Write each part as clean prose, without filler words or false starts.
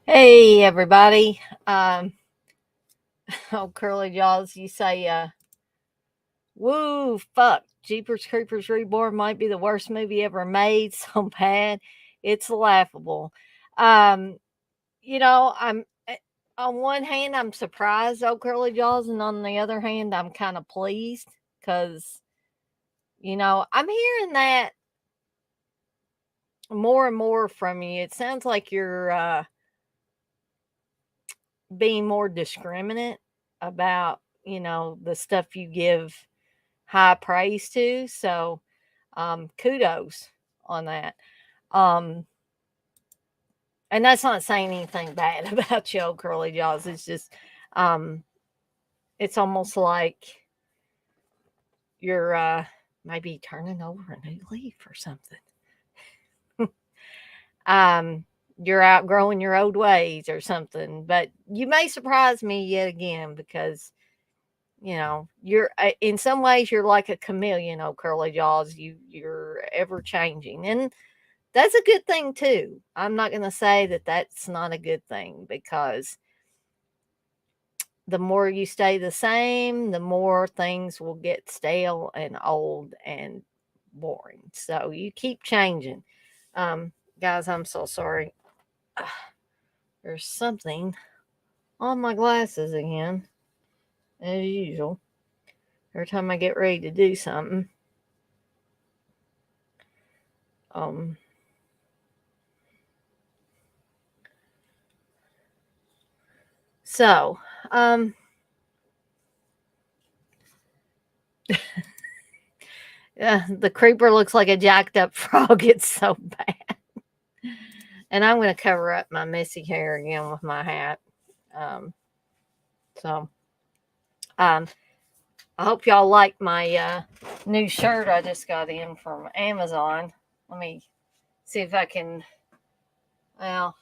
Hey everybody. Oh Curly Jaws, you say woo fuck. Jeepers Creepers Reborn might be the worst movie ever made. So bad. It's laughable. Um, I'm on one hand I'm surprised, oh Curly Jaws, and on the other hand I'm kind of pleased because I'm hearing that more and more from you. It sounds like you're being more discriminate about, the stuff you give high praise to. So, kudos on that. Um, and that's not saying anything bad about you, old curly jaws. It's just, um, it's almost like you're maybe turning over a new leaf or something. um, you're outgrowing your old ways or something. But you may surprise me yet again because you're in some ways you're like a chameleon, oh curly jaws. You're ever changing, and that's a good thing too. I'm not going to say that that's not a good thing because the more you stay the same, the more things will get stale and old and boring. So you keep changing. Guys, I'm so sorry. There's something on my glasses again, as usual. Every time I get ready to do something. Um, so, um, yeah, the creeper looks like a jacked up frog. It's so bad. And I'm going to cover up my messy hair again with my hat. Um, so, um, I hope y'all like my new shirt I just got in from Amazon. Let me see if I can. Well,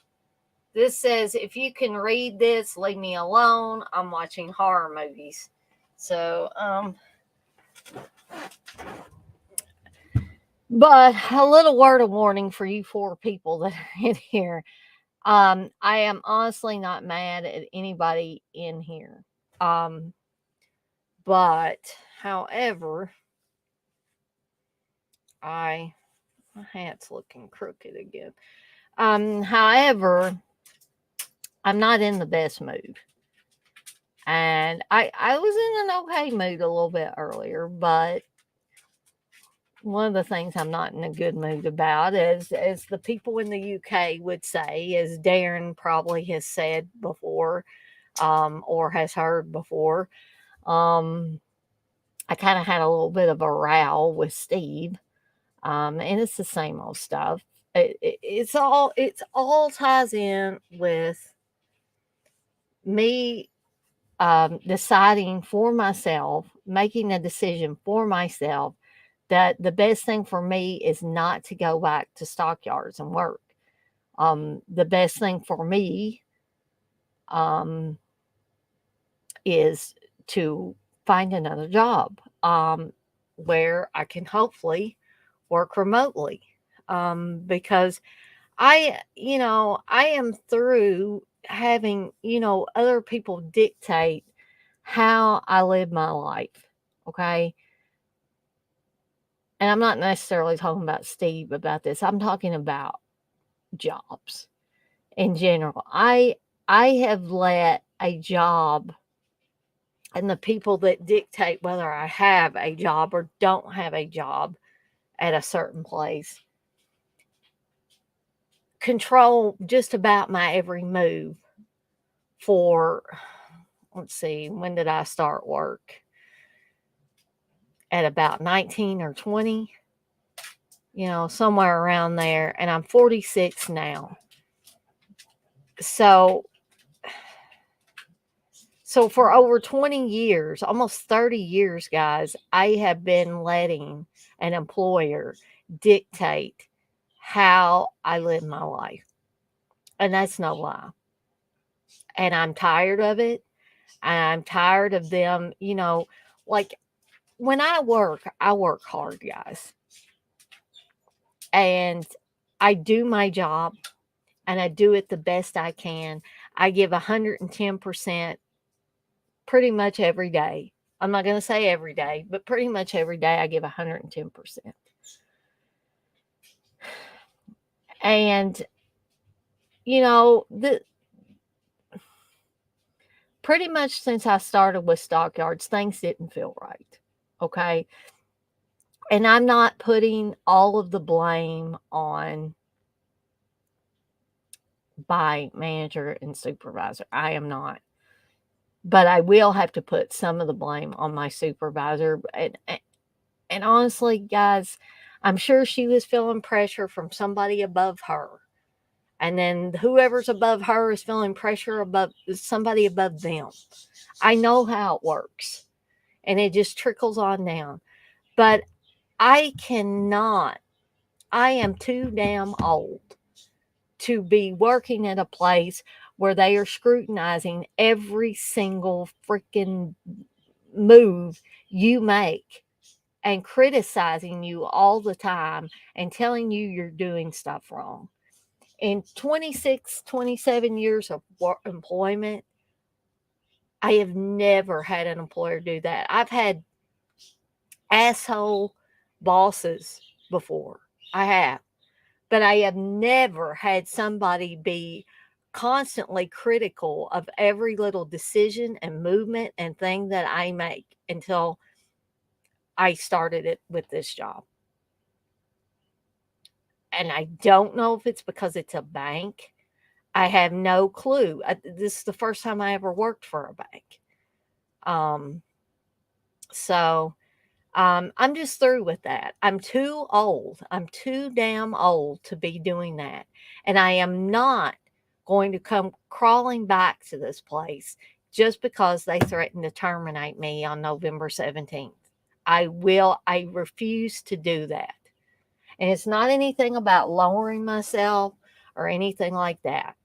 this says, if you can read this, leave me alone. I'm watching horror movies. So, but a little word of warning for you four people that are in here. I am honestly not mad at anybody in here. Um, but however, my hat's looking crooked again. However, I'm not in the best mood. And I was in an okay mood a little bit earlier, but one of the things I'm not in a good mood about is, as the people in the UK would say, as Darren probably has said before, or has heard before, um, I kind of had a little bit of a row with Steve, and it's the same old stuff. It's all ties in with me deciding for myself, making a decision for myself that the best thing for me is not to go back to stockyards and work. The best thing for me um, is to find another job where I can hopefully work remotely because I am through having, other people dictate how I live my life. Okay. And I'm not necessarily talking about Steve about this. I'm talking about jobs in general. I have let a job and the people that dictate whether I have a job or don't have a job at a certain place control just about my every move for, let's see, when did I start work? At about 19 or 20, somewhere around there. And I'm 46 now. So So for over 20 years, almost 30 years, guys, I have been letting an employer dictate how I live my life. And that's no lie. And I'm tired of it. And I'm tired of them, like when I work hard, guys. And I do my job and I do it the best I can. I give 110% pretty much every day. I'm not going to say every day, but pretty much every day I give 110%. And the pretty much since I started with stockyards, things didn't feel right. Okay. And I'm not putting all of the blame on by manager and supervisor. I am not. But I will have to put some of the blame on my supervisor. And honestly, guys, I'm sure she was feeling pressure from somebody above her. And then whoever's above her is feeling pressure above somebody above them. I know how it works. And it just trickles on down. But I cannot, I am too damn old to be working at a place where they are scrutinizing every single freaking move you make and criticizing you all the time and telling you you're doing stuff wrong. In 26, 27 years of employment, I have never had an employer do that. I've had asshole bosses before. I have. But I have never had somebody be constantly critical of every little decision and movement and thing that I make until I started it with this job. And I don't know if it's because it's a bank. I have no clue. This is the first time I ever worked for a bank. Um, so I'm just through with that. I'm too old. I'm too damn old to be doing that. And I am not going to come crawling back to this place just because they threatened to terminate me on November 17th. I refuse to do that. And it's not anything about lowering myself or anything like that.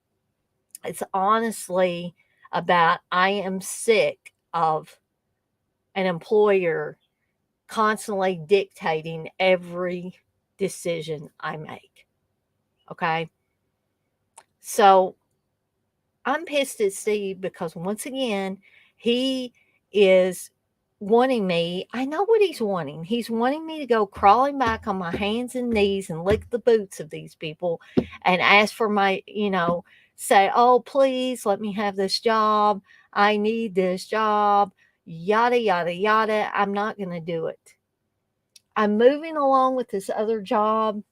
It's honestly about I am sick of an employer constantly dictating every decision I make. Okay. So I'm pissed at Steve because once again, he is wanting me. I know what he's wanting. He's wanting me to go crawling back on my hands and knees and lick the boots of these people and ask for say, oh, please let me have this job. I need this job. Yada, yada, yada. I'm not going to do it. I'm moving along with this other job,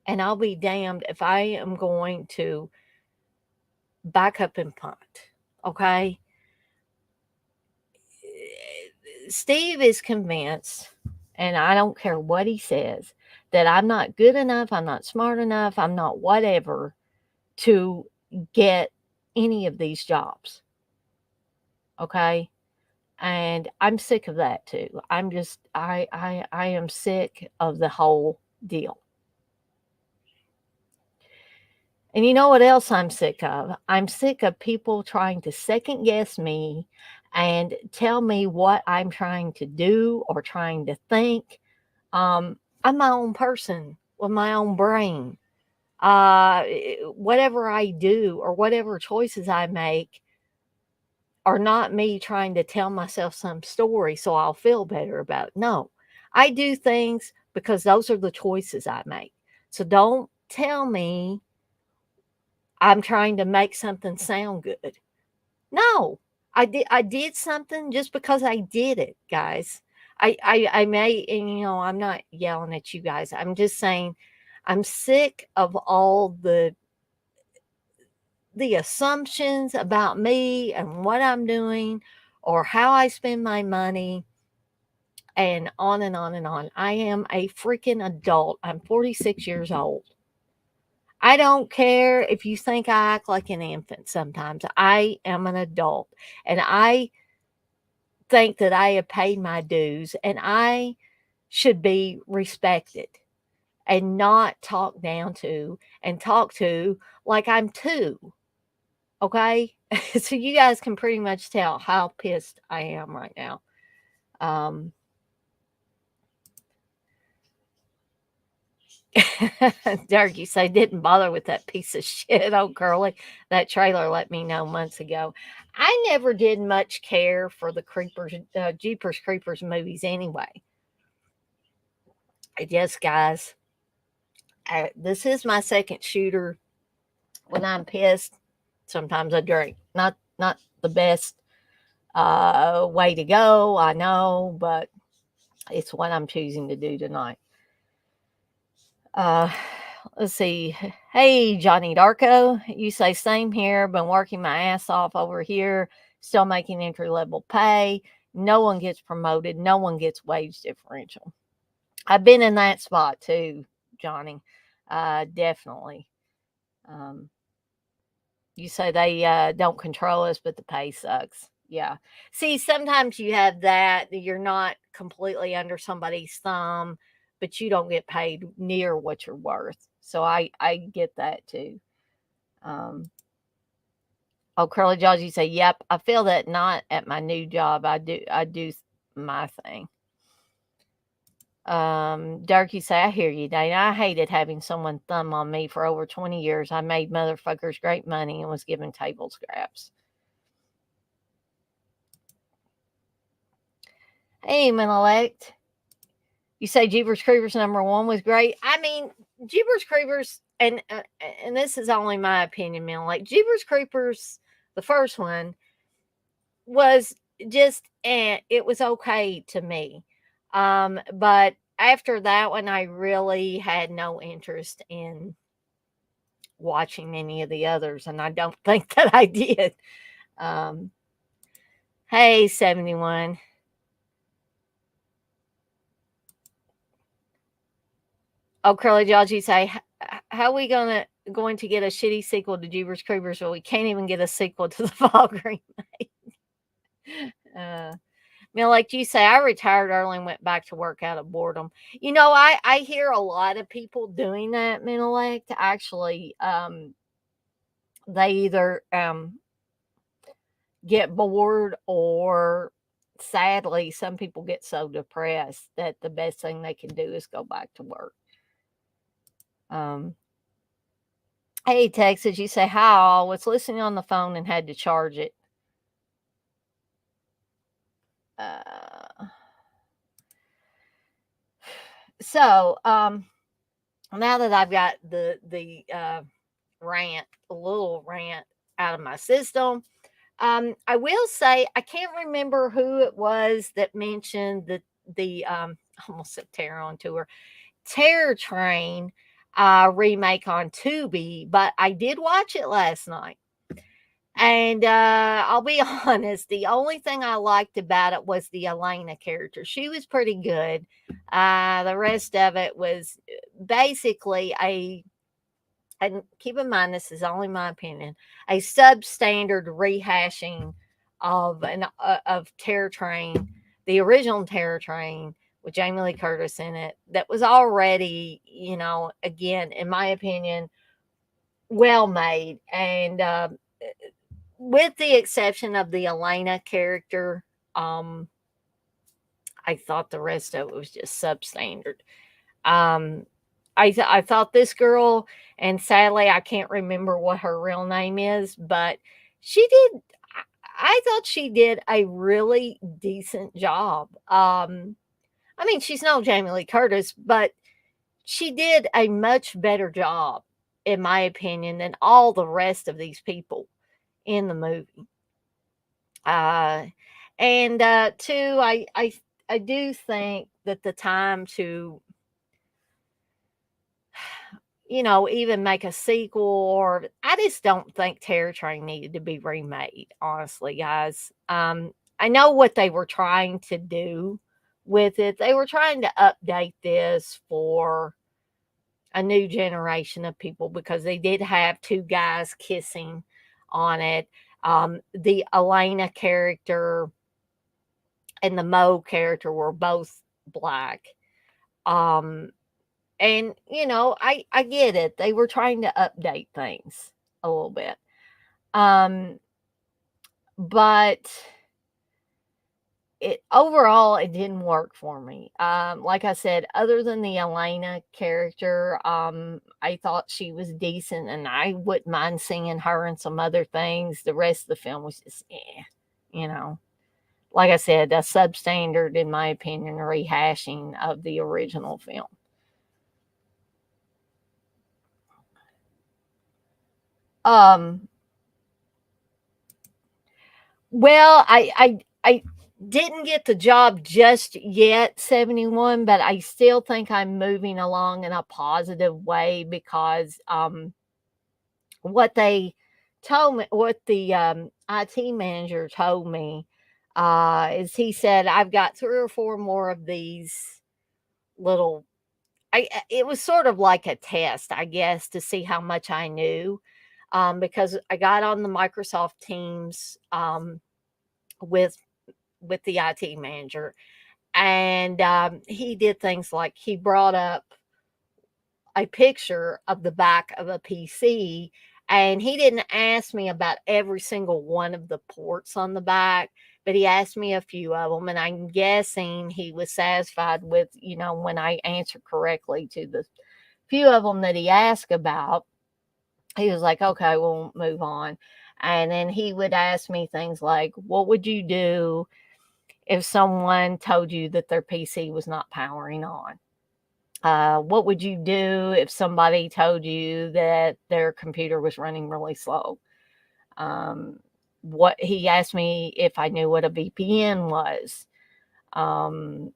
and I'll be damned if I am going to back up and punt. Okay. Steve is convinced, and I don't care what he says, that I'm not good enough, I'm not smart enough, I'm not whatever to get any of these jobs. Okay. And I'm sick of that too. I am sick of the whole deal. And you know what else I'm sick of? I'm sick of people trying to second guess me and tell me what I'm trying to do or trying to think. I'm my own person with my own brain. Whatever I do or whatever choices I make are not me trying to tell myself some story so I'll feel better about it. No, I do things because those are the choices I make. So don't tell me I'm trying to make something sound good. No, I did something just because I did it, guys. I may, and I'm not yelling at you guys. I'm just saying I'm sick of all the assumptions about me and what I'm doing or how I spend my money and on and on and on. I am a freaking adult. I'm 46 years old. I don't care if you think I act like an infant sometimes. I am an adult and I think that I have paid my dues and I should be respected and not talked down to and talked to like I'm two. Okay. So you guys can pretty much tell how pissed I am right now. Um, Derek, you say didn't bother with that piece of shit, old Curly. That trailer let me know months ago. I never did much care for the Creepers, Jeepers Creepers movies anyway. I guess, guys, this is my second shooter. When I'm pissed, sometimes I drink. Not the best way to go, I know, but it's what I'm choosing to do tonight. Uh, let's see. Hey, Johnny Darko, you say same here. Been working my ass off over here, still making entry level pay. No one gets promoted. No one gets wage differential. I've been in that spot too, Johnny. Definitely. Um, you say they don't control us, but the pay sucks. Yeah. See, sometimes you have that. You're not completely under somebody's thumb, but you don't get paid near what you're worth. So I get that too. Um, oh, Curly Jaws, you say, yep. I feel that not at my new job. I do my thing. Dirk, you say, I hear you, Dana. I hated having someone thumb on me for over 20 years. I made motherfuckers great money and was given table scraps. Hey, Menelect. You say Jeepers Creepers #1 was great. I mean, Jeepers Creepers, and this is only my opinion, Menelect. Jeepers Creepers, the first one, was just, it was okay to me. But after that one, I really had no interest in watching any of the others, and I don't think that I did. Um, hey, 71. Oh, Curly Jaws, you say, how are we going to get a shitty sequel to Jeepers Creepers? Well, we can't even get a sequel to the Fall Green Mate. Like you say, I retired early and went back to work out of boredom. I hear a lot of people doing that, Menelect. Actually, they either get bored, or sadly, some people get so depressed that the best thing they can do is go back to work. Um, hey, Texas, you say, hi, I was listening on the phone and had to charge it. So, now that I've got the little rant out of my system, I will say I can't remember who it was that mentioned the almost said Terror on Tour, Terror Train remake on Tubi, but I did watch it last night. And I'll be honest, the only thing I liked about it was the Elena character. She was pretty good. The rest of it was basically and keep in mind this is only my opinion, a substandard rehashing of Terror Train, the original Terror Train with Jamie Lee Curtis in it. That was already, again, in my opinion, well made, and with the exception of the Elena character, I thought the rest of it was just substandard. Um, I thought this girl, and sadly I can't remember what her real name is, but she did. I thought she did a really decent job. I mean, she's no Jamie Lee Curtis, but she did a much better job, in my opinion, than all the rest of these people in the movie. Uh, and two, I do think that the time to, even make a sequel, or I just don't think Terror Train needed to be remade, honestly, guys. I know what they were trying to do with it. They were trying to update this for a new generation of people because they did have two guys kissing on it. The Elena character and the Mo character were both black. Um, and I get it. They were trying to update things a little bit. Um, but it overall it didn't work for me. Like I said, other than the Elena character, I thought she was decent, and I wouldn't mind seeing her in some other things. The rest of the film was just, you know. Like I said, a substandard, in my opinion, rehashing of the original film. Um, well, I didn't get the job just yet, 71, but I still think I'm moving along in a positive way because what they told me, what the IT manager told me, is he said, I've got three or four more of these little. It was sort of like a test, I guess, to see how much I knew, because I got on the Microsoft Teams with the IT manager, and he did things like he brought up a picture of the back of a PC, and he didn't ask me about every single one of the ports on the back, but he asked me a few of them, and I'm guessing he was satisfied with, when I answered correctly to the few of them that he asked about. He was like, okay, we'll move on. And then he would ask me things like, what would you do if someone told you that their PC was not powering on? What would you do if somebody told you that their computer was running really slow? What he asked me if I knew what a VPN was. Um,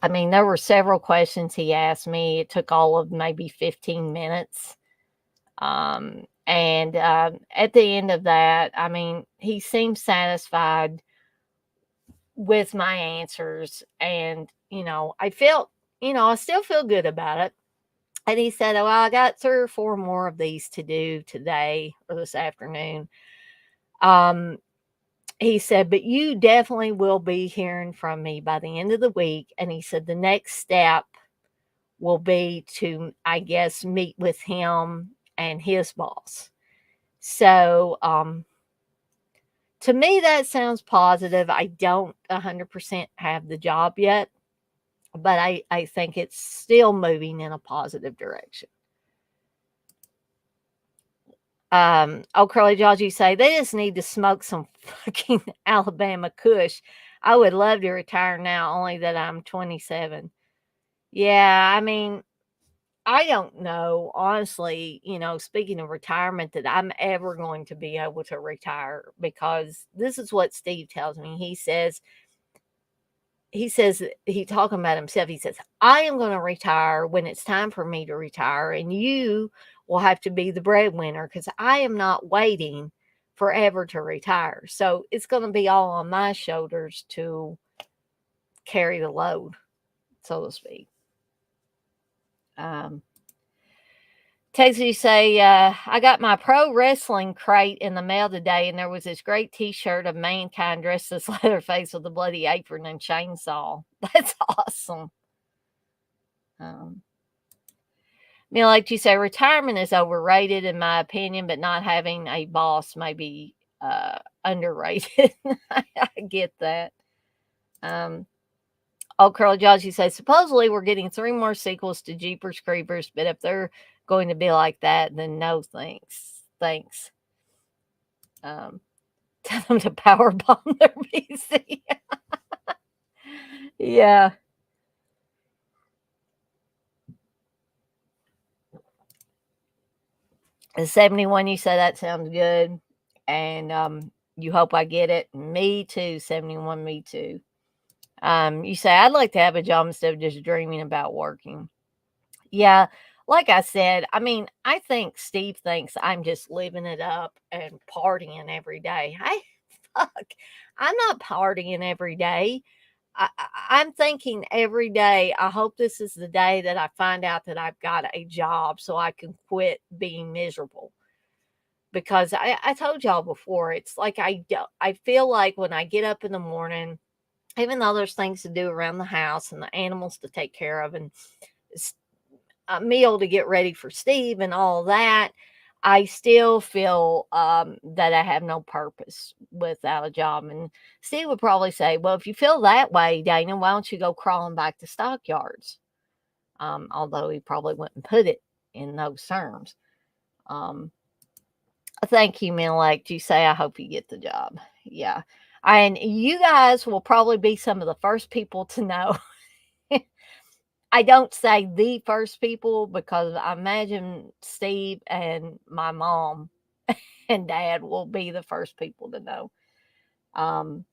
I mean, there were several questions he asked me. It took all of maybe 15 minutes. And at the end of that, I mean, he seemed satisfied with my answers. And, I felt, I still feel good about it. And he said, well, I got three or four more of these to do today or this afternoon. Um, he said, but you definitely will be hearing from me by the end of the week. And he said, the next step will be to, I guess, meet with him and his boss. So, to me, that sounds positive. I don't 100% have the job yet, but I think it's still moving in a positive direction. Oh, Curly Jaws, you say they just need to smoke some fucking Alabama Kush. I would love to retire now, only that I'm 27. Yeah, I mean, I don't know, honestly, speaking of retirement, that I'm ever going to be able to retire, because this is what Steve tells me. He talking about himself. He says, I am going to retire when it's time for me to retire, and you will have to be the breadwinner because I am not waiting forever to retire. So it's going to be all on my shoulders to carry the load, so to speak. Um, Texas, you say, I got my pro wrestling crate in the mail today, and there was this great t shirt of Mankind dressed as Leatherface with a bloody apron and chainsaw. That's awesome. Like you say, retirement is overrated, in my opinion, but not having a boss may be underrated. I get that. Curly Jaws, you say, supposedly we're getting 3 more sequels to Jeepers Creepers, but if they're going to be like that, then no thanks. Thanks. Tell them to power bomb their PC. Yeah. The 71, you say that sounds good. And you hope I get it. Me too, 71, me too. You say, I'd like to have a job instead of just dreaming about working. Yeah, like I said, I mean, I think Steve thinks I'm just living it up and partying every day. Hey, fuck, I'm not partying every day. I'm thinking every day, I hope this is the day that I find out that I've got a job so I can quit being miserable. Because I told y'all before, it's like I feel like when I get up in the morning, even though there's things to do around the house and the animals to take care of and a meal to get ready for Steve and all that, I still feel that I have no purpose without a job. And Steve would probably say, "Well, if you feel that way, Dana, why don't you go crawling back to stockyards?" Although he probably wouldn't put it in those terms. Um, Thank you, Milak. You say, I hope you get the job. Yeah. And you guys will probably be some of the first people to know. I don't say the first people because I imagine Steve and my mom and dad will be the first people to know. Um,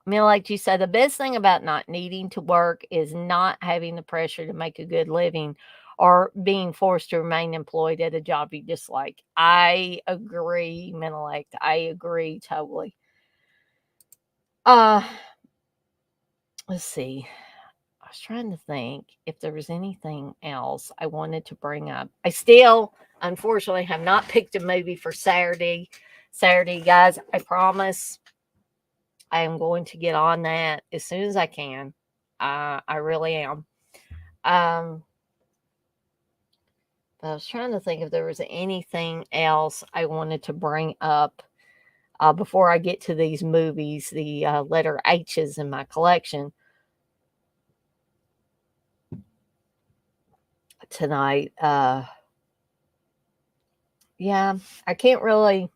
like you said, the best thing about not needing to work is not having the pressure to make a good living or being forced to remain employed at a job you dislike. I agree, Menelect. I agree totally. Uh, let's see. I was trying to think if there was anything else I wanted to bring up. I still, unfortunately, have not picked a movie for Saturday. Saturday, guys, I promise I am going to get on that as soon as I can. I really am. Um, but I was trying to think if there was anything else I wanted to bring up before I get to these movies, the letter H's in my collection tonight. Yeah, I can't really.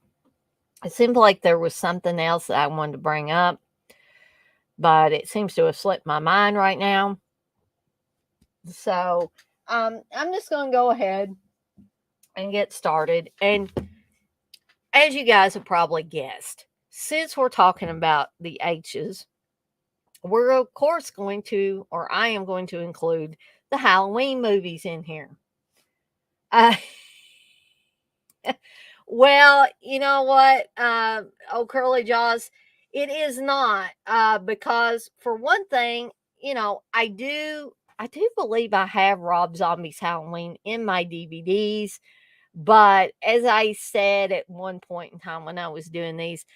It seemed like there was something else that I wanted to bring up, but it seems to have slipped my mind right now. So I'm just going to go ahead and get started. And as you guys have probably guessed, since we're talking about the H's, we're of course going to, or I am going to include the Halloween movies in here. Uh, well, you know what, oh Curly Jaws, it is not because for one thing, I do believe I have Rob Zombie's Halloween in my DVDs, but as I said at one point in time when I was doing these,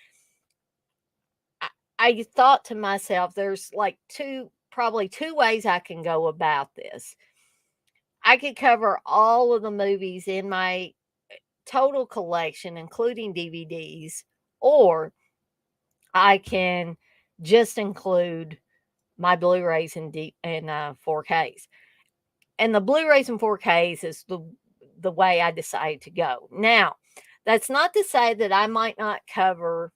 I, I thought to myself, there's like probably two ways I can go about this. I could cover all of the movies in my total collection, including DVDs, or I can just include my Blu-rays and 4Ks. And the Blu-rays and 4Ks is the way I decide to go. Now, that's not to say that I might not cover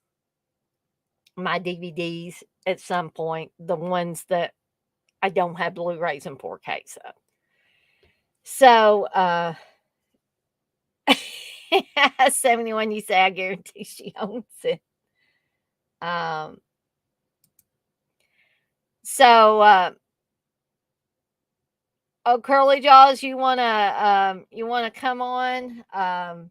my DVDs at some point, the ones that I don't have Blu-rays and 4Ks of. So, 71, you say, I guarantee she owns it. Um, so, oh, Curly Jaws, you wanna come on?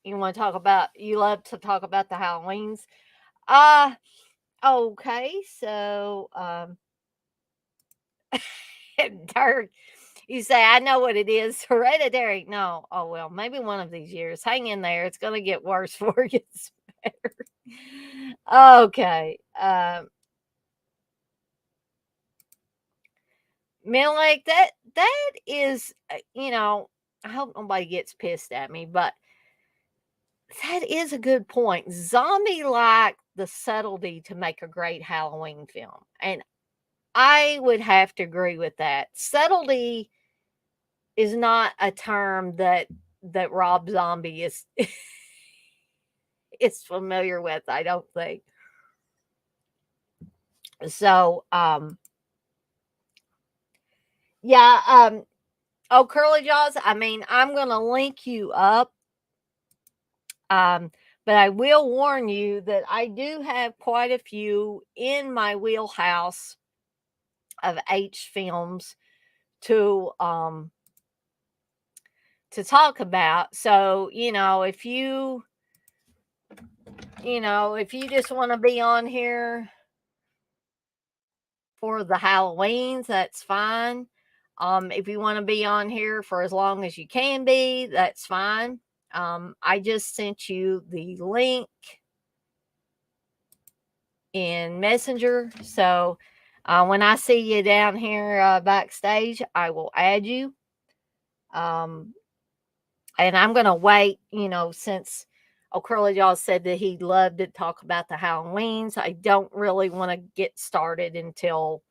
You wanna talk about? You love to talk about the Halloweens. Uh okay. So, Dirk, you say I know what it is. Hereditary. No. Oh well, maybe one of these years. Hang in there. It's gonna get worse before it gets better. Okay. Man, like that is, I hope nobody gets pissed at me, but that is a good point. Zombie like the subtlety to make a great Halloween film. And I would have to agree with that. Subtlety is not a term that Rob Zombie is is familiar with, I don't think. So, yeah, oh Curly Jaws, I mean, I'm going to link you up. Um but I will warn you that I do have quite a few in my wheelhouse of H films to talk about. So, if you just want to be on here for the Halloweens, that's fine. If you want to be on here for as long as you can be, that's fine. I just sent you the link in Messenger. So when I see you down here backstage, I will add you. Um, And I'm going to wait, since O'Curly Jaws said that he'd love to talk about the Halloweens. I don't really want to get started until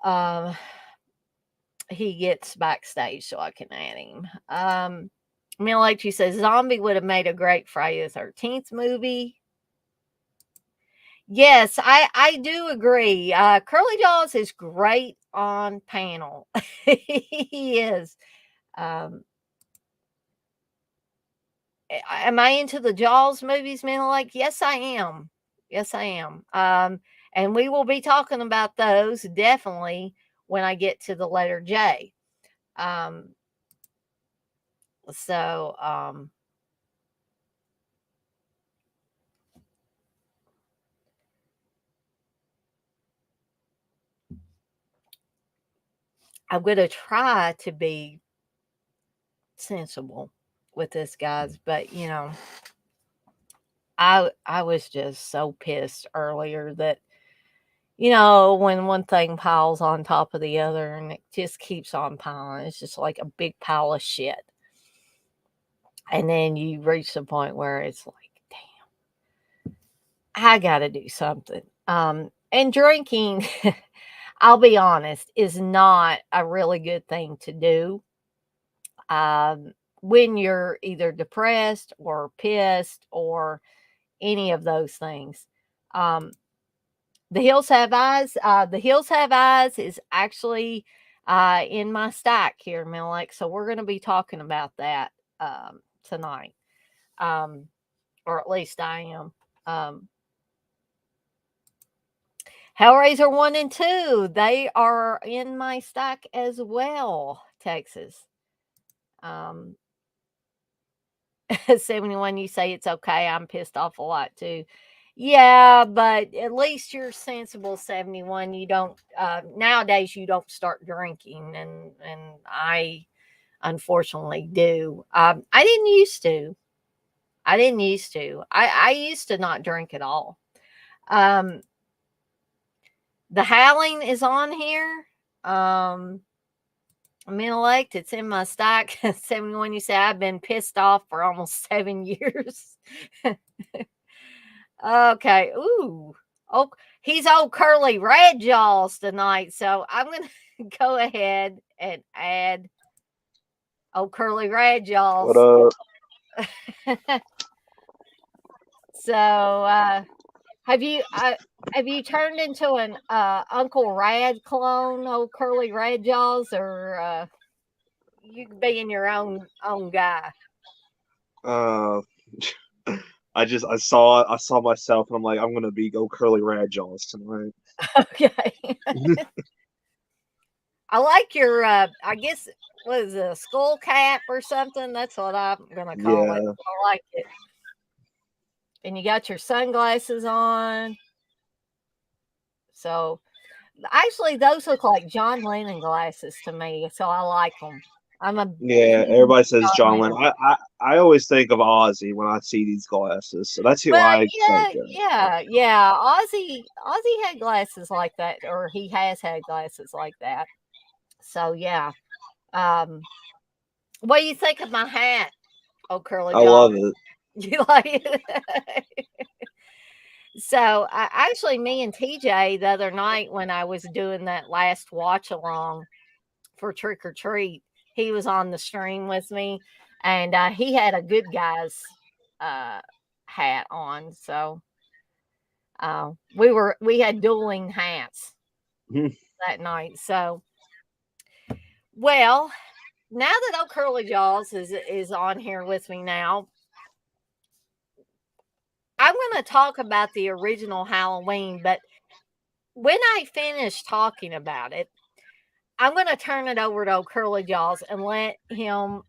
um, he gets backstage so I can add him. Milachi says Zombie would have made a great Friday the 13th movie. Yes, I do agree. Curly Jaws is great on panel. He is. Um, am I into the Jaws movies, man? Like, yes, I am. Yes, I am. And we will be talking about those definitely when I get to the letter J. Um, so, I'm going to try to be sensible with this, guys, but I was just so pissed earlier that when one thing piles on top of the other and it just keeps on piling, it's just like a big pile of shit. And then you reach the point where it's like, damn, I got to do something. And drinking, I'll be honest, is not a really good thing to do. When you're either depressed or pissed or any of those things. Um, The Hills Have Eyes. The Hills Have Eyes is actually in my stack here, Milik. So we're going to be talking about that tonight, um, or at least I am. Um, Hellraiser 1 and 2, they are in my stack as well, Texas. 71, you say it's okay. I'm pissed off a lot too. Yeah, but at least you're sensible, 71. You don't nowadays you don't start drinking, and I unfortunately do. I didn't used to. I didn't used to. I used to not drink at all. Um the Howling is on here. Elect, it's in my stack. 71, you say I've been pissed off for almost 7 years. Okay. Ooh. Oh, he's old curly red jaws tonight. So I'm gonna go ahead and add old curly red What jaws. up? So have you turned into an Uncle Rad clone, old curly red jaws, or you being your own guy? Uh, I saw myself and I'm like I'm gonna be go curly rad jaws tonight. Okay. I like your I guess what is it, a skull cap or something? That's what I'm gonna call it. Yeah, I like it. And you got your sunglasses on. So actually those look like John Lennon glasses to me. So I like them. I'm a yeah. huge Everybody says John John Lennon. Lennon. I always think of Ozzy when I see these glasses, so that's who Well, I think yeah, of. yeah. Ozzy had glasses like that, or he has had glasses like that. So yeah. Um, what do you think of my hat? Oh, curly I John. love it. You like it? So, actually, me and TJ the other night when I was doing that last watch along for Trick or Treat, he was on the stream with me, and he had a good guy's uh, hat on. So we had dueling hats that night. So, well, now that old Curly Jaws is on here with me now, I'm going to talk about the original Halloween, but when I finish talking about it, I'm going to turn it over to old Curly Jaws and let him.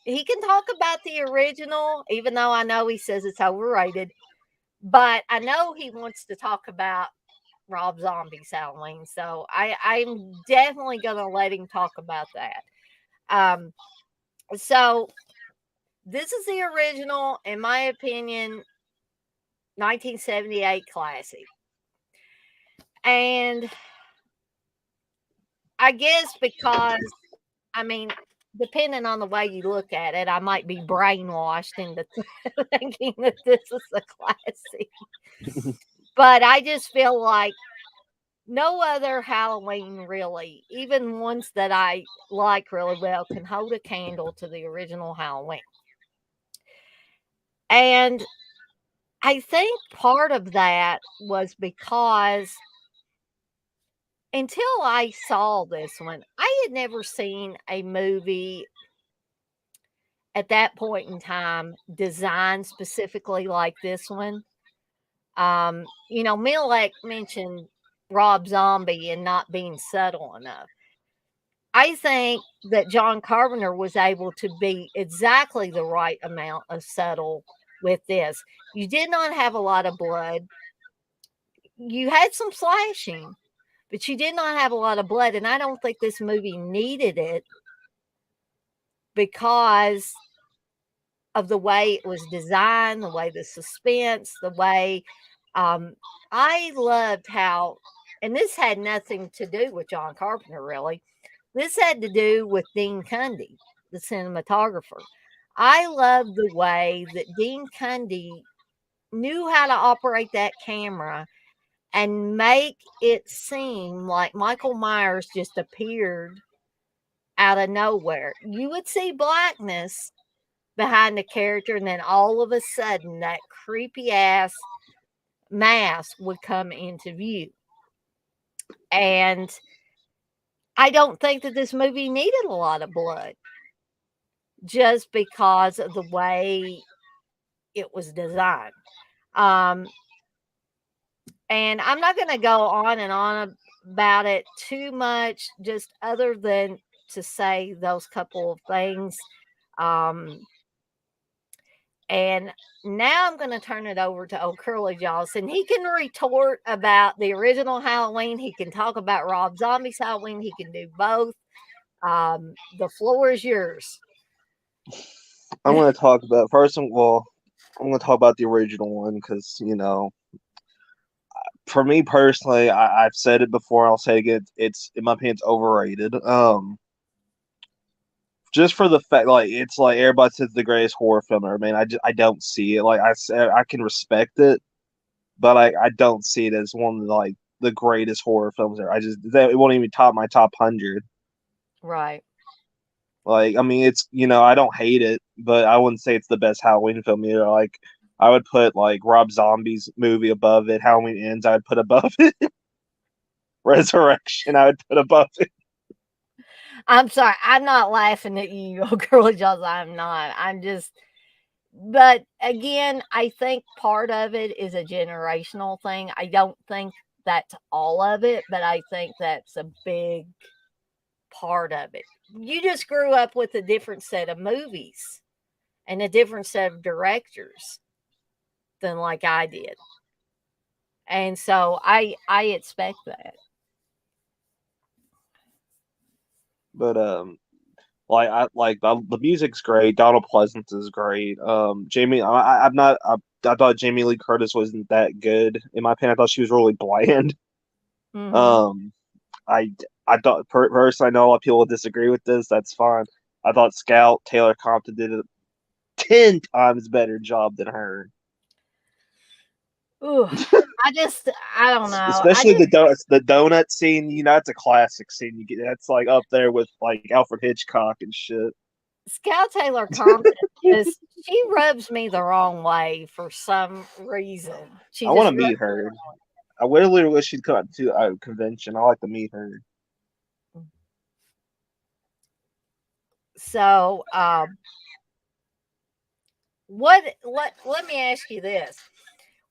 He can talk about the original, even though I know he says it's overrated. But I know he wants to talk about Rob Zombie's Halloween, so I'm definitely going to let him talk about that. Um, so this is the original, in my opinion, 1978 classic. And I guess because, I mean, depending on the way you look at it, I might be brainwashed into thinking that this is a classic. But I just feel like no other Halloween really, even ones that I like really well, can hold a candle to the original Halloween. And I think part of that was because until I saw this one, I had never seen a movie at that point in time designed specifically like this one. Milek mentioned Rob Zombie and not being subtle enough. I think that John Carpenter was able to be exactly the right amount of subtle with this. You did not have a lot of blood. You had some slashing, but you did not have a lot of blood. And I don't think this movie needed it because of the way it was designed, the way the suspense, the way I loved how, and this had nothing to do with John Carpenter really. This had to do with Dean Cundy, the cinematographer. I love the way that Dean Cundy knew how to operate that camera and make it seem like Michael Myers just appeared out of nowhere. You would see blackness behind the character, and then all of a sudden, that creepy ass mask would come into view. And I don't think that this movie needed a lot of blood just because of the way it was designed. Um, and I'm not going to go on and on about it too much, just other than to say those couple of things. Um, and now I'm going to turn it over to old Curly Jaws, and he can retort about the original Halloween. He can talk about Rob Zombie's Halloween. He can do both. The floor is yours. I'm going to talk about first. Well, I'm going to talk about the original one because for me personally, I've said it before. I'll say it again. It's in my opinion, it's overrated. Just for the fact, like it's like everybody says the greatest horror film ever. Man, I don't see it. Like I said, I can respect it, but I don't see it as one of the greatest horror films ever. It won't even top my top 100. Right. Like I mean, it's I don't hate it, but I wouldn't say it's the best Halloween film either. Like I would put like Rob Zombie's movie above it. Halloween Ends I would put above it. Resurrection I would put above it. I'm sorry. I'm not laughing at you, old Curly Jaws. I'm not. I'm just, but again, I think part of it is a generational thing. I don't think that's all of it, but I think that's a big part of it. You just grew up with a different set of movies and a different set of directors than like I did. And so I expect that. But the music's great. Donald Pleasance is great. Jamie, I'm not. I thought Jamie Lee Curtis wasn't that good in my opinion. I thought she was really bland. Mhm. Um, I I thought personally, I know a lot of people will disagree with this. That's fine. I thought Scout Taylor Compton did a 10 times better job than her. Ooh, I don't know. I Especially just the donut scene. That's a classic scene. You get that's like up there with like Alfred Hitchcock and shit. Scout Taylor Compton just she rubs me the wrong way for some reason. She I want just to rubs meet her. I literally wish she'd come to a convention. I like to meet her. so let me ask you this.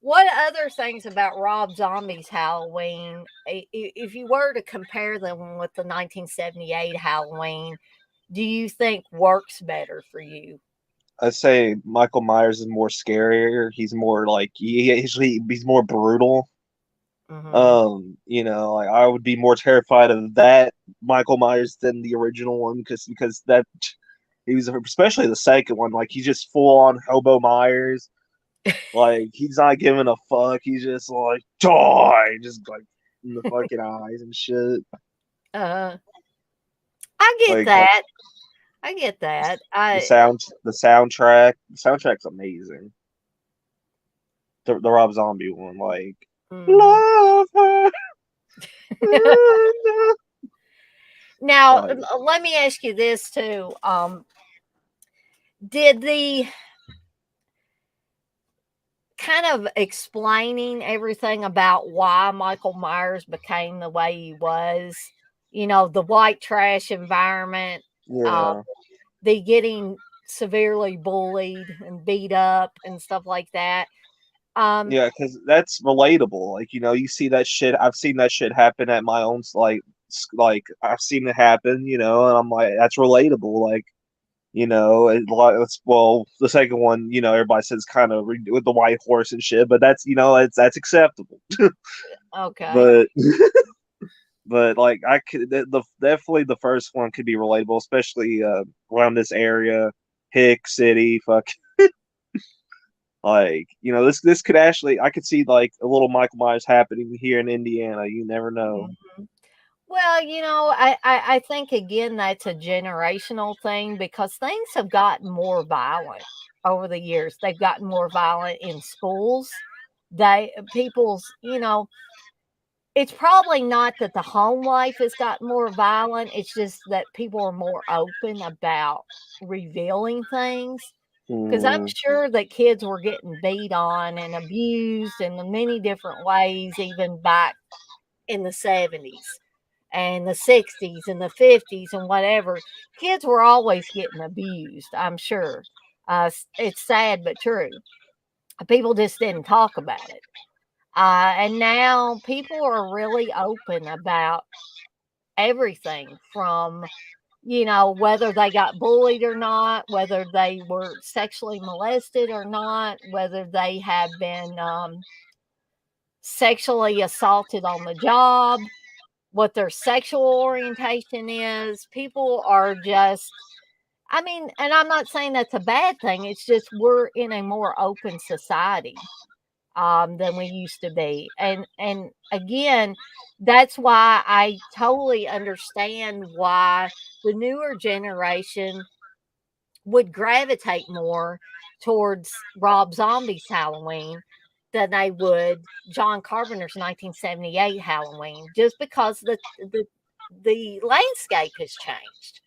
What other things about Rob Zombie's Halloween, if you were to compare them with the 1978 Halloween, do you think works better for you? I say Michael Myers is more scarier. He's more like he's more brutal. Hmm. Like I would be more terrified of that Michael Myers than the original one because that he was especially the second one. Like he's just full on hobo Myers. Like he's not giving a fuck. He's just like die, just like in the fucking eyes and shit. Uh, I get Like that. I get that. The soundtrack's amazing. The Rob Zombie one, like Mhm. love her. Now, Like, let me ask you this too. Did the kind of explaining everything about why Michael Myers became the way he was, the white trash environment, uh, yeah. the getting severely bullied and beat up and stuff like that. Um, Yeah, because that's relatable. Like, you see that shit. I've seen that shit happen at my own, like I've seen it happen, and I'm like, that's relatable. Like, well, the second one, everybody says kind of with the white horse and shit, but that's acceptable. okay. But like I could definitely the first one could be relatable, especially around this area, Hick City, fuck. Like, this could actually, I could see like a little Michael Myers happening here in Indiana. You never know. Mhm. Well, I think again that's a generational thing because things have gotten more violent over the years. They've gotten more violent in schools. It's probably not that the home life has gotten more violent. It's just that people are more open about revealing things. Because I'm Mm, sure that kids were getting beat on and abused in many different ways, even back in the 70s and the 60s and the 50s and whatever. Kids were always getting abused, I'm sure. It's sad but true. People just didn't talk about it. And now people are really open about everything from, whether they got bullied or not, whether they were sexually molested or not, whether they have been sexually assaulted on the job, what their sexual orientation is. People are just, I mean, and I'm not saying that's a bad thing. It's just we're in a more open society than we used to be. And again, that's why I totally understand why the newer generation would gravitate more towards Rob Zombie's Halloween than they would John Carpenter's 1978 Halloween, just because the landscape has changed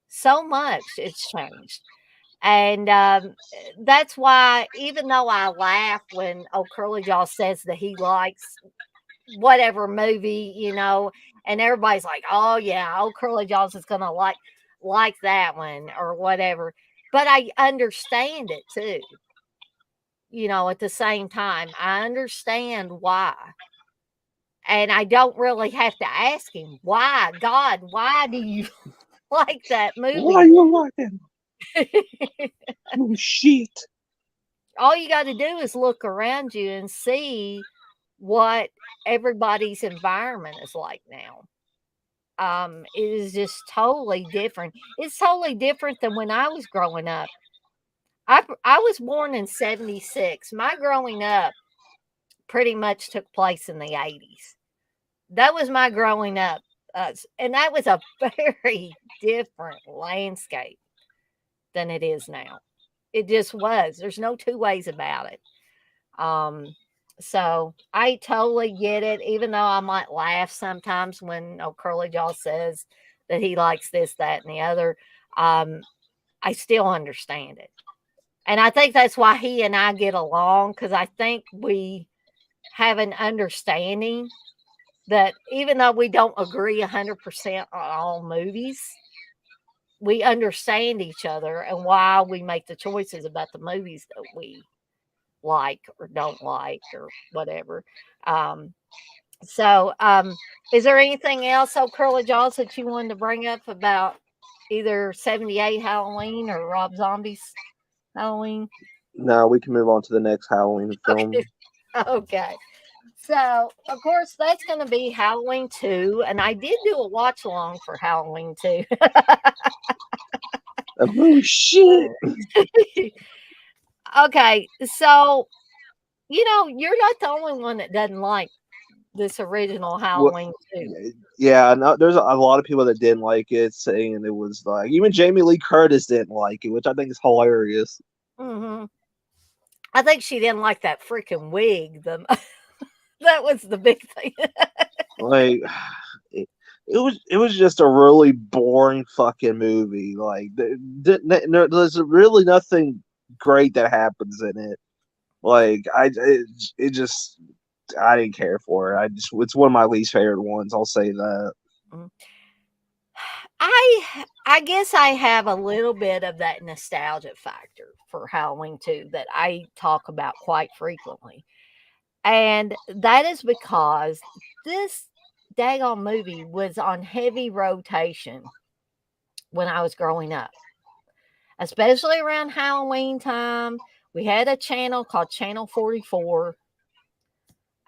so much. It's changed. And that's why, even though I laugh when old Curly Jaw says that he likes whatever movie, and everybody's like, "Oh yeah, old Curly Jaws is gonna like that one or whatever." But I understand it too. At the same time, I understand why, and I don't really have to ask him why. God, why do you like that why movie? you like that? Oh shit! All you got to do is look around you and see what everybody's environment is like now. It is just totally different. It's totally different than when I was growing up. I was born in 76. My growing up pretty much took place in the 80s. That was my growing up. And that was a very different landscape than it is now. It just was. There's no two ways about it. Um, so I totally get it, even though I might laugh sometimes when Curly Jaw says that he likes this, that, and the other. Um, I still understand it. And I think that's why he and I get along because I think we have an understanding that even though we don't agree 100% on all movies, we understand each other and why we make the choices about the movies that we like or don't like or whatever. Um, so, is there anything else, Curly Jaws, that you wanted to bring up about either 78 Halloween or Rob Zombie's Halloween? Now we can move on to the next Halloween Okay. film. Okay. So, of course, that's going to be Halloween 2. And I did do a watch along for Halloween 2. Oh shit! Okay. So, you're not the only one that doesn't like this original Well, Halloween too. yeah, no, there's a lot of people that didn't like it, saying it was like even Jamie Lee Curtis didn't like it, which I think is hilarious. Hmm. I think she didn't like that freaking wig. That was the big thing. Like it was just a really boring fucking movie. Like there's really nothing great that happens in it. Like it just I didn't care for it. I just it's one of my least favorite ones. I'll say that. Mm. I guess I have a little bit of that nostalgia factor for Halloween 2 that I talk about quite frequently. And that is because this daggone movie was on heavy rotation when I was growing up, especially around Halloween time. We had a channel called Channel 44,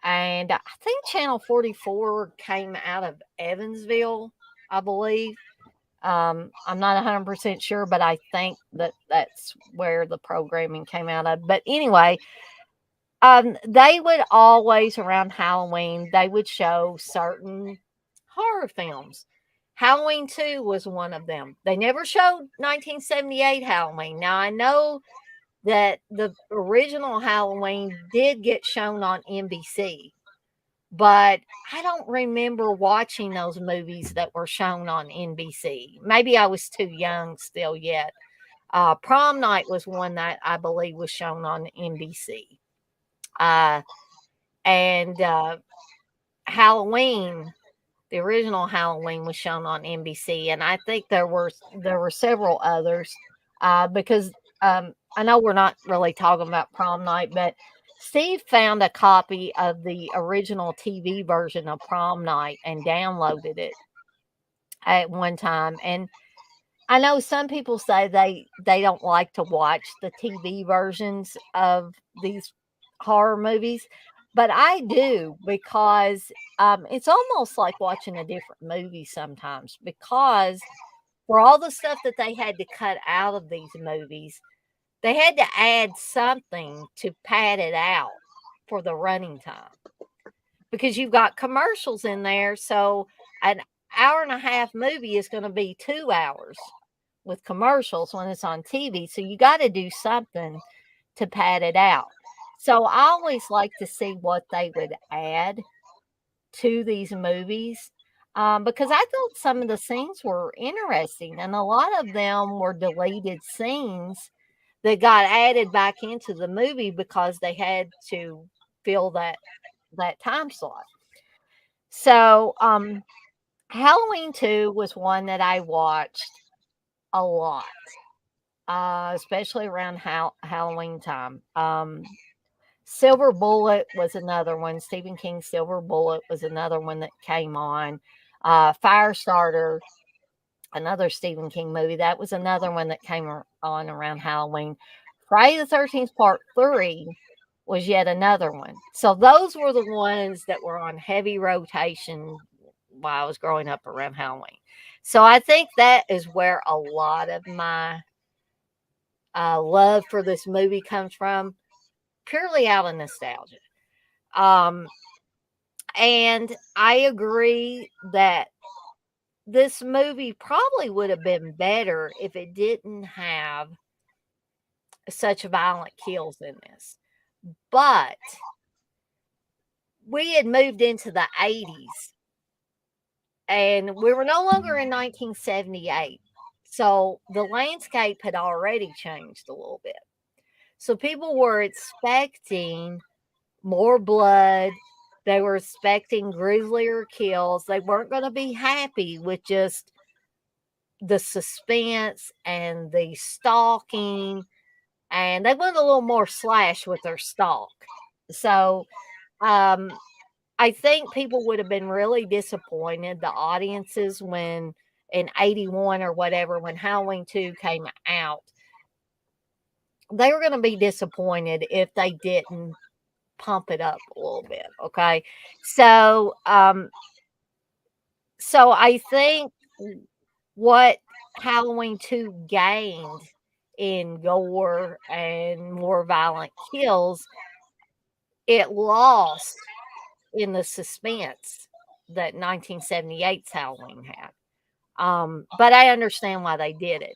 and I think Channel 44 came out of Evansville, I believe. I'm not 100% sure, but I think that that's where the programming came out of. But anyway, they would always around Halloween, they would show certain horror films. Halloween 2 was one of them. They never showed 1978 Halloween. Now I know that the original Halloween did get shown on NBC, but I don't remember watching those movies that were shown on NBC. Maybe I was too young still yet. Prom Night was one that I believe was shown on NBC. Uh, and Halloween, the original Halloween was shown on NBC, and I think there were several others because I know we're not really talking about Prom Night, but Steve found a copy of the original TV version of Prom Night and downloaded it at one time. And I know some people say they don't like to watch the TV versions of these horror movies, but I do because it's almost like watching a different movie sometimes because for all the stuff that they had to cut out of these movies, they had to add something to pad it out for the running time because you've got commercials in there. So an hour and a half movie is going to be 2 hours with commercials when it's on TV. So you got to do something to pad it out. So I always like to see what they would add to these movies because I thought some of the scenes were interesting, and a lot of them were deleted scenes that got added back into the movie because they had to fill that time slot. So Halloween 2 was one that I watched a lot, especially around Halloween time. Silver Bullet was another one. Stephen King's Silver Bullet was another one that came on. Firestarter, another Stephen King movie. That was another one that came on around Halloween. Friday the 13th Part 3 was yet another one. So those were the ones that were on heavy rotation while I was growing up around Halloween. So I think that is where a lot of my love for this movie comes from, purely out of nostalgia. Um, and I agree that this movie probably would have been better if it didn't have such violent kills in this. But we had moved into the 80s and we were no longer in 1978. So the landscape had already changed a little bit. So people were expecting more blood. They were expecting grislier kills. They weren't going to be happy with just the suspense and the stalking, and they went a little more slash with their stalk. So, um, I think people would have been really disappointed, the audiences, when in 81 or whatever, when Halloween 2 came out, they were going to be disappointed if they didn't pump it up a little bit. Okay. So, so I think what Halloween 2 gained in gore and more violent kills, it lost in the suspense that 1978's Halloween had. But I understand why they did it.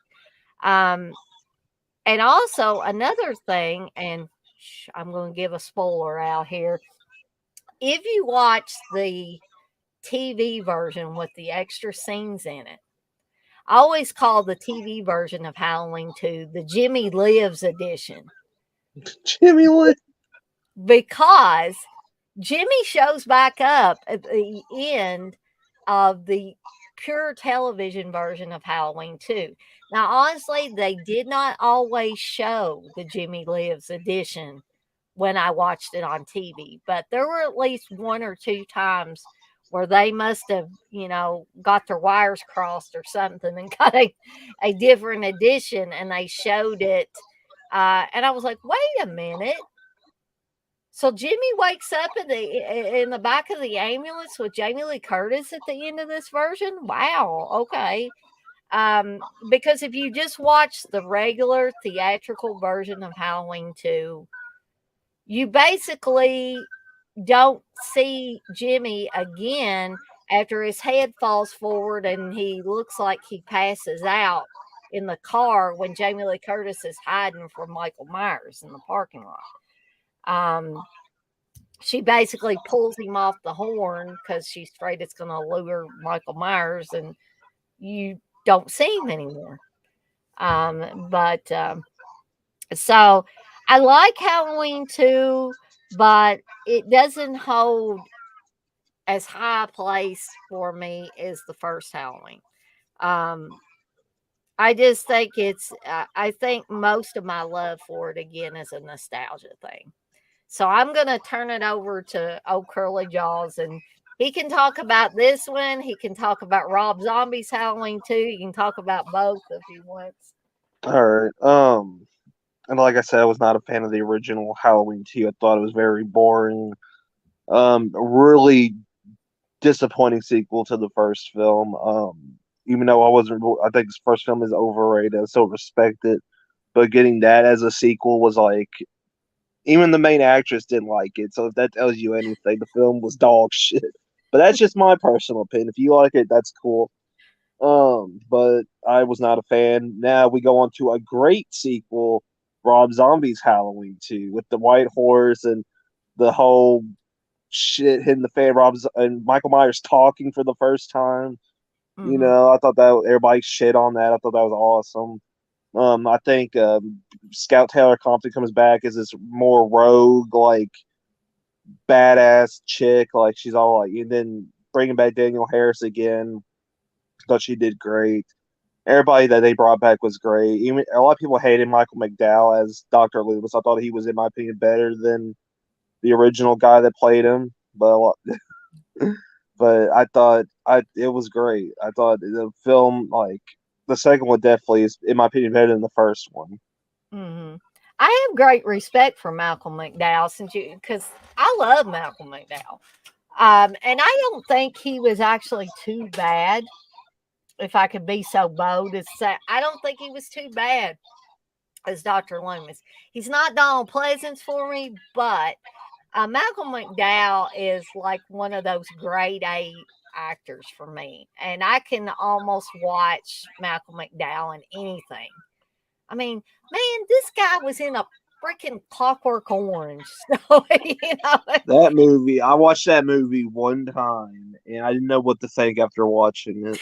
Um, and also another thing, and I'm going to give a spoiler out here. If you watch the TV version with the extra scenes in it, I always call the TV version of Halloween 2 the Jimmy Lives edition Jimmy Lee. because Jimmy shows back up at the end of the pure television version of Halloween 2. Now, honestly, they did not always show the Jimmy Lives edition when I watched it on TV, but there were at least one or two times where they must have, got their wires crossed or something and got a different edition and they showed it. And I was like, wait a minute. So Jimmy wakes up in the back of the ambulance with Jamie Lee Curtis at the end of this version. Wow. Okay. Because if you just watch the regular theatrical version of Halloween 2, you basically don't see Jimmy again after his head falls forward and he looks like he passes out in the car when Jamie Lee Curtis is hiding from Michael Myers in the parking lot. She basically pulls him off the horn because she's afraid it's going to lure Michael Myers, and you don't see him anymore. But so I like Halloween 2, but it doesn't hold as high a place for me as the first Halloween. Um, I just think I think most of my love for it again is a nostalgia thing. So I'm going to turn it over to old Curly Jaws, and he can talk about this one. He can talk about Rob Zombie's Halloween 2. He can talk about both if he wants. All right. And like I said, I was not a fan of the original Halloween 2. I thought it was very boring. Really disappointing sequel to the first film. Even though I think this first film is overrated. I still respect it, but getting that as a sequel was like, even the main actress didn't like it. So if that tells you anything, the film was dog shit. But that's just my personal opinion. If you like it, that's cool. But I was not a fan. Now we go on to a great sequel, Rob Zombie's Halloween 2, with the white horse and the whole shit hitting the fan. And Michael Myers talking for the first time. Mm-hmm. I thought that everybody shit on that. I thought that was awesome. I think Scout Taylor Compton comes back as this more rogue, like badass chick. Like she's all like, and then bringing back Daniel Harris again. Thought she did great. Everybody that they brought back was great. Even a lot of people hated Michael McDowell as Dr. Loomis. I thought he was, in my opinion, better than the original guy that played him. But I thought it was great. I thought the film, like the second one, definitely is, in my opinion, better than the first one. Mm-hmm. I have great respect for Malcolm McDowell because I love Malcolm McDowell. And I don't think he was actually too bad. If I could be so bold as say, I don't think he was too bad as Dr. Loomis. He's not Donald Pleasance for me, but Malcolm McDowell is like one of those grade A actors for me. And I can almost watch Malcolm McDowell in anything. I mean, man, this guy was in a freaking Clockwork Orange. So, That movie, I watched that movie one time, and I didn't know what to think after watching it.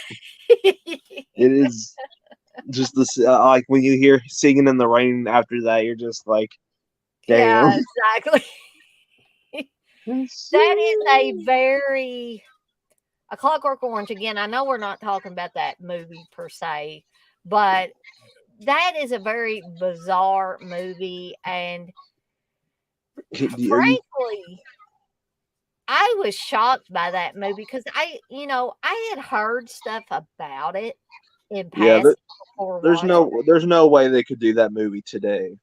It is just this, like when you hear singing in the rain after that, you're just like, yeah, damn. exactly. That is a Clockwork Orange. Again, I know we're not talking about that movie per se, but that is a very bizarre movie. And frankly, I was shocked by that movie because I had heard stuff about it in Yeah, passing before watching. there's no way they could do that movie today.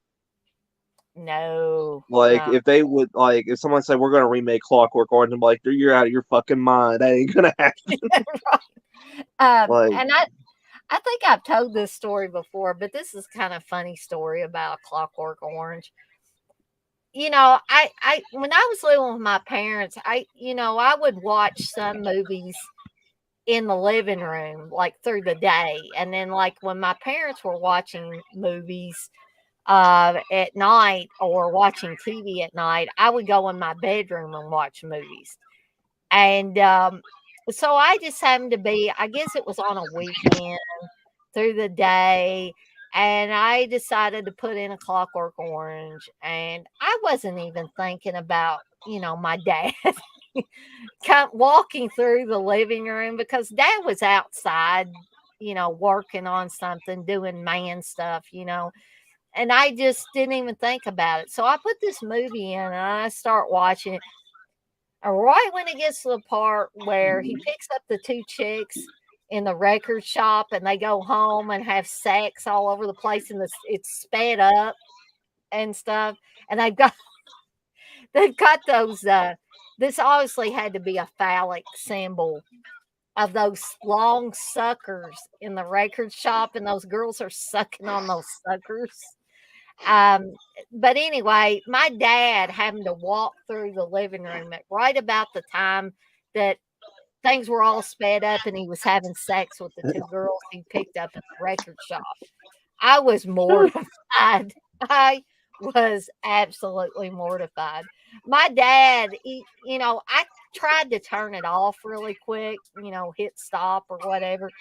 No, Like no. if they would, like if someone said we're gonna remake Clockwork Orange, I'm like, you're out of your fucking mind. That ain't gonna happen. Like, And I think I've told this story before, but this is kind of funny story about Clockwork Orange. I when I was living with my parents, I would watch some movies in the living room, like through the day. And then, like, when my parents were watching movies at night or watching TV at night, I would go in my bedroom and watch movies. And so I just happened to be, I guess it was on a weekend through the day. And I decided to put in A Clockwork Orange. And I wasn't even thinking about, my dad walking through the living room because dad was outside, working on something, doing man stuff. And I just didn't even think about it. So I put this movie in and I start watching it. And right when it gets to the part where he picks up the two chicks in the record shop and they go home and have sex all over the place and it's sped up and stuff. And they've got those this obviously had to be a phallic symbol of those long suckers in the record shop, and those girls are sucking on those suckers. Um, but anyway, my dad happened to walk through the living room at right about the time that things were all sped up and he was having sex with the two girls he picked up in the record shop. I was mortified. I was absolutely mortified. My dad, I tried to turn it off really quick, hit stop or whatever.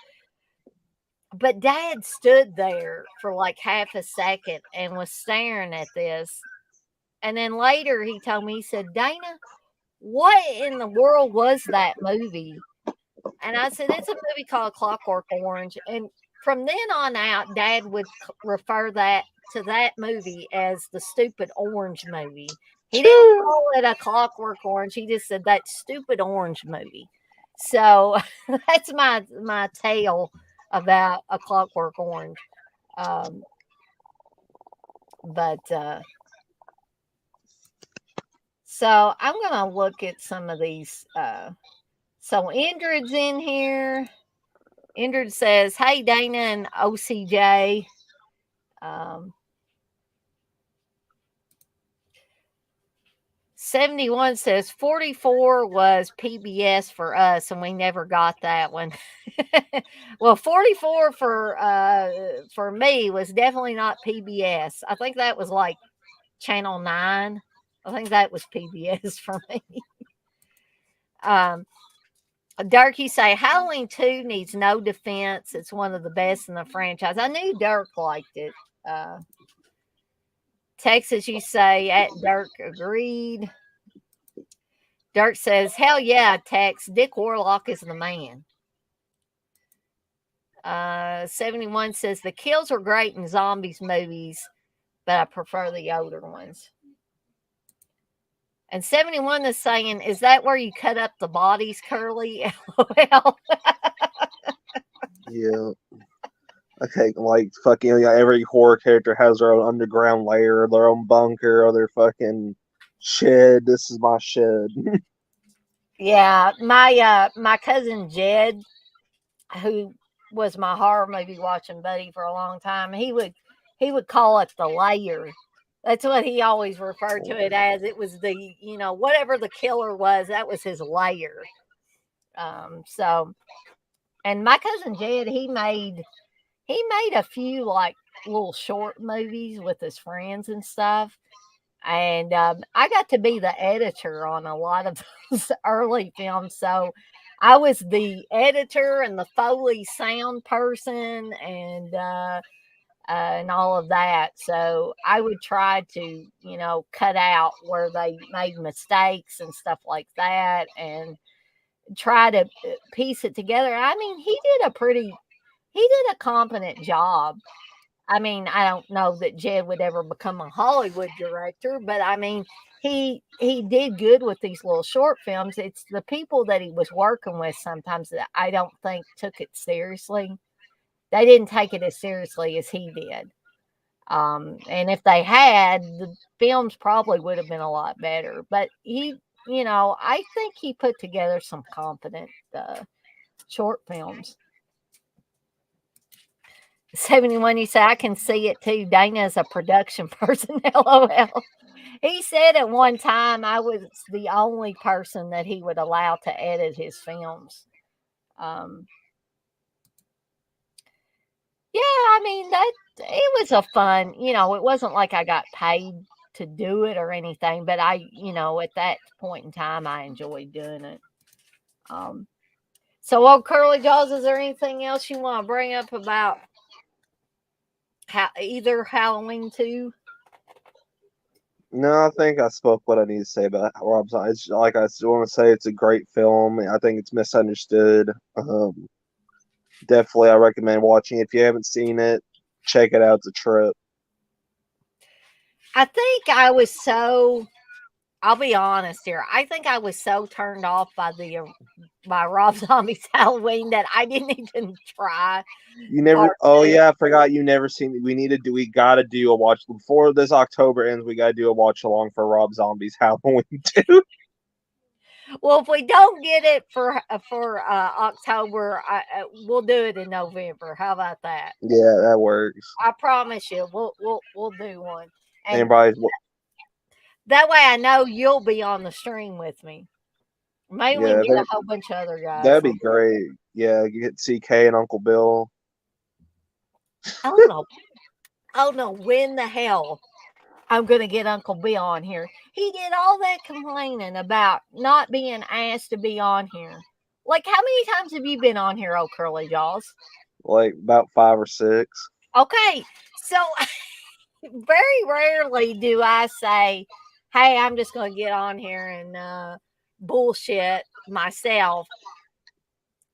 But dad stood there for like half a second and was staring at this. And then later he told me, he said, Dana, what in the world was that movie? And I said, it's a movie called Clockwork Orange. And from then on out, dad would refer that to that movie as the stupid orange movie. He didn't call it a Clockwork Orange. He just said that stupid orange movie. So that's my tale about A Clockwork Orange. Um, but so I'm gonna look at some of these. So Indrid's in here. Indrid says, "Hey Dana and OCJ." Um, 71 says 44 was PBS for us, and we never got that one. Well, 44 for me was definitely not PBS. I think that was like Channel 9. I think that was PBS for me. Dirk, you say Halloween 2 needs no defense. It's one of the best in the franchise. I knew Dirk liked it. Texas, you say at Dirk agreed. Dirk says, hell yeah, Tex. Dick Warlock is the man. 71 says the kills are great in zombies movies, but I prefer the older ones. And 71 is saying, is that where you cut up the bodies, Curly? LOL. Yeah. Okay, like fucking every horror character has their own underground lair, their own bunker, or their fucking shed. This is my shed. Yeah, my cousin Jed, who was my horror movie watching buddy for a long time, he would call it the layer. That's what he always referred to it as. It was the, whatever the killer was, that was his layer. So, and my cousin Jed, he made a few like little short movies with his friends and stuff. And I got to be the editor on a lot of those early films. So I was the editor and the Foley sound person and all of that. So I would try to, cut out where they made mistakes and stuff like that and try to piece it together. I mean, he did a competent job. I mean, I don't know that Jed would ever become a Hollywood director, but I mean, he did good with these little short films. It's the people that he was working with sometimes that I don't think took it seriously. They didn't take it as seriously as he did. And if they had, the films probably would have been a lot better. But I think he put together some competent short films. 71, you say, I can see it too. Dana is a production person. LOL. He said at one time I was the only person that he would allow to edit his films. Um, yeah, I mean that it was a fun. It wasn't like I got paid to do it or anything, but at that point in time, I enjoyed doing it. Um, so, Curly Jaws, is there anything else you want to bring up about either Halloween 2? No, I think I spoke what I need to say about Rob Zombie. It's like I still want to say it's a great film. I think it's misunderstood. Definitely, I recommend watching it. If you haven't seen it, check it out. It's a trip. I think I was so. I'll be honest here. I think I was so turned off by Rob Zombie's Halloween that I didn't even try You never. part Oh two. yeah, I forgot you never seen. We need to do. We gotta do a watch before this October ends. We gotta do a watch along for Rob Zombie's Halloween too. Well, if we don't get it for October, we'll do it in November. How about that? Yeah, that works. I promise you, we'll do one, and Anybody's. that way I know you'll be on the stream with me. Maybe we can Yeah, get a whole bunch of other guys. that'd be great. Yeah, you get CK and Uncle Bill. I don't know. I don't know when the hell I'm gonna get Uncle Bill on here. He did all that complaining about not being asked to be on here. Like, how many times have you been on here, oh Curly Jaws? Like about 5 or 6. Okay, so very rarely do I say, "Hey, I'm just gonna get on here and bullshit myself,"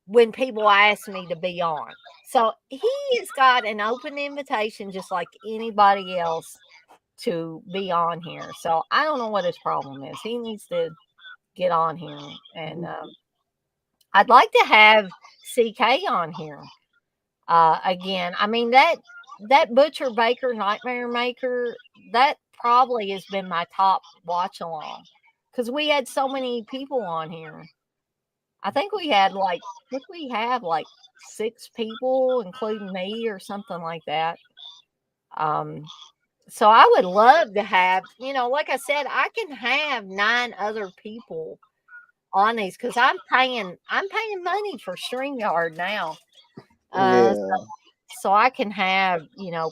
when people ask me to be on. So he has got an open invitation, just like anybody else, to be on here. So I don't know what his problem is. He needs to get on here, and I'd like to have CK on here again. I mean that Butcher Baker Nightmare Maker, that probably has been my top watch along because we had so many people on here. I think we had like 6 people, including me, or something like that. Um, so I would love to have, like I said, I can have 9 other people on these because I'm paying money for StreamYard now. Uh, Yeah, so I can have,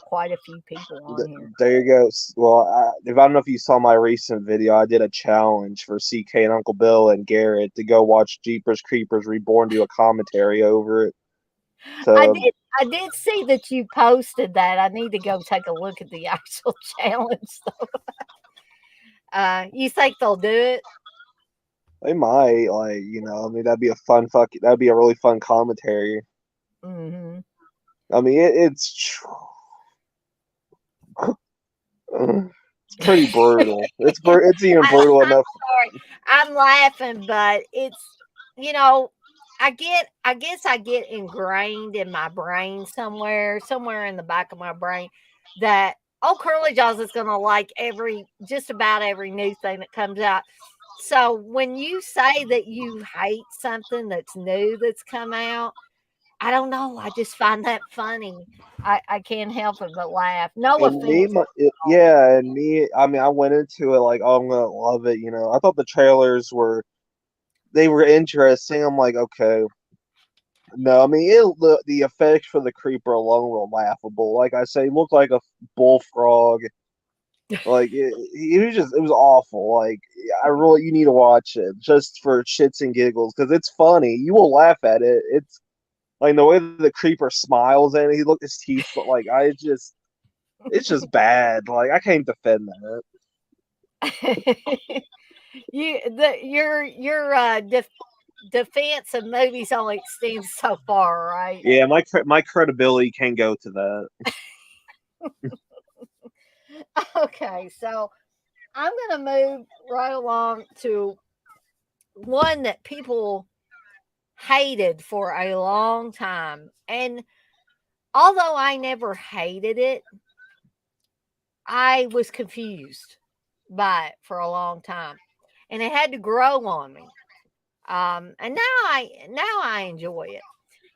quite a few people on here. there you go. Well, if I don't know if you saw my recent video, I did a challenge for CK and Uncle Bill and Garrett to go watch Jeepers Creepers Reborn, do a commentary over it. I So did I did see that you posted that. I need to go take a look at the actual challenge though. You think they'll do it? they might, like, I mean, that'd be a really fun commentary. Hmm. I mean, it's pretty brutal. It's even brutal I'm enough. sorry. I'm laughing, but it's you know, I guess I get ingrained in my brain somewhere in the back of my brain that Curly Jaws is gonna like just about every new thing that comes out. So when you say that you hate something that's new that's come out, I don't know. I just find that funny. I can't help it but laugh. No And me, offense. yeah, and me. I mean, I went into it like, oh, I'm gonna love it. I thought the trailers were interesting. I'm like, okay, no, I mean, the effects for the creeper alone were laughable. Like I say, he looked like a bullfrog. Like it was awful. Like you need to watch it just for shits and giggles because it's funny. You will laugh at it. It's like the way the creeper smiles and his teeth, but like it's just bad. Like I can't defend that. Your defense of movies only extends so far, right? Yeah, my credibility can go to that. Okay, so I'm gonna move right along to one that people hated for a long time, and although I never hated it, I was confused by it for a long time, and it had to grow on me. And now I enjoy it,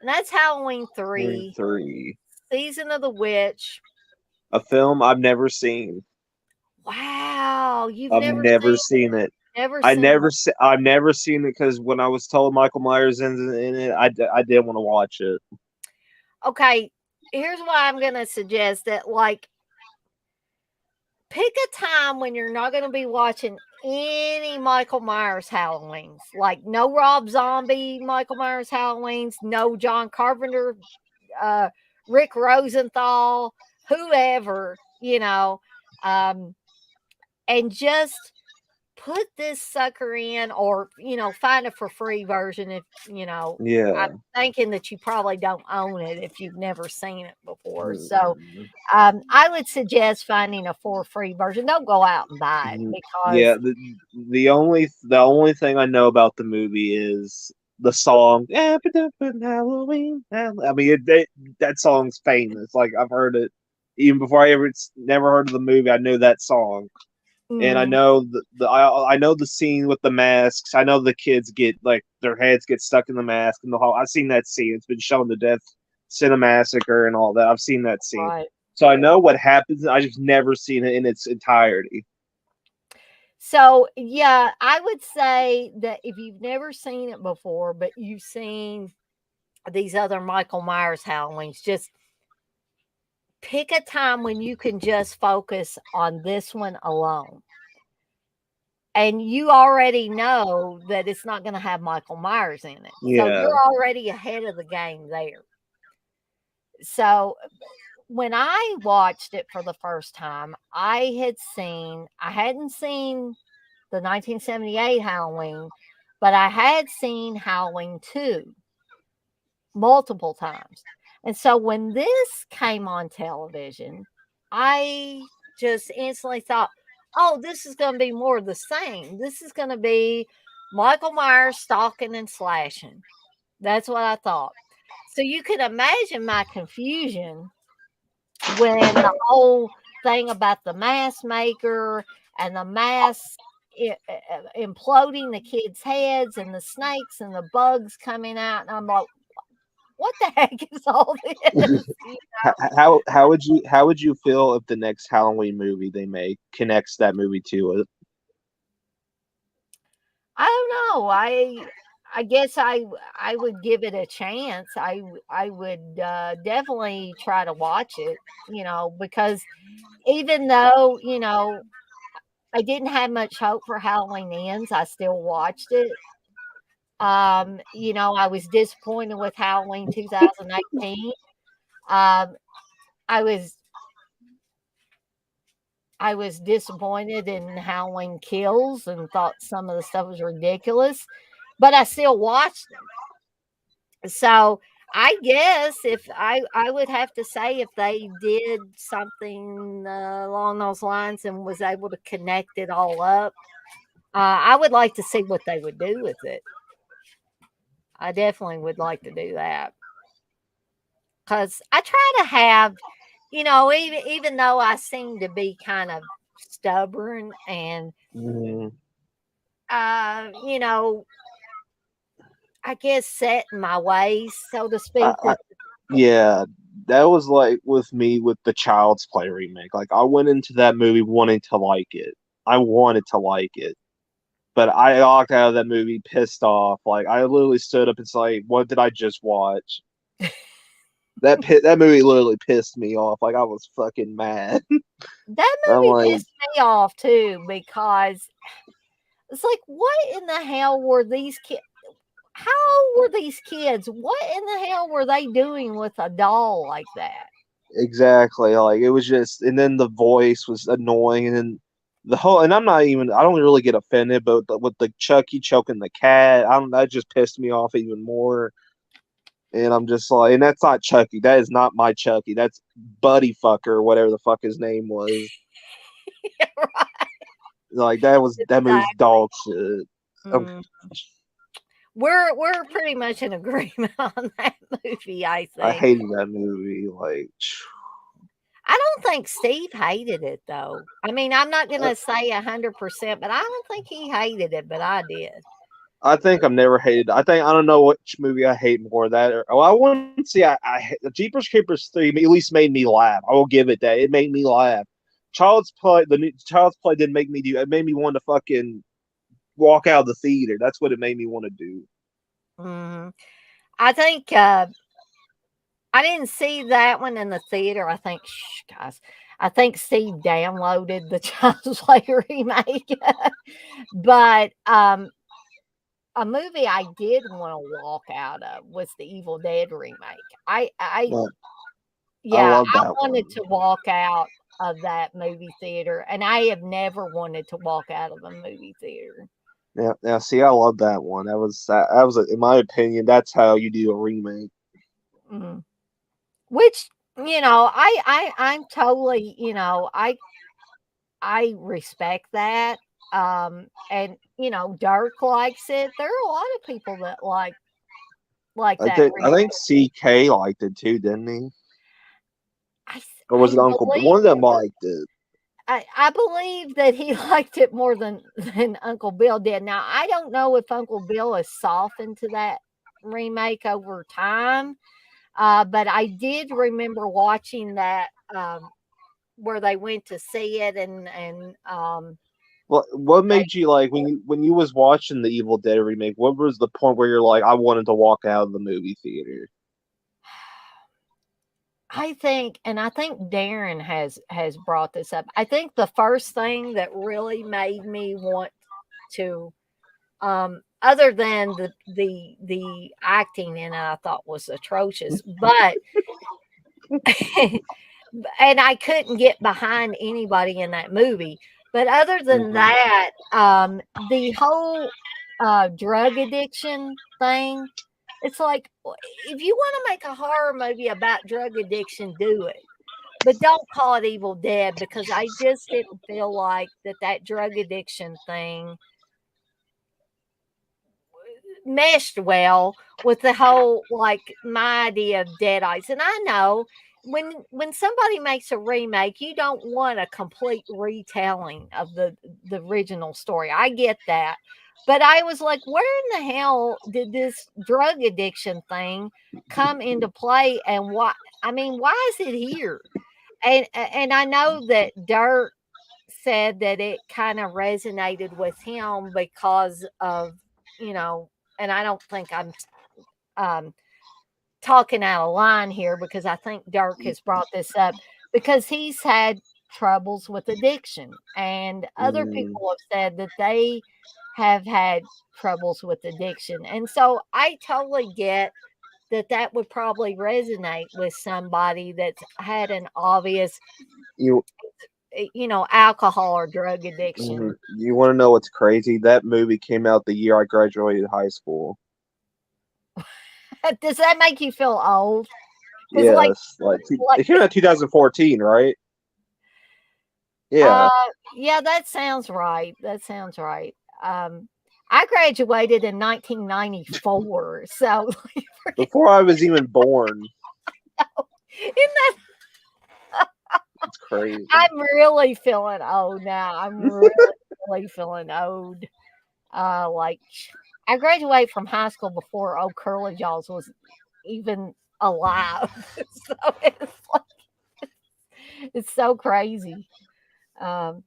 and that's Halloween 3, Three, Season of the Witch. a film I've never seen. Wow, you've I've never never seen seen it. never seen I've never seen it because when I was told Michael Myers in it, I didn't want to watch it. Okay, here's why I'm gonna suggest that, like, pick a time when you're not gonna be watching any Michael Myers Halloweens, like no Rob Zombie Michael Myers Halloweens, no John Carpenter, uh, Rick Rosenthal, whoever, um, and just put this sucker in, or find a for free version if I'm Yeah. thinking that you probably don't own it if you've never seen it before. So Mm, I would suggest finding a for free version. Don't go out and buy it yeah. because The only thing I know about the movie is the song Halloween. I mean, that song's famous. Like I've heard it even before I ever never heard of the movie. I knew that song. And I mm, know I know the scene with the masks. I know the kids get like their heads get stuck in the mask in the hall. I've seen that scene. It's been shown to death, Cinemassacre and all that. I've seen that scene, right. so I know what happens. I just never seen it in its entirety. So yeah, I would say that if you've never seen it before, but you've seen these other Michael Myers Halloweens, just pick a time when you can just focus on this one alone. And you already know that it's not going to have Michael Myers in it. So Yeah, you're already ahead of the game there. So when I watched it for the first time, I hadn't seen the 1978 Halloween, but I had seen Halloween 2 multiple times. And so when this came on television, I just instantly thought, oh, this is going to be more of the same. This is going to be Michael Myers stalking and slashing. That's what I thought. So you can imagine my confusion when the whole thing about the mask maker and the mask imploding the kids' heads and the snakes and the bugs coming out. And I'm like, what the heck is all this? how would you feel if the next Halloween movie they make connects that movie to it? I don't know. I guess I would give it a chance. I would definitely try to watch it, because even though, I didn't have much hope for Halloween Ends, I still watched it. I was disappointed with Halloween 2018. Um, I was I was disappointed in Halloween Kills and thought some of the stuff was ridiculous, but I still watched them. So I guess if I would have to say if they did something along those lines and was able to connect it all up, I would like to see what they would do with it. I definitely would like to do that because I try to have, even though I seem to be kind of stubborn and Mhm. you know, I guess set in my ways, so to I, speak. I, yeah, that was like with me with the Child's Play remake. Like I went into that movie wanting to like it. I wanted to like it. But I walked out of that movie pissed off. Like I literally stood up and said, like, "What did I just watch?" That movie literally pissed me off. Like I was fucking mad. That I'm movie like, pissed me off too because it's like, what in the hell were these kids? How old were these kids? What in the hell were they doing with a doll like that? exactly. Like it was just, and then the voice was annoying, and then the whole. And I'm not even. I don't really get offended, but with the Chucky choking the cat, I don't. That just pissed me off even more. And I'm just like, and that's not Chucky. That is not my Chucky. That's Buddy Fucker, whatever the fuck his name was. Right. Like that movie's Exactly. dog shit. Um, Mm. We're pretty much in agreement on that movie, I I think. hated that movie. Like, I don't think Steve hated it though. I mean, I'm not gonna say 100%, but I don't think he hated it, but I did. I think I've never hated. I think I don't know which movie I hate more. That or well, I wouldn't say the Jeepers Creepers 3 at least made me laugh. I will give it that. It made me laugh. Child's Play, the new Child's Play didn't make me do. It made me want to fucking walk out of the theater. That's what it made me want to do. Mhm. I think, I didn't see that one in the theater. I think, shh, guys, I think Steve downloaded the Child's Play remake. But, a movie I did wanna walk out of was the Evil Dead remake. Well, I Yeah, love I that one. wanted to walk out of that movie theater, and I have never wanted to walk out of a movie theater. Yeah, yeah. See, I love that one. That was in my opinion. That's how you do a remake. Mhm. Which, I'm totally, I respect that. And Dirk likes it. There are a lot of people that like that I think remake. CK liked it too, didn't he? Or was I it Uncle? believe One of them liked it. I believe that he liked it more than Uncle Bill did. Now, I don't know if Uncle Bill has softened to that remake over time, but I did remember watching that, where they went to see it, and What they made you like when you was watching the Evil Dead remake? What was the point where you're like, I wanted to walk out of the movie theater? I think Darren has brought this up. I think the first thing that really made me want to, other than the acting in it, I thought was atrocious, but and I couldn't get behind anybody in that movie. But other than Hmm. that, the whole drug addiction thing, it's like, if you want to make a horror movie about drug addiction, do it. But don't call it Evil Dead, because I just didn't feel like that drug addiction thing meshed well with the whole, like, my idea of Deadites. And I know when somebody makes a remake, you don't want a complete retelling of the original story. I get that. But I was like, where in the hell did this drug addiction thing come into play, and why, I mean, why is it here? And I know that Dirk said that it kind of resonated with him because of, you know, and I don't think I'm um, talking out of line here, because I think Dirk has brought this up because he's had troubles with addiction, and other Mm, people have said that they have had troubles with addiction. And so I totally get that would probably resonate with somebody that's had an obvious, you alcohol or drug addiction. you want to know what's crazy? That movie came out the year I graduated high school. Does that make you feel old? Because Yes, like, it came out 2014, right? uh, Yeah, yeah, that sounds right. That sounds right. Um, I graduated in 1994, so before I was even born. isn't that, It's crazy. I'm really feeling old now. I'm really, really feeling old. Like, I graduated from high school before old Curly Jaws was even alive. So it's so crazy. Um,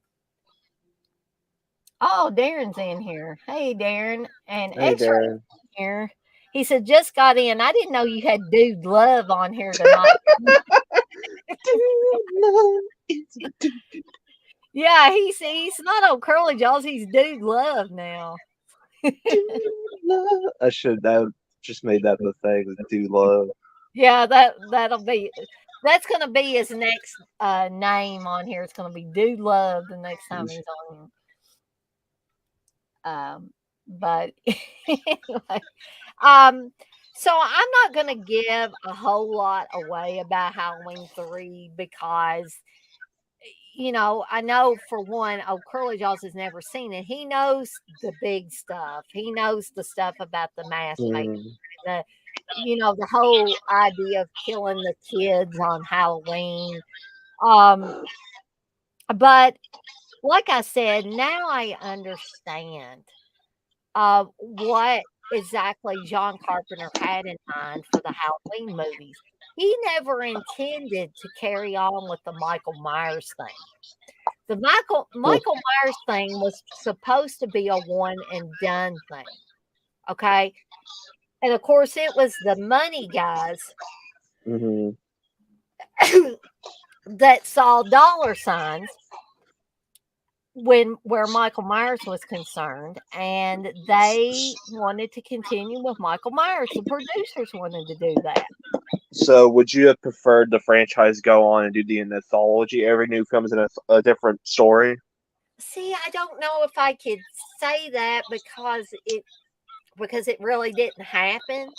oh, Darren's in here. Hey, Darren, and Hey X there. here. He said, just got in. I didn't know you had Dude Love on here tonight. Yeah, he's not old Curly Jaws. He's Dude Love now. I should have just made that the thing. Do love. Yeah, that's gonna be his next name on here. It's gonna be Dude Love the next time he's on here. But anyway, um, so I'm not gonna give a whole lot away about Halloween 3, because I know, for one, oh, Curly Jaws has never seen it. He knows the big stuff. He knows the stuff about the mask making, Mm, the the whole idea of killing the kids on Halloween. Um, but like I said, now I understand what exactly John Carpenter had in mind for the Halloween movies. he never intended to carry on with the Michael Myers thing. The Michael Myers thing was supposed to be a one and done thing. Okay. And of course, it was the money guys Hmm. that saw dollar signs when where Michael Myers was concerned, and they wanted to continue with Michael Myers. The producers wanted to do that. So, would you have preferred the franchise go on and do the anthology? Every new film is a different story. See, I don't know if I could say that because it really didn't happen.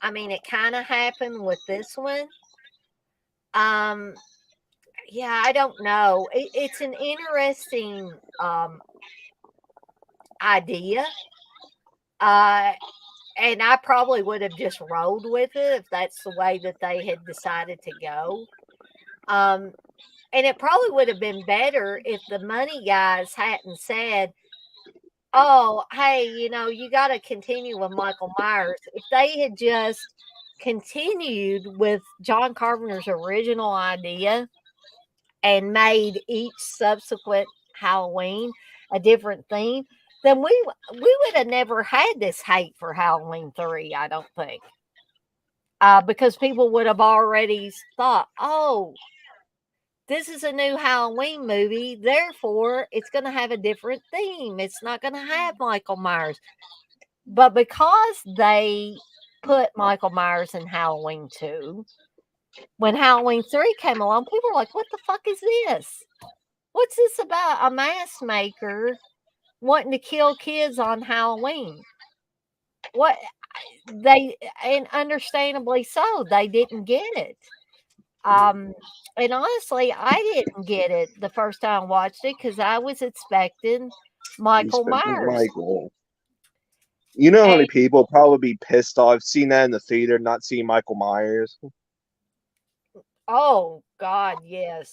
I mean, it kind of happened with this one. Um, yeah, I don't know. It's an interesting idea. Uh, and I probably would have just rolled with it if that's the way that they had decided to go. Um, and it probably would have been better if the money guys hadn't said, "Oh, hey, you got to continue with Michael Myers." If they had just continued with John Carpenter's original idea and made each subsequent Halloween a different theme, then we would have never had this hate for Halloween 3, I don't think. Because people would have already thought, "Oh, this is a new Halloween movie, therefore it's going to have a different theme. It's not going to have Michael Myers." But because they put Michael Myers in Halloween 2, when Halloween 3 came along, people were like, "What the fuck is this? What's this about a mask maker wanting to kill kids on Halloween?" What they and understandably so, they didn't get it. Um, and honestly, I didn't get it the first time I watched it because I was expecting You Michael spent Myers. Michael. You know how And many people probably be pissed off seeing that in the theater, not seeing Michael Myers. oh God, yes.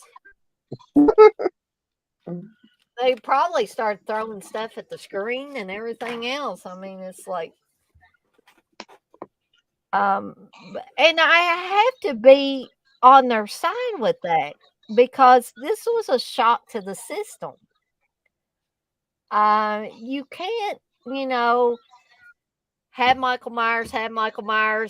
They probably start throwing stuff at the screen and everything else. I mean, it's like, and I have to be on their side with that because this was a shock to the system. You can't, you know, have Michael Myers,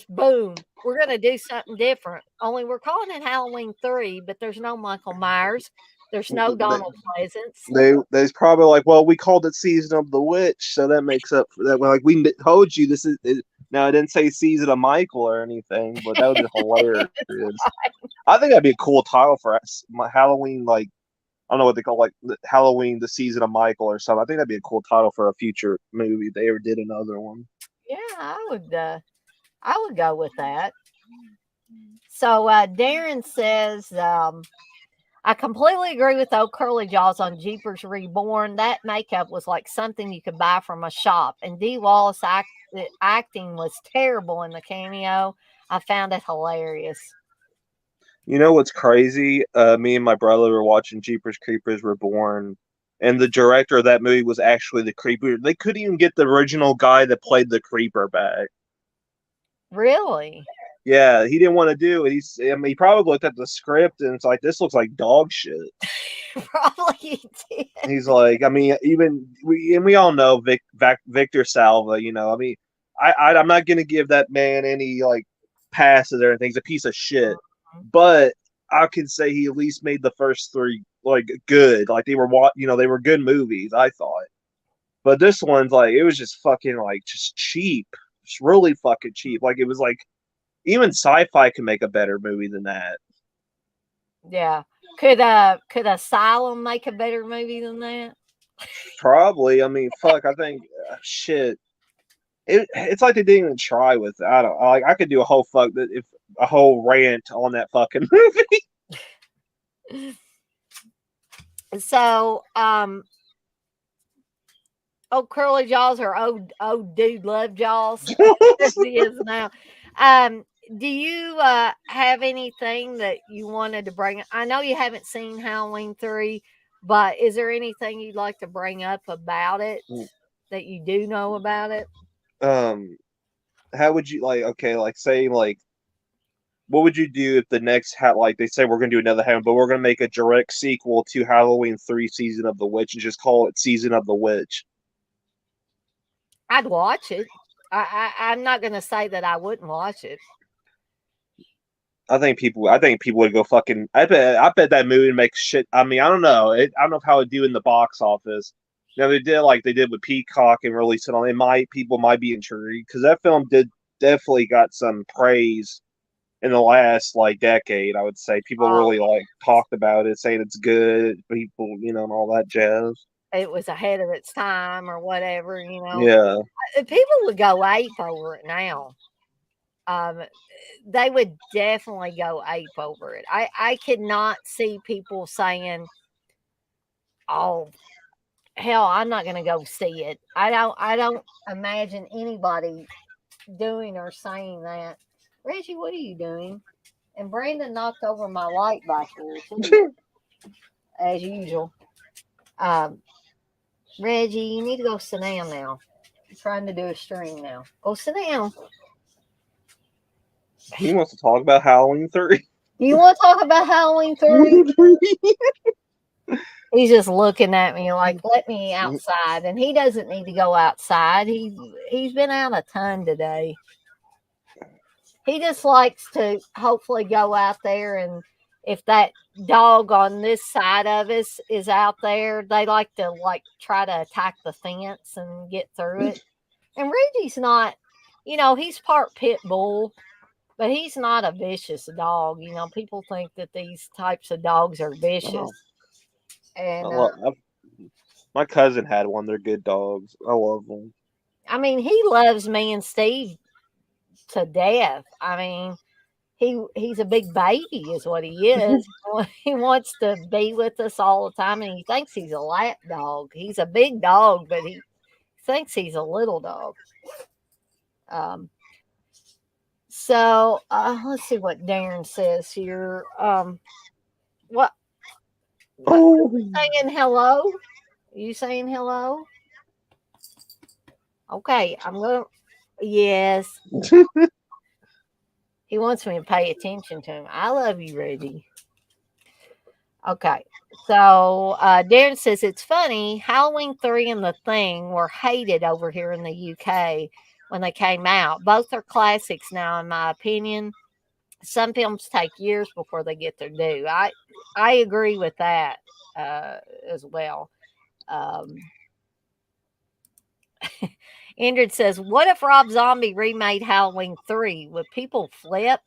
boom. We're going to do something different. Only we're calling it Halloween 3, but there's no Michael Myers. There's no Donald Pleasance. They's probably like, well, we called it Season of the Witch, so that makes up for that. We're like, we told you this is it. Now, I didn't say Season of Michael or anything, but that would be hilarious. I think that'd be a cool title for us. Halloween, like I don't know what they call like Halloween, the Season of Michael or something. I think that'd be a cool title for a future movie if they ever did another one. Yeah, I would go with that. So Darren says, I completely agree with old Curly Jaws on Jeepers Reborn. That makeup was like something you could buy from a shop. And Dee Wallace acting was terrible in the cameo. I found it hilarious. You know what's crazy? Me and my brother were watching Jeepers Creepers Reborn, and the director of that movie was actually the creeper. They couldn't even get the original guy that played the creeper back. Really? Yeah, he didn't want to do it. I mean, he probably looked at the script and it's like, this looks like dog shit. Probably did. He's like, I mean, we all know Victor Salva. I mean, I'm not gonna give that man any like passes or anything. He's a piece of shit, but I can say he at least made the first three like good. Like they were good movies. I thought, but this one's like it was just fucking like just cheap, just really fucking cheap. Like it was like even sci-fi can make a better movie than that. Yeah. Could Asylum make a better movie than that? Probably. I mean, fuck. I think shit. It's like they didn't even try with it. I don't like. I could do a whole if a whole rant on that fucking movie. So, Curly Jaws or old dude Love Jaws as he is now. Um, do you have anything that you wanted to bring? I know you haven't seen Halloween 3, but is there anything you'd like to bring up about it that you do know about it? um, how would you like? Okay, like say like what would you do if the next like they say we're gonna do another Halloween, but we're gonna make a direct sequel to Halloween 3 Season of the Witch and just call it Season of the Witch? I'd watch it. I'm not going to say that I wouldn't watch it. I think people would go fucking. I bet that movie would make shit. I mean, I don't know. I don't know how it would do in the box office. Now they did like they did with Peacock and release it on. It might people might be intrigued because that film did definitely got some praise in the last like decade. I would say people Oh, really like talked about it, saying it's good. People, and all that jazz. it was ahead of its time or whatever, you know. Yeah. People would go ape over it now. Um, they would definitely go ape over it. I could not see people saying, "Oh, hell, I'm not going to go see it." I don't imagine anybody doing or saying that. Reggie, what are you doing? And Brandon knocked over my light back here too, as usual. Um, Reggie, you need to go sit down now. I'm trying to do a stream now. Go sit down. He wants to talk about Halloween 3. You want to talk about Halloween 3? He's just looking at me like, let me outside. And he doesn't need to go outside. He's been out a ton today. He just likes to hopefully go out there, and if that dog on this side of us is out there, they like to try to attack the fence and get through it. And Reggie's not, he's part pit bull, but he's not a vicious dog. People think that these types of dogs are vicious. Oh, And my cousin had one. They're good dogs. I love them. I mean, he loves me and Steve to death. I mean, he's a big baby is what he is. He wants to be with us all the time, and he thinks he's a lap dog. He's a big dog, but he thinks he's a little dog. Um, so let's see what Darren says here. What Oh, saying hello? Are you saying hello? Okay, I'm gonna. Yes, he wants me to pay attention to him. I love you, Reggie. Okay. So Darren says it's funny. Halloween 3 and The Thing were hated over here in the UK when they came out. Both are classics now, in my opinion. Some films take years before they get their due. I agree with that as well. Um, Indrid says, "What if Rob Zombie remade Halloween 3? Would people flip?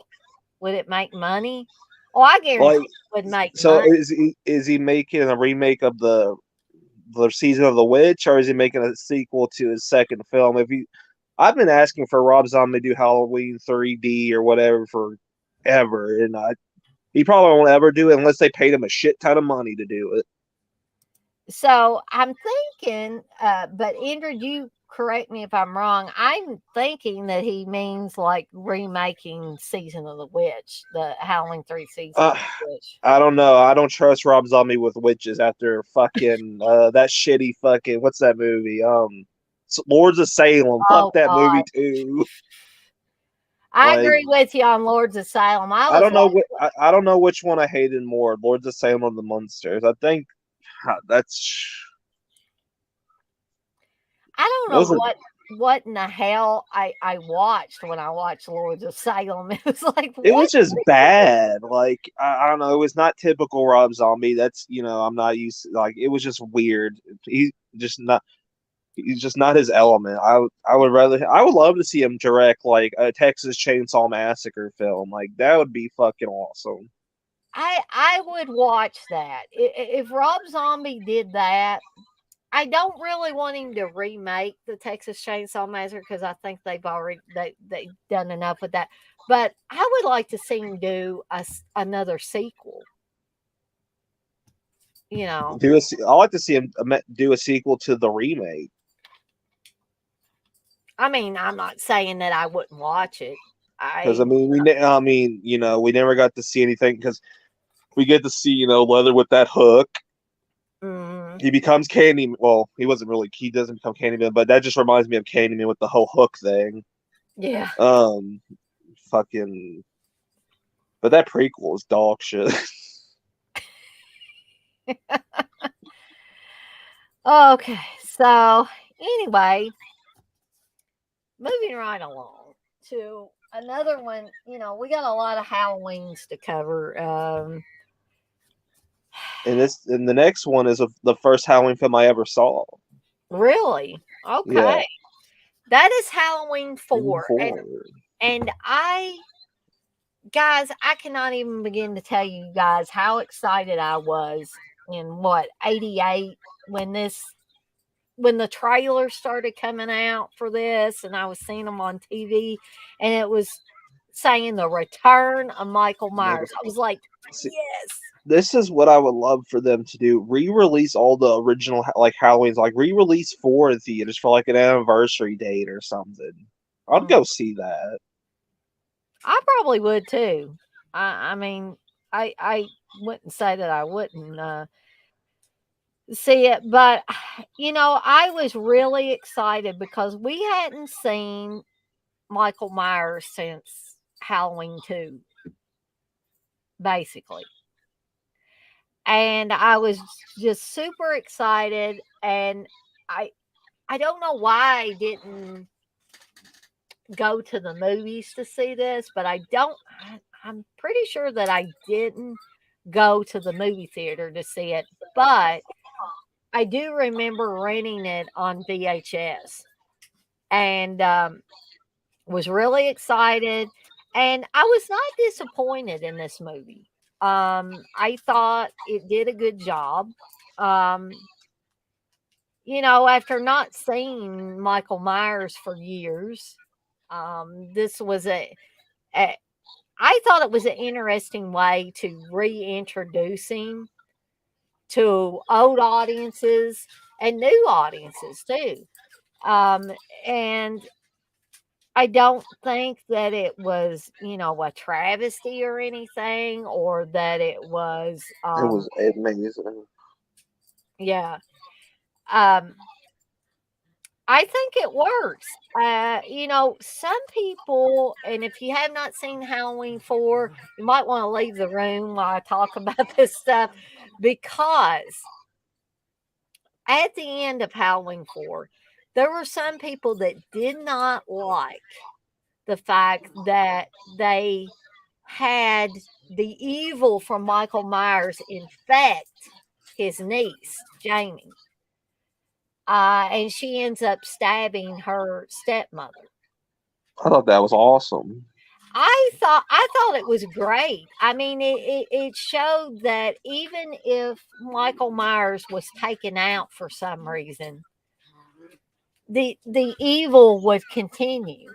Would it make money? Oh, I guarantee like it would make so money." is he making a remake of the season of the witch, or is he making a sequel to his second film? I've been asking for Rob Zombie to do Halloween 3D or whatever forever, and he probably won't ever do it unless they paid him a shit ton of money to do it. So I'm thinking, but Indra, you correct me if I'm wrong. I'm thinking that he means like remaking Season of the Witch, the Halloween 3 Season of Uh, the Witch. I don't know. I don't trust Rob Zombie with witches after fucking that shitty fucking what's that movie? Lords of Salem. Fuck Oh, that movie God. too. I Like agree with you on Lord's Asylum. I I was don't know. like, I don't know which one I hated more, Lords of Salem or the Munsters. I think that's I don't know those are. what in the hell I watched when I watched Lords of Salem. It was like, It what? was just bad. Like I don't know. It was not typical Rob Zombie. That's I'm not used. Like it was just weird. He just not. He's just not his element. I would love to see him direct like a Texas Chainsaw Massacre film. Like that would be fucking awesome. I would watch that. If Rob Zombie did that, I don't really want him to remake the Texas Chainsaw Massacre because I think they've done enough with that. But I would like to see him do another sequel. You know, I like to see him do a sequel to the remake. I mean, I'm not saying that I wouldn't watch it. Because I I mean, we never got to see anything because we get to see Leather with that hook. mm, He becomes Candy. Well, he wasn't really. He doesn't become Candyman, but that just reminds me of Candyman with the whole hook thing. yeah. Um, fucking. But that prequel is dog shit. Okay, so anyway, moving right along to another one. We got a lot of Halloweens to cover. And the next one is the first Halloween film I ever saw. Really? Okay. Yeah, That is Halloween Halloween 4. And 4. and I guys, I cannot even begin to tell you guys how excited I was in what 88 when the trailers started coming out for this and I was seeing them on TV and it was saying the return of Michael Myers. I was like, See, yes. this is what I would love for them to do: re-release all the original like Halloween's, like re-release 4 in theaters for like an anniversary date or something. I'd Mm, go see that. I probably would too. I mean, I wouldn't say that I wouldn't see it, but I was really excited because we hadn't seen Michael Myers since Halloween 2, basically. And I was just super excited and I I don't know why I didn't go to the movies to see this, but I'm pretty sure that I didn't go to the movie theater to see it, but I do remember renting it on VHS and was really excited. And I was not disappointed in this movie. I thought it did a good job. Um, after not seeing Michael Myers for years, this was a I thought it was an interesting way to reintroduce him to old audiences and new audiences too. Um, and I don't think that it was, a travesty or anything, or that it was, It was amazing. yeah. Um, I think it works. Some people, and if you have not seen Halloween 4, you might want to leave the room while I talk about this stuff because at the end of Halloween 4, there were some people that did not like the fact that they had the evil from Michael Myers infect his niece, Jamie. And she ends up stabbing her stepmother. I thought that was awesome. I thought it was great. I mean, it showed that even if Michael Myers was taken out for some reason, the evil would continue.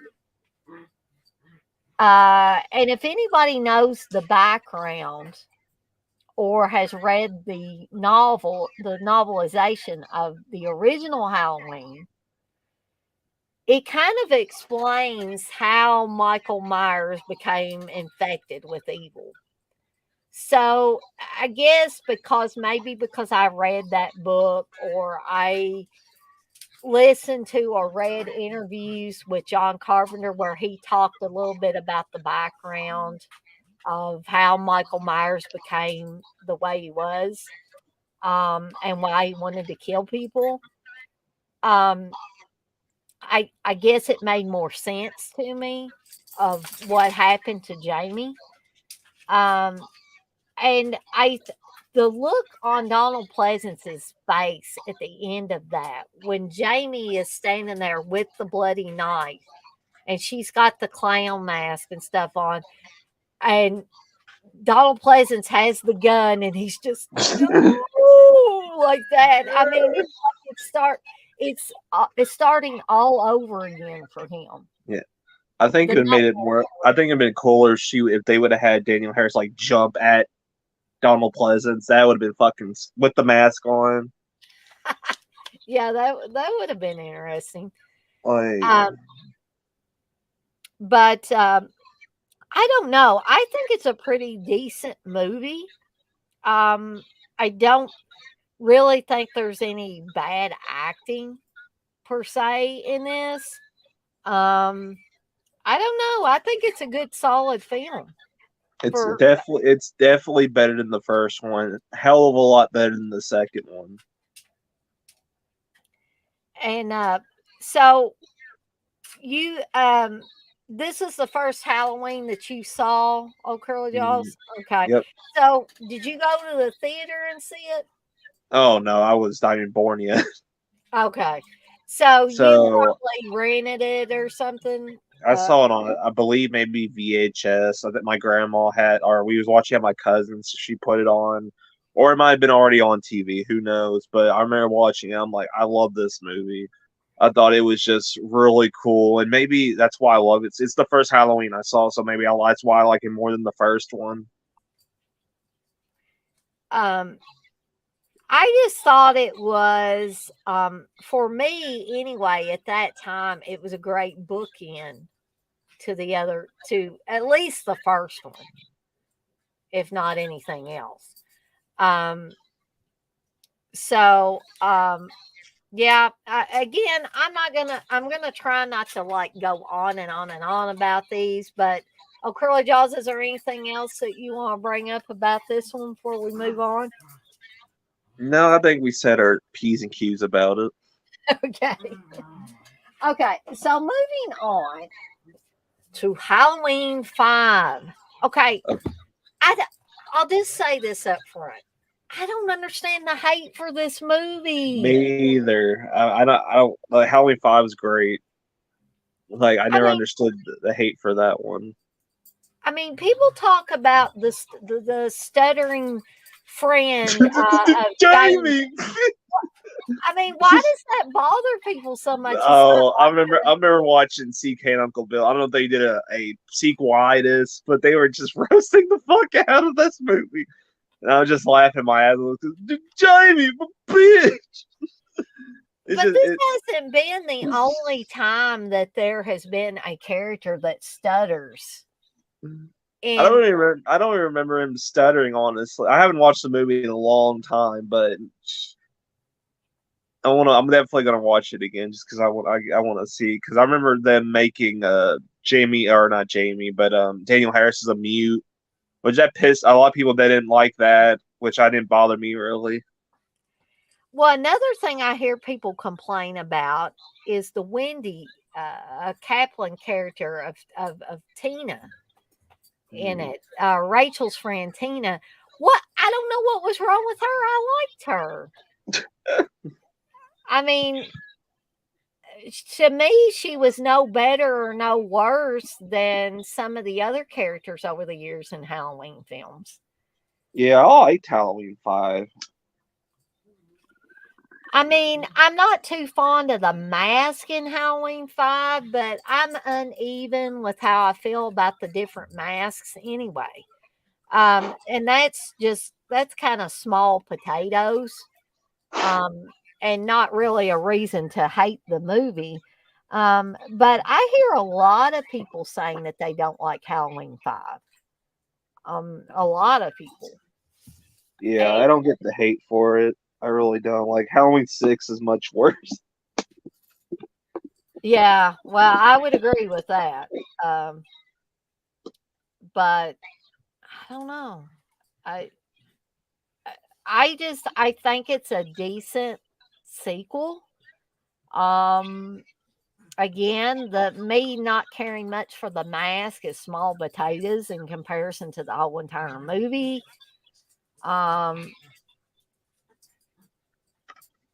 And if anybody knows the background or has read the novelization of the original Halloween, it kind of explains how Michael Myers became infected with evil. So I guess because I read that book or I listened to or read interviews with John Carpenter where he talked a little bit about the background of how Michael Myers became the way he was, and why he wanted to kill people. Um, I guess it made more sense to me of what happened to Jamie. Um, and the look on Donald Pleasance's face at the end of that, when Jamie is standing there with the bloody knife, and she's got the clown mask and stuff on, and Donald Pleasance has the gun, and he's just no like that. I mean, it's like it's starting all over again for him. Yeah. I think The it made it more. I think it'd been cooler if they would have had Daniel Harris like jump at Donald Pleasance. That would have been fucking with the mask on. Yeah, that would have been interesting. Like, Um, but I don't know. I think it's a pretty decent movie. I don't really think there's any bad acting per se in this. Um, I don't know. I think it's a good, solid film. For It's definitely better than the first one. Hell of a lot better than the second one. and so you this is the first Halloween that you saw, oh Curly Mm, Jaws? Okay. yep. So did you go to the theater and see it? Oh no, I was not even born yet. Okay. So you So probably rented it or something. I saw it on, I believe maybe VHS. I think my grandma had, or we was watching at my cousin's, so she put it on, or it might have been already on TV. Who knows? But I remember watching it. I'm like, I love this movie. I thought it was just really cool, and maybe that's why I love it. It's the first Halloween I saw, so maybe that's why I like it more than the first one. Um, I just thought it was, for me anyway, at that time, it was a great bookend to at least the first one, if not anything else. Um, so, yeah, again, I'm gonna try not to like go on and on and on about these, but oh, Curly Jaws, is there anything else that you want to bring up about this one before we move on? No, I think we said our P's and Q's about it. Okay. Okay. So moving on to Halloween 5. Okay. I, I'll just say this up front. I don't understand the hate for this movie. Me either. I don't. Like Halloween Five is great. Like I I never mean, understood the hate for that one. people talk about the stuttering friend of Jamie. Jamie. Why does that bother people so much? It's not Oh, like I remember watching CK and Uncle Bill. I don't know if they did a sequelitis, but they were just roasting the fuck out of this movie. And I was just laughing my ass off. Jamie, bitch. It's but just this it. hasn't been the only time that there has been a character that stutters. And I don't even remember him stuttering. Honestly, I haven't watched the movie in a long time, but I want to. I'm definitely gonna watch it again just because I want to see because I remember them making Jamie or not Jamie, but Daniel Harris is a mute, which that pissed a lot of people that didn't like that, which I didn't bother me really. well, another thing I hear people complain about is the Wendy Kaplan character of Tina in Mm. it. Rachel's friend Tina. What I don't know what was wrong with her. I liked her. I mean, to me, she was no better or no worse than some of the other characters over the years in Halloween films. Yeah, I liked Halloween Five. I'm not too fond of the mask in Halloween 5, but I'm uneven with how I feel about the different masks anyway. And that's kind of small potatoes, and not really a reason to hate the movie. But I hear a lot of people saying that they don't like Halloween 5. A lot of people. Yeah, And I don't get the hate for it. I really don't. Like Halloween Six is much worse. yeah, well, I would agree with that. Um, but I don't know. I I think it's a decent sequel. Um Again, the me not caring much for the mask is small potatoes in comparison to the whole entire movie. Um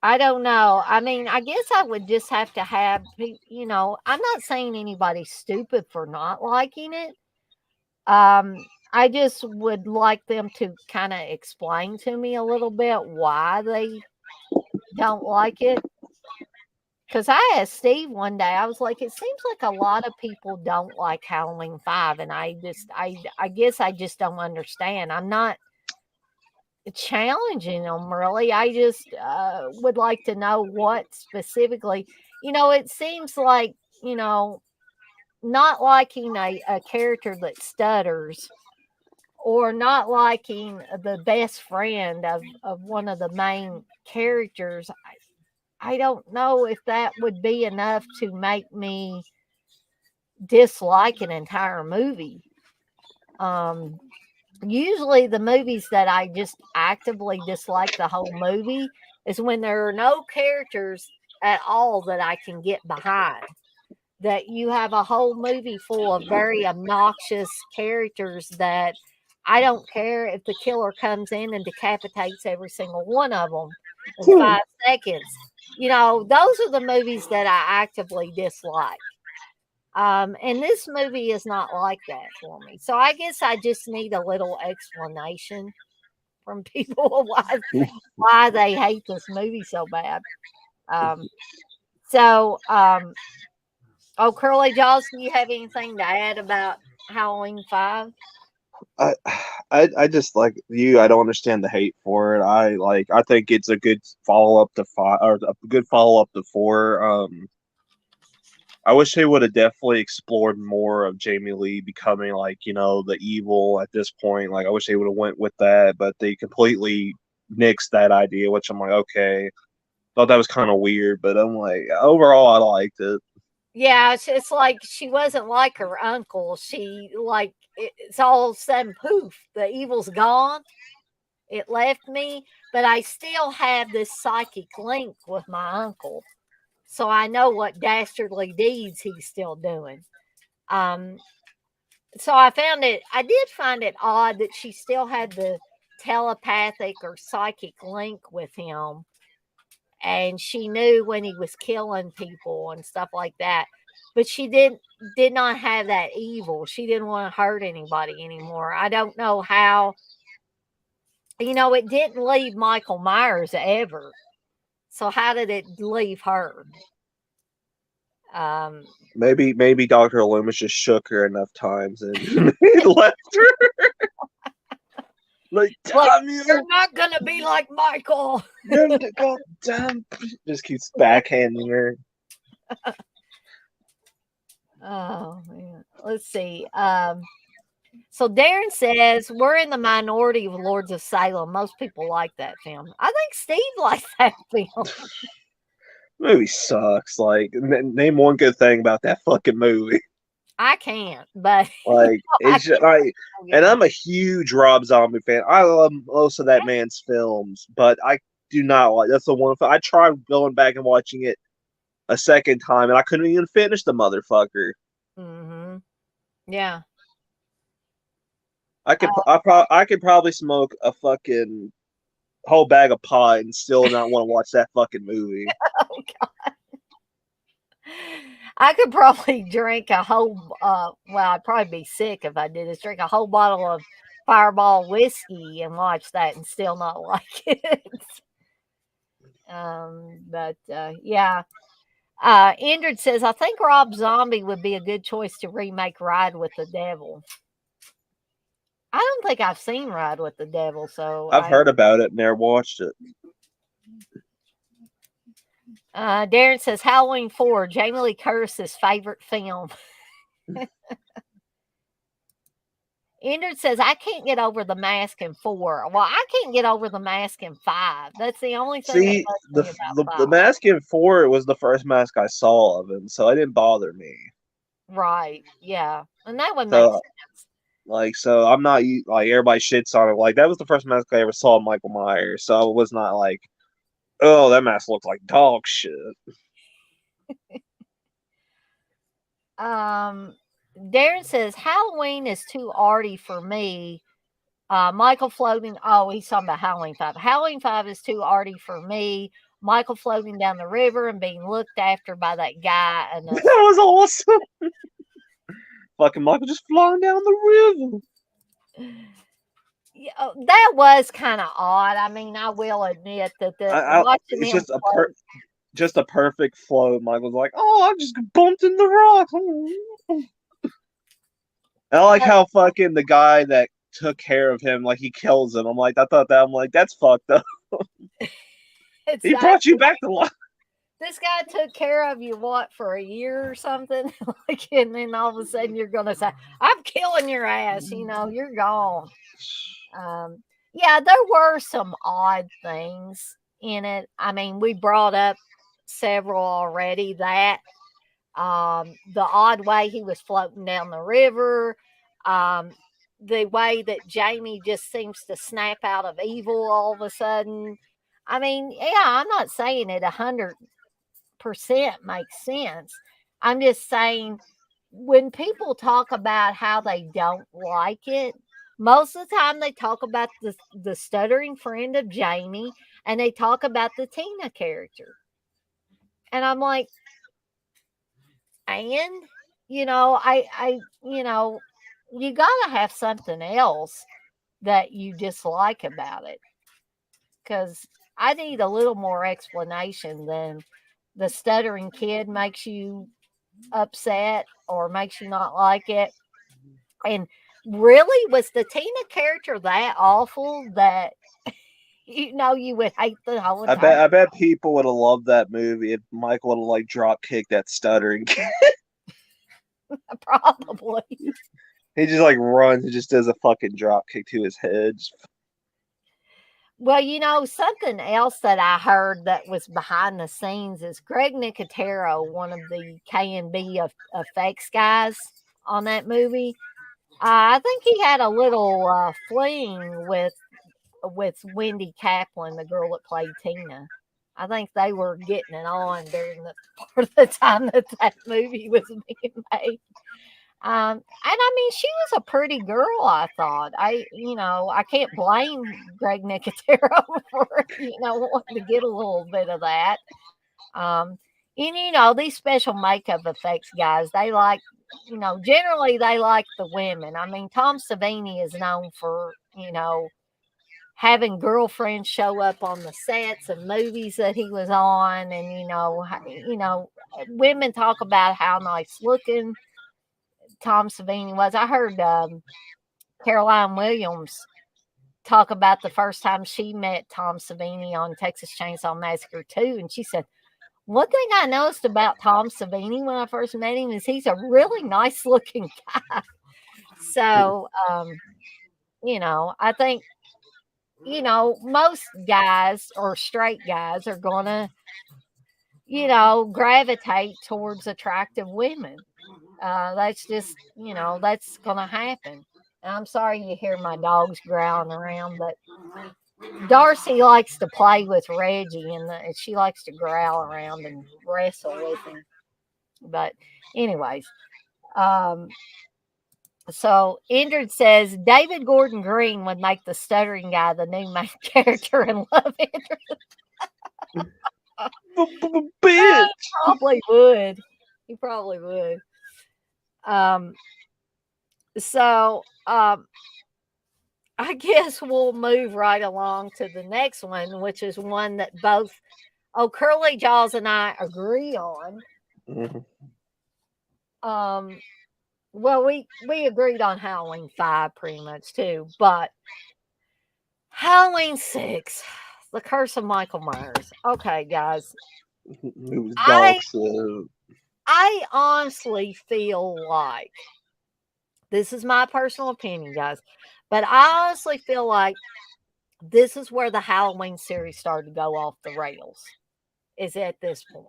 I don't know. I guess I would just have to have I'm not saying anybody's stupid for not liking it. I just would like them to kind of explain to me a little bit why they don't like it. Because I asked Steve one day, I was like, it seems like a lot of people don't like Halloween 5. And I guess I just don't understand. I'm not challenging them really. I just would like to know what specifically, it seems like, not liking a character that stutters or not liking the best friend of one of the main characters. I don't know if that would be enough to make me dislike an entire movie. Usually the movies that I just actively dislike the whole movie is when there are no characters at all that I can get behind. That you have a whole movie full of very obnoxious characters that I don't care if the killer comes in and decapitates every single one of them in 5 seconds. Those are the movies that I actively dislike. And this movie is not like that for me. So I guess I just need a little explanation from people why they hate this movie so bad. Um, so, oh, Curly Jaws, do you have anything to add about Halloween 5? I, I just like you. I don't understand the hate for it. I think it's a good follow up to five, or a good follow up to four. I wish they would have definitely explored more of Jamie Lee becoming like the evil at this point. Like I wish they would have went with that, but they completely nixed that idea, which I'm like, okay, thought that was kind of weird, but I'm like, overall, I liked it. Yeah, it's like she wasn't like her uncle. It's all of a sudden poof, the evil's gone. It left me, but I still have this psychic link with my uncle. So I know what dastardly deeds he's still doing. Um, so I did find it odd that she still had the telepathic or psychic link with him. And she knew when he was killing people and stuff like that. But she did not have that evil. She didn't want to hurt anybody anymore. I don't know how. It didn't leave Michael Myers ever. So how did it leave her? Um, Maybe Doctor Loomis just shook her enough times and he left her. Like, like damn you're you! not gonna be like Michael. Goddamn! Just keeps backhanding her. Oh man. Let's see. So Darren says we're in the minority of Lords of Salem. Most people like that film. I think Steve likes that film. Movie sucks. Like, name one good thing about that fucking movie. I can't, but Like, I it's just, can't like, and forget. I'm a huge Rob Zombie fan. I love most of that man's films, but I do not like. That's the one. I tried going back and watching it a second time, and I couldn't even finish the motherfucker. Mm-hmm. Yeah. I could, I could probably smoke a fucking whole bag of pot and still not want to watch that fucking movie. Oh God. I could probably drink a whole. Well, I'd probably be sick if I did this. Drink a whole bottle of Fireball whiskey and watch that and still not like it. But yeah. Indrid says, I think Rob Zombie would be a good choice to remake Ride with the Devil. I don't think I've seen Ride with the Devil, so I've heard about it, never watched it. Darren says Halloween 4, Jamie Lee Curtis's favorite film. Indrid says I can't get over the mask in 4. Well, I can't get over the mask in 5. That's the only thing that See, bugs the me about the 5. mask in four was the first mask I saw of him, so it didn't bother me. Right. Yeah. And that would make So sense. like, so I'm not like everybody shits on it. Like that was the first mask I ever saw of Michael Myers, so I was not like, oh, that mask looks like dog shit. Darren says Halloween is too arty for me. Michael floating. Oh, he's talking about Halloween 5. Halloween 5 is too arty for me. Michael floating down the river and being looked after by that guy. That was awesome. Fucking Michael just flying down the river. Yeah, that was kind of odd. I mean, I will admit that watching It's him float. just a perfect flow. Michael's like, oh, I just bumped in the rock. I like how fucking the guy that took care of him, like he kills him. I'm like, I'm like, that's fucked up. He brought you Exactly. back to life. This guy took care of you what for a year or something, like, and then all of a sudden you're gonna say, "I'm killing your ass," you're gone. Um, yeah, there were some odd things in it. I mean, we brought up several already. The odd way he was floating down the river, um, the way that Jamie just seems to snap out of evil all of a sudden. I mean, yeah, I'm not saying it 100% makes sense. I'm just saying when people talk about how they don't like it, most of the time they talk about the stuttering friend of Jamie and they talk about the Tina character. And I'm like, and you got to have something else that you dislike about it because I need a little more explanation than the stuttering kid makes you upset or makes you not like it. And really, was the Tina character that awful that you would hate the whole entire? I bet people would have loved that movie if Michael would have like drop kicked that stuttering. Probably. He just like runs and just does a fucking drop kick to his head. Well, something else that I heard that was behind the scenes is Greg Nicotero, one of the K&B effects guys on that movie. I think he had a little fling with Wendy Kaplan, the girl that played Tina. I think they were getting it on during the part of the time that movie was being made. And I mean, she was a pretty girl, I thought. I can't blame Greg Nicotero for, wanting to get a little bit of that. Um, and, these special makeup effects guys, they like, generally they like the women. I mean, Tom Savini is known for, having girlfriends show up on the sets of movies that he was on. And, women talk about how nice looking Tom Savini was. I heard Caroline Williams talk about the first time she met Tom Savini on Texas Chainsaw Massacre 2. And she said, one thing I noticed about Tom Savini when I first met him is he's a really nice looking guy. So, I think, most guys or straight guys are going to, gravitate towards attractive women. That's just, that's going to happen. I'm sorry you hear my dogs growling around, but Darcy likes to play with Reggie and she likes to growl around and wrestle with him. But, anyways, um, so Indrid says David Gordon Green would make the stuttering guy the new main character in Love Interest. Bitch. Probably would. He probably would. Um, so I guess we'll move right along to the next one, which is one that both Curly Jaws and I agree on. Mhm. Well, we agreed on Halloween 5 pretty much too, but Halloween 6, The Curse of Michael Myers. Okay, guys, It was I dog shit. I honestly feel like this is my personal opinion, guys, but I honestly feel like this is where the Halloween series started to go off the rails. Is at this point.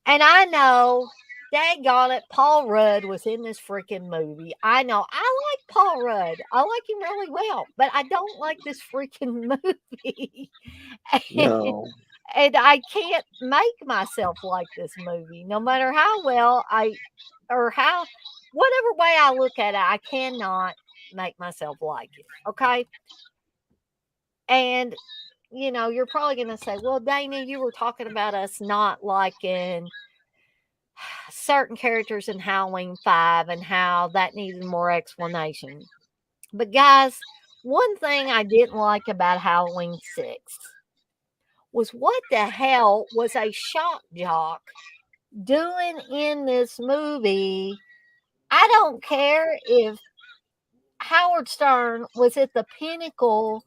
And I know, daggone it, Paul Rudd was in this freaking movie. I know. I like Paul Rudd. I like him really well, but I don't like this freaking movie. and, No. and I can't make myself like this movie, no matter how well or how, whatever way I look at it, I cannot make myself like it. Okay. And, you're probably going to say, well, Dana, you were talking about us not liking certain characters in Halloween 5 and how that needed more explanation. But, guys, one thing I didn't like about Halloween 6 was what the hell was a shock jock doing in this movie? I don't care if Howard Stern was at the pinnacle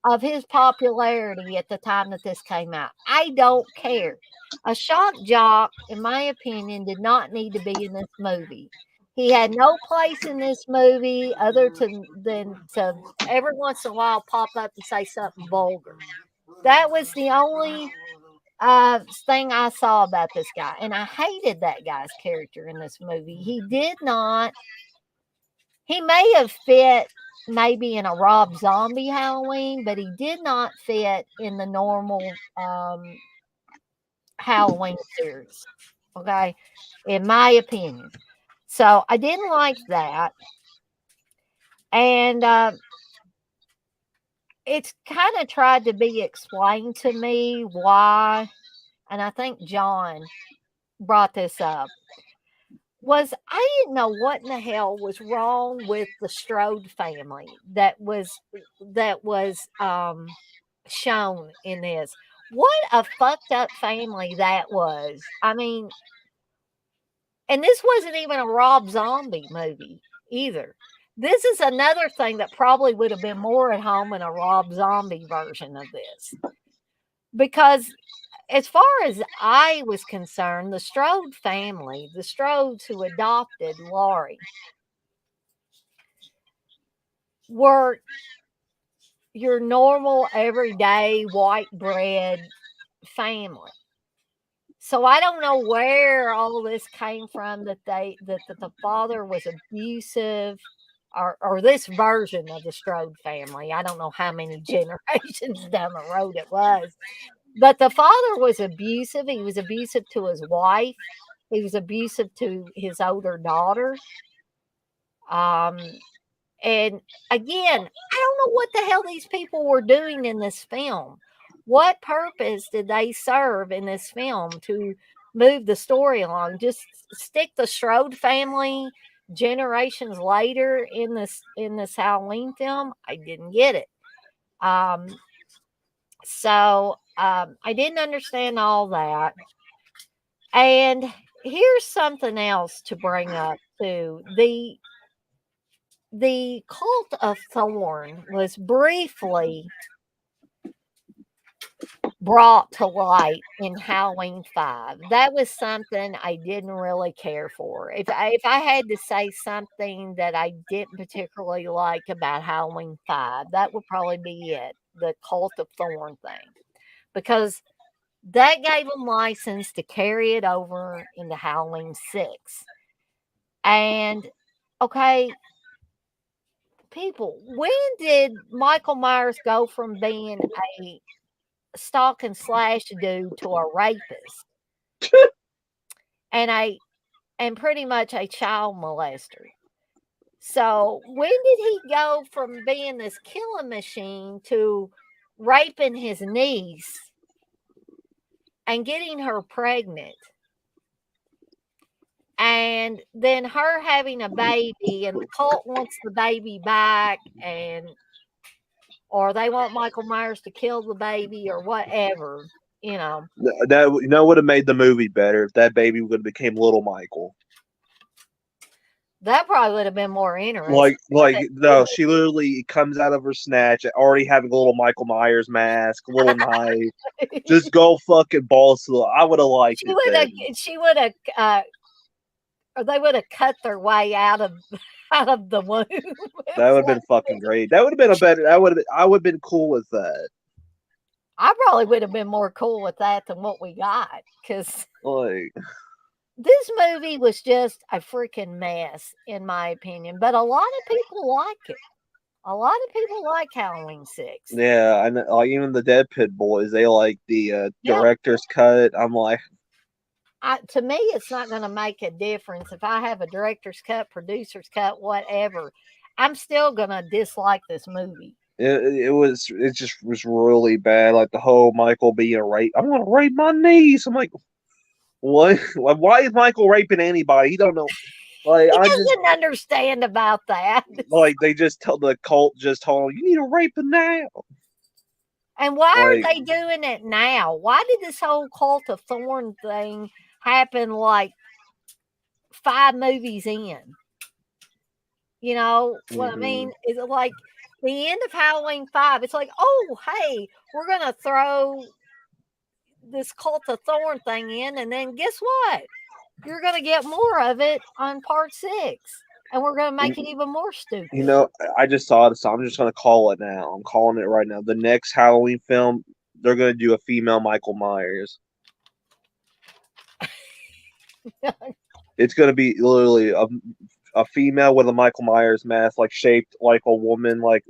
of his popularity at the time that this came out. I don't care. A shock jock, in my opinion, did not need to be in this movie. He had no place in this movie than to every once in a while pop up and say something vulgar. That was the only thing I saw about this guy, and I hated that guy's character in this movie. He may have fit maybe in a Rob Zombie Halloween, but he did not fit in the normal Halloween series. Okay, in my opinion. So I didn't like that, and it's kind of tried to be explained to me why, and I think John brought this up. Was I didn't know what in the hell was wrong with the Strode family that was shown in this. What a fucked up family that was. I mean, and this wasn't even a Rob Zombie movie either. This is another thing that probably would have been more at home in a Rob Zombie version of this. Because as far as I was concerned, the Strode family, the Strodes who adopted Laurie, were your normal, everyday, white bread family. So I don't know where all this came from that the father was abusive, or this version of the Strode family. I don't know how many generations down the road it was. But the father was abusive. He was abusive to his wife. He was abusive to his older daughter. Um, and again, I don't know what the hell these people were doing in this film. What purpose did they serve in this film to move the story along? Just stick the Strode family generations later in this Halloween film? I didn't get it. So I didn't understand all that. And here's something else to bring up too. The cult of Thorn was briefly brought to light in Halloween 5. That was something I didn't really care for. If I had to say something that I didn't particularly like about Halloween 5, that would probably be it. The cult of Thorn thing. Because that gave them license to carry it over into Halloween 6. And okay, people, when did Michael Myers go from being a stalk and slash dude to a rapist and pretty much a child molester? So when did he go from being this killing machine to raping his niece and getting her pregnant? And then her having a baby, and the cult wants the baby back, or they want Michael Myers to kill the baby or whatever, you know. That would have made the movie better if that baby would have became Little Michael. That probably would have been more interesting. No, she literally comes out of her snatch already having a little Michael Myers mask, a little knife. Just go fucking balls to the. I would have liked it. She would have. Or they would have cut their way out of the womb. That would have been fucking great. That would have been a better. I would have been cool with that. I probably would have been more cool with that than what we got, because this movie was just a freaking mess, in my opinion. But a lot of people like it. A lot of people like Halloween 6. Yeah, and like even the Dead Pit boys, they like the director's cut. I'm like, to me, it's not going to make a difference if I have a director's cut, producer's cut, whatever. I'm still going to dislike this movie. It just was really bad. Like the whole Michael being a rape. I'm gonna rape my niece. I'm like, what? Like, why is Michael raping anybody? He don't know. Like, he doesn't understand about that. Like they just tell the cult told him, you need to rape him now. And why are they doing it now? Why did this whole cult of Thorn thing happen like 5 movies in? You know what I mean? Is it like the end of Halloween 5? It's like, oh, hey, we're going to throw this cult of Thorn thing in, and then guess what? You're going to get more of it on part 6. And we're going to make it even more stupid. You know, I just saw it, so I'm just going to call it now. I'm calling it right now. The next Halloween film, they're going to do a female Michael Myers. It's going to be literally a female with a Michael Myers mask, like shaped like a woman, like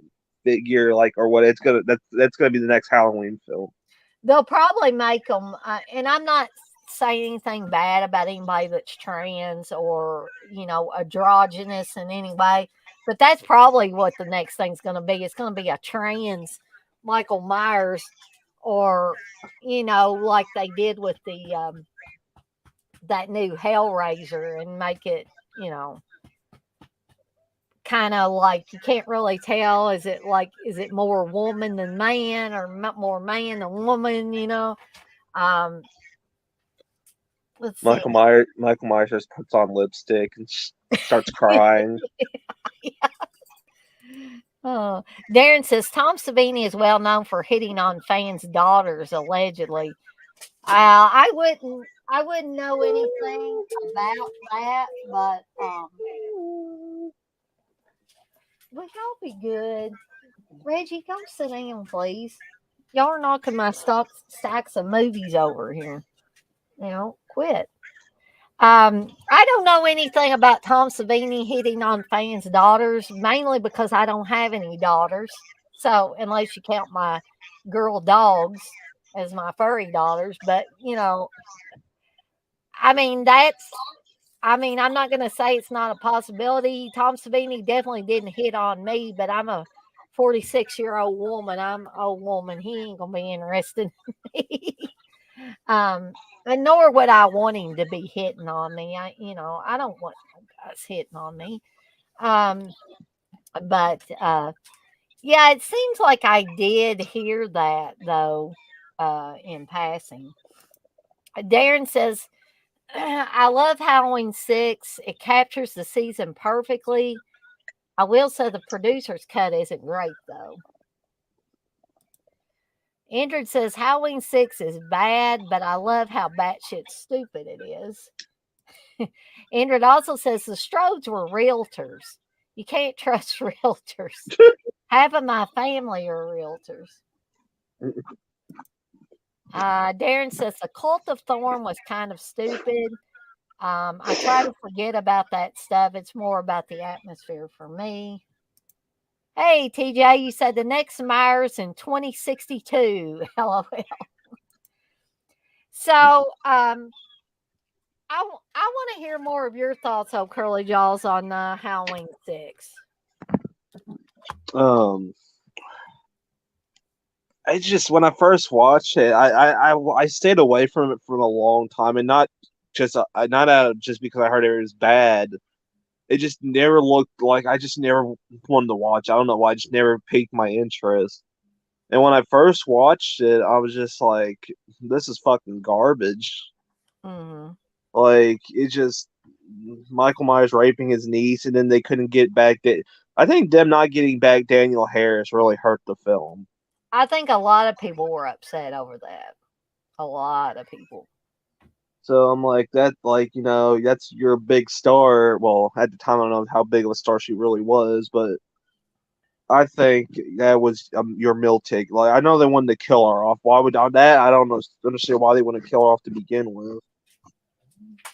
figure, like or what? It's gonna that's gonna be the next Halloween film. They'll probably make them, and I'm not saying anything bad about anybody that's trans or androgynous in any way, but that's probably what the next thing's going to be. It's going to be a trans Michael Myers, or like they did with the that new Hellraiser, and make it you know kind of like you can't really tell. Is it more woman than man, or more man than woman? Um, let's see. Michael Myers just puts on lipstick and starts crying. Oh, Darren says Tom Savini is well known for hitting on fans' daughters, allegedly. I wouldn't know anything about that, but would y'all be good? Reggie, go sit down, please. Y'all are knocking my stacks of movies over here. Quit. I don't know anything about Tom Savini hitting on fans' daughters, mainly because I don't have any daughters. So, unless you count my girl dogs as my furry daughters, but I mean, I'm not going to say it's not a possibility. Tom Savini definitely didn't hit on me, but I'm a 46-year-old woman. I'm an old woman. He ain't going to be interested in me. And nor would I want him to be hitting on me. I don't want guys hitting on me. But yeah, it seems like I did hear that though, in passing. Darren says, I love Halloween 6. It captures the season perfectly. I will say the producer's cut isn't great though. Andrew says Halloween 6 is bad, but I love how batshit stupid it is. Andrew also says the Strodes were realtors. You can't trust realtors. Half of my family are realtors. Darren says the Cult of Thorn was kind of stupid. I try to forget about that stuff. It's more about the atmosphere for me. Hey, TJ, you said the next Myers in 2062. LOL. So, I want to hear more of your thoughts on Curly Jaws on Halloween 6. Um, I just when I first watched it, I stayed away from it for a long time, and not out just because I heard it was bad. It just never looked like I just never wanted to watch. I don't know why, it just never piqued my interest. And when I first watched it, I was just like, "This is fucking garbage." Mm-hmm. Like it just Michael Myers raping his niece, and then they couldn't get back. I think them not getting back Daniel Harris really hurt the film. I think a lot of people were upset over that. A lot of people. So I'm like that, like that's your big star. Well, at the time I don't know how big of a star she really was, but I think that was your meal ticket. Like I know they wanted to kill her off. Why would on that? I don't know. Understand why they want to kill her off to begin with.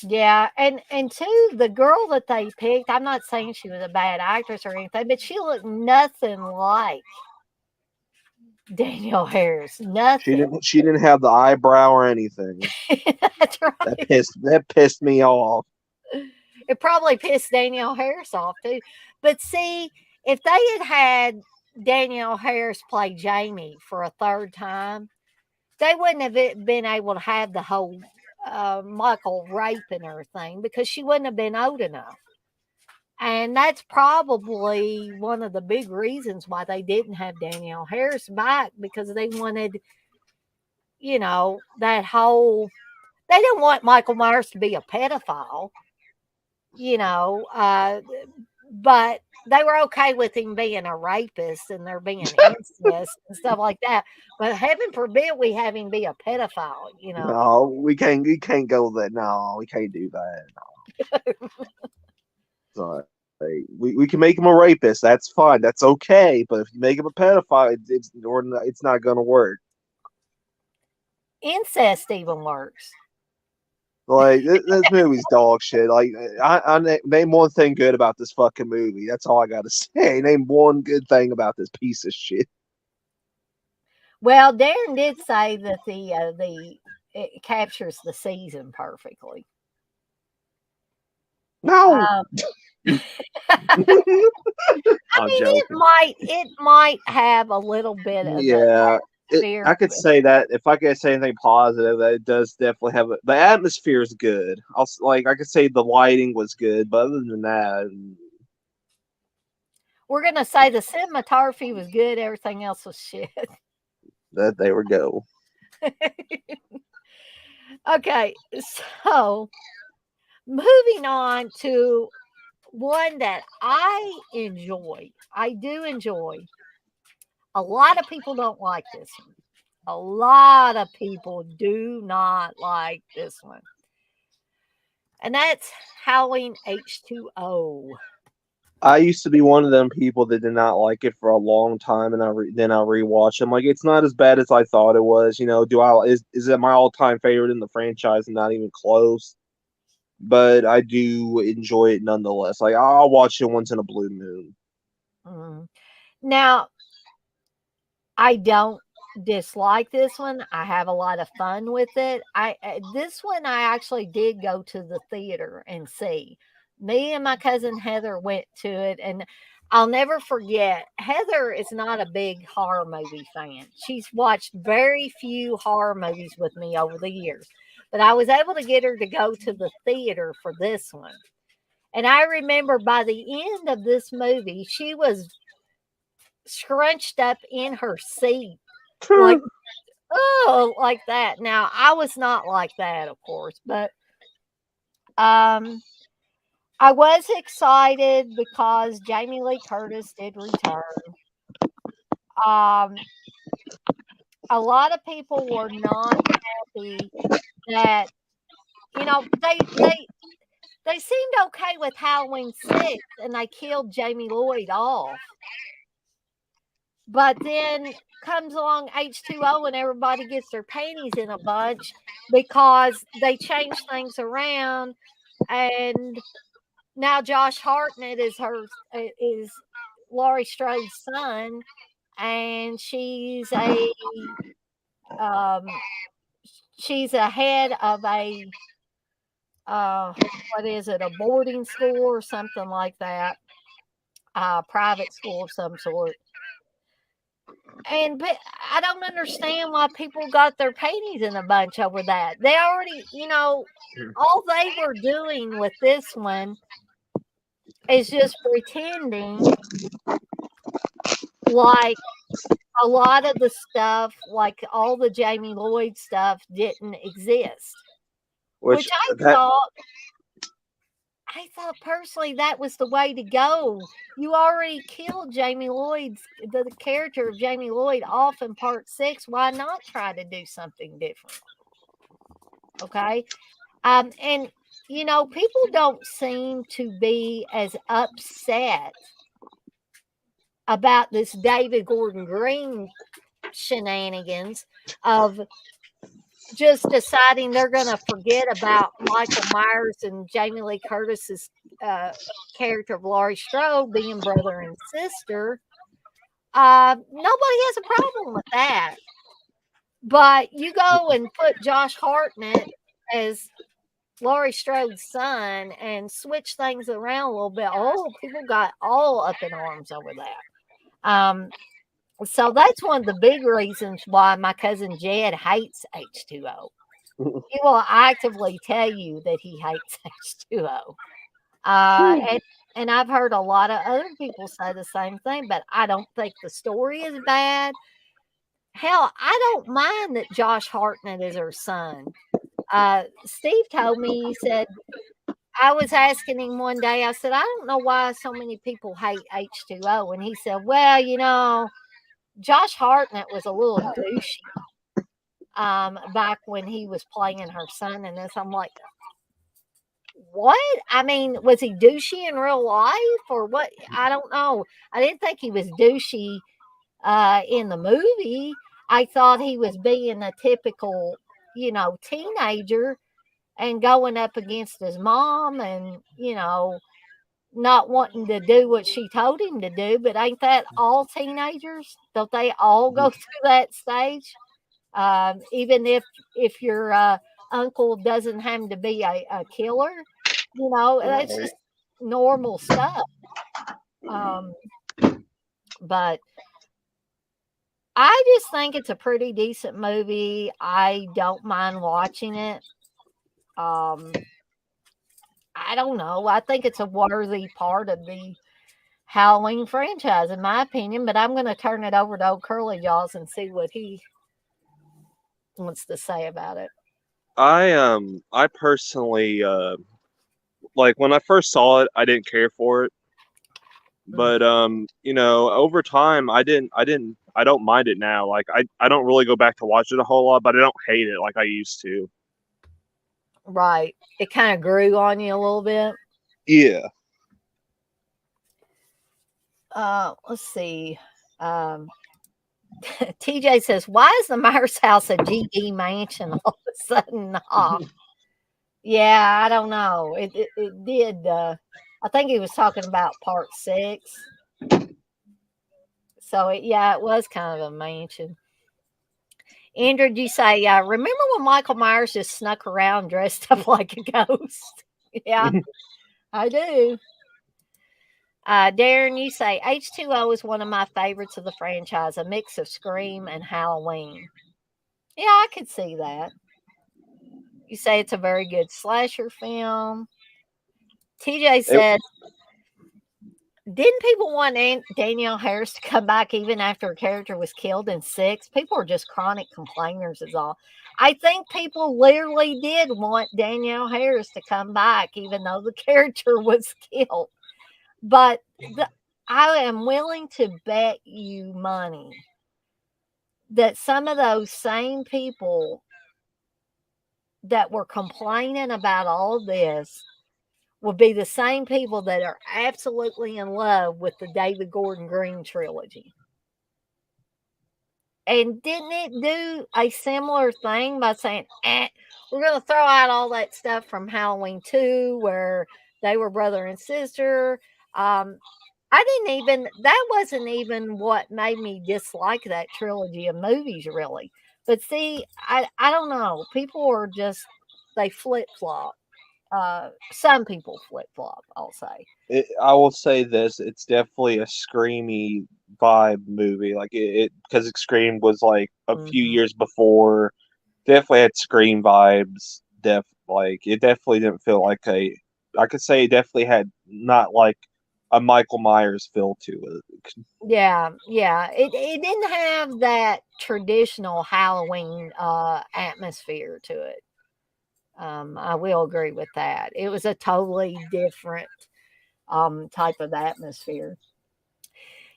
Yeah, and two, the girl that they picked, I'm not saying she was a bad actress or anything, but she looked nothing like Danielle Harris. Nothing. She didn't have the eyebrow or anything. That's right. That pissed me off. It probably pissed Danielle Harris off too. But see, if they had Danielle Harris play Jamie for a third time, they wouldn't have been able to have the whole Michael raping her thing, because she wouldn't have been old enough. And that's probably one of the big reasons why they didn't have Danielle Harris back, because they wanted, that whole, they didn't want Michael Myers to be a pedophile, you know, uh, but they were okay with him being a rapist and there being incest and stuff like that. But heaven forbid we have him be a pedophile. No, we can't go that. No, we can't do that. So, like, we can make him a rapist. That's fine. That's okay. But if you make him a pedophile, it's not gonna work. Incest even works. Like this movie's dog shit. Like name one thing good about this fucking movie. That's all I gotta say. Name one good thing about this piece of shit. Well, Darren did say that the it captures the season perfectly. No, Um, I I'm mean, joking. it might have a little bit of the Yeah, atmosphere. I could say that if I could say anything positive, that it does definitely have the atmosphere is good. Like I could say the lighting was good, but other than that, We're gonna say the cinematography was good. Everything else was shit. that there we go. Okay, so moving on to one that I enjoy. I do enjoy. A lot of people don't like this one. A lot of people do not like this one. And that's Howling H2O. I used to be one of them people that did not like it for a long time, and then I rewatched. I'm like, it's not as bad as I thought it was. You know, is it my all time favorite in the franchise? Not even close. But I do enjoy it nonetheless. Like I'll watch it once in a blue moon. Mm. Now, I don't dislike this one. I have a lot of fun with it. This one I actually did go to the theater and see. Me and my cousin Heather went to it, and I'll never forget. Heather is not a big horror movie fan. She's watched very few horror movies with me over the years, but I was able to get her to go to the theater for this one. And I remember by the end of this movie, she was scrunched up in her seat like, "Oh," like that. Now, I was not like that, of course, but, um, I was excited because Jamie Lee Curtis did return. Um, a lot of people were not happy that, they seemed okay with Halloween 6 and they killed Jamie Lloyd off. But then comes along H2O and everybody gets their panties in a bunch because they change things around, and now Josh Hartnett is Laurie Strode's son, and um she's a head of a what is it, a boarding school or something like that, private school of some sort. But I don't understand why people got their panties in a bunch over that. They already, all they were doing with this one is just pretending like a lot of the stuff, like all the Jamie Lloyd stuff, didn't exist. Which Which that I thought personally that was the way to go. You already killed the character of Jamie Lloyd off in part 6. Why not try to do something different? Okay. And people don't seem to be as upset about this David Gordon Green shenanigans of just deciding they're going to forget about Michael Myers and Jamie Lee Curtis's uh, character of Laurie Strode being brother and sister. Nobody has a problem with that. But you go and put Josh Hartnett as Laurie Strode's son and switch things around a little bit. Oh, people got all up in arms over that. So that's one of the big reasons why my cousin Jed hates H2O. He will actively tell you that he hates H2O. And I've heard a lot of other people say the same thing, but I don't think the story is bad. Hell, I don't mind that Josh Hartnett is her son. Steve told me, he said, I was asking him one day, I said, I don't know why so many people hate H2O. And he said, well, Josh Hartnett was a little douchey back when he was playing her son in this. I'm like, what? I mean, was he douchey in real life or what? I don't know. I didn't think he was douchey in the movie. I thought he was being a typical, teenager. and going up against his mom and, not wanting to do what she told him to do. But ain't that all teenagers? Don't they all go through that stage? Even if your uncle doesn't have to be a killer, that's Right. just normal stuff. Um, but I just think it's a pretty decent movie. I don't mind watching it. Um, I don't know. I think it's a worthy part of the Halloween franchise, in my opinion. But I'm going to turn it over to old Curly Jaws and see what he wants to say about it. I personally like when I first saw it, I didn't care for it, Mm, but over time, I don't mind it now. Like I don't really go back to watch it a whole lot, but I don't hate it like I used to. right. It kind of grew on you a little bit. Yeah. Let's see. Um, TJ says, "Why is the Myers house a GD mansion all of a sudden?" Huh? Yeah, I don't know. It did. I think he was talking about part six. So yeah, it was kind of a mansion. Andrew, you say, remember when Michael Myers just snuck around dressed up like a ghost? Yeah, I do. Darren, you say H2O is one of my favorites of the franchise, a mix of Scream and Halloween. Yeah, I could see that. You say it's a very good slasher film. TJ It, said, didn't people want Danielle Harris to come back even after her character was killed in six? People are just chronic complainers, is all. I think people literally did want Danielle Harris to come back, even though the character was killed. But I am willing to bet you money that some of those same people that were complaining about all this would be the same people that are absolutely in love with the David Gordon Green trilogy. And didn't it do a similar thing by saying, we're going to throw out all that stuff from Halloween 2 where they were brother and sister? I didn't even, that wasn't even what made me dislike that trilogy of movies, really. But see, I don't know. People are just, they flip flop. Some people flip flop, I'll say. I will say this: it's definitely a screamy vibe movie. Like it because Scream was like a few Mhm. years before. Definitely had Scream vibes. Like it definitely didn't feel like a. I could say it definitely had not like a Michael Myers feel to it. Yeah, yeah. It didn't have that traditional Halloween atmosphere to it. I will agree with that. It was a totally different type of atmosphere.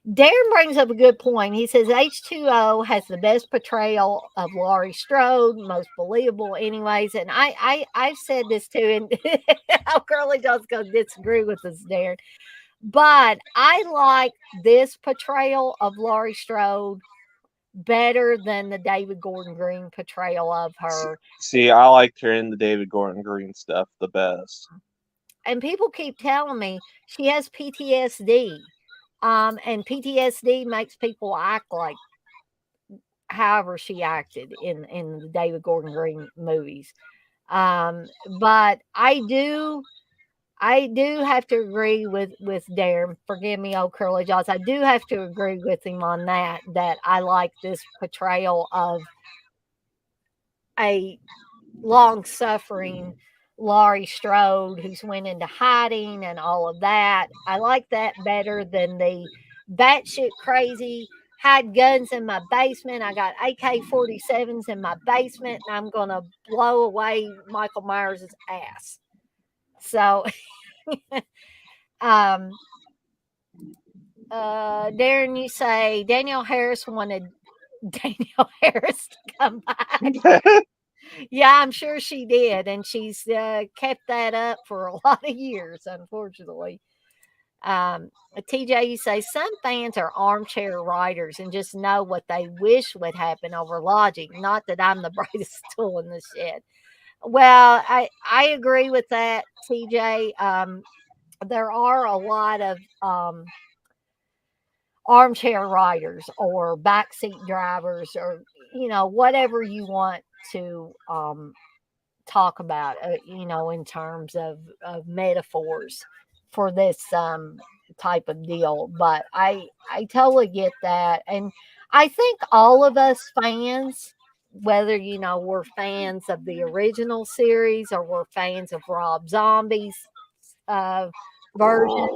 Darren brings up a good point. He says H2O has the best portrayal of Laurie Strode, most believable, anyways. And I've said this too, and how Curly John's going to disagree with us, Darren. But I like this portrayal of Laurie Strode better than the David Gordon Green portrayal of her. See, I liked her in the David Gordon Green stuff the best. And people keep telling me she has PTSD. And PTSD makes people act like however she acted in the David Gordon Green movies. But I do have to agree with Darren. Forgive me, old curly jaws. I do have to agree with him on that. That I like this portrayal of a long suffering Laurie Strode who's went into hiding and all of that. I like that better than the batshit crazy. Had guns in my basement. I got AK-47s in my basement, and I'm gonna blow away Michael Myers' ass. So, um, Darren, you say Danielle Harris wanted Danielle Harris to come back. Yeah, I'm sure she did, and she's kept that up for a lot of years, unfortunately. Um, TJ, you say some fans are armchair writers and just know what they wish would happen over logic. Not that I'm the brightest tool in the shed. Well, I agree with that, TJ. There are a lot of armchair riders or backseat drivers or whatever you want to talk about, in terms of metaphors for this type of deal. But I totally get that, and I think all of us fans, whether we're fans of the original series or we're fans of Rob Zombie's uh, version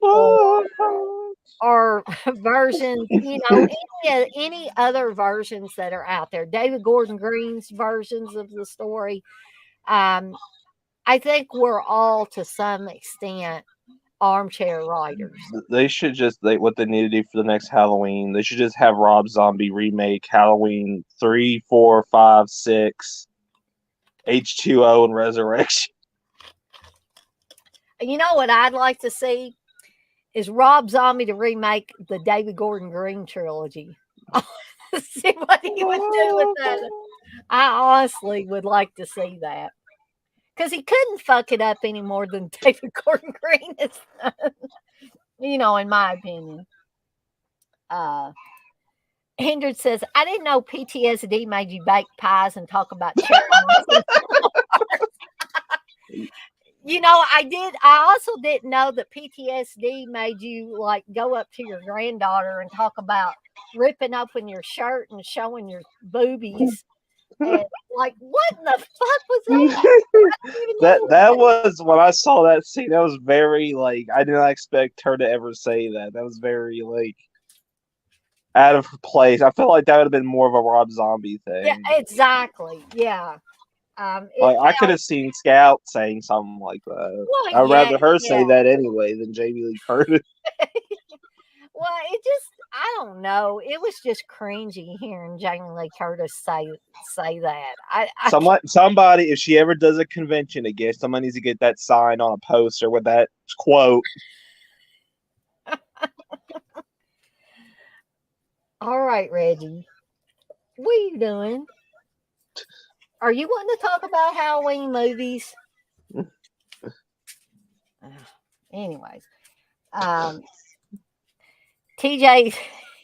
or or versions, any other versions that are out there, David Gordon Green's versions of the story. Um, I think we're all to some extent armchair writers. They should just what they need to do for the next Halloween. They should just have Rob Zombie remake Halloween 3, 4, 5, 6, H2O, and Resurrection. You know what I'd like to see is Rob Zombie to remake the David Gordon Green trilogy. See what he would do with that. I honestly would like to see that because he couldn't fuck it up any more than David Gordon Green has done. In my opinion. Hendred says, I didn't know PTSD made you bake pies and talk about cherries. I did. I also didn't know that PTSD made you like go up to your granddaughter and talk about ripping open your shirt and showing your boobies. And like, what in the fuck was that? that was when I saw that scene. That was very like I did not expect her to ever say that. That was very like out of place. I feel like that would have been more of a Rob Zombie thing. Yeah, exactly. Yeah. Like I could have seen Scout saying something like that. Well, I'd yeah, rather her say that anyway than Jamie Lee Curtis. Well, I don't know. It was just cringy hearing Jamie Lee Curtis say that. Somebody, if she ever does a convention again, somebody needs to get that sign on a poster with that quote. All right, Reggie. What are you doing? Are you wanting to talk about Halloween movies? Anyways, TJ,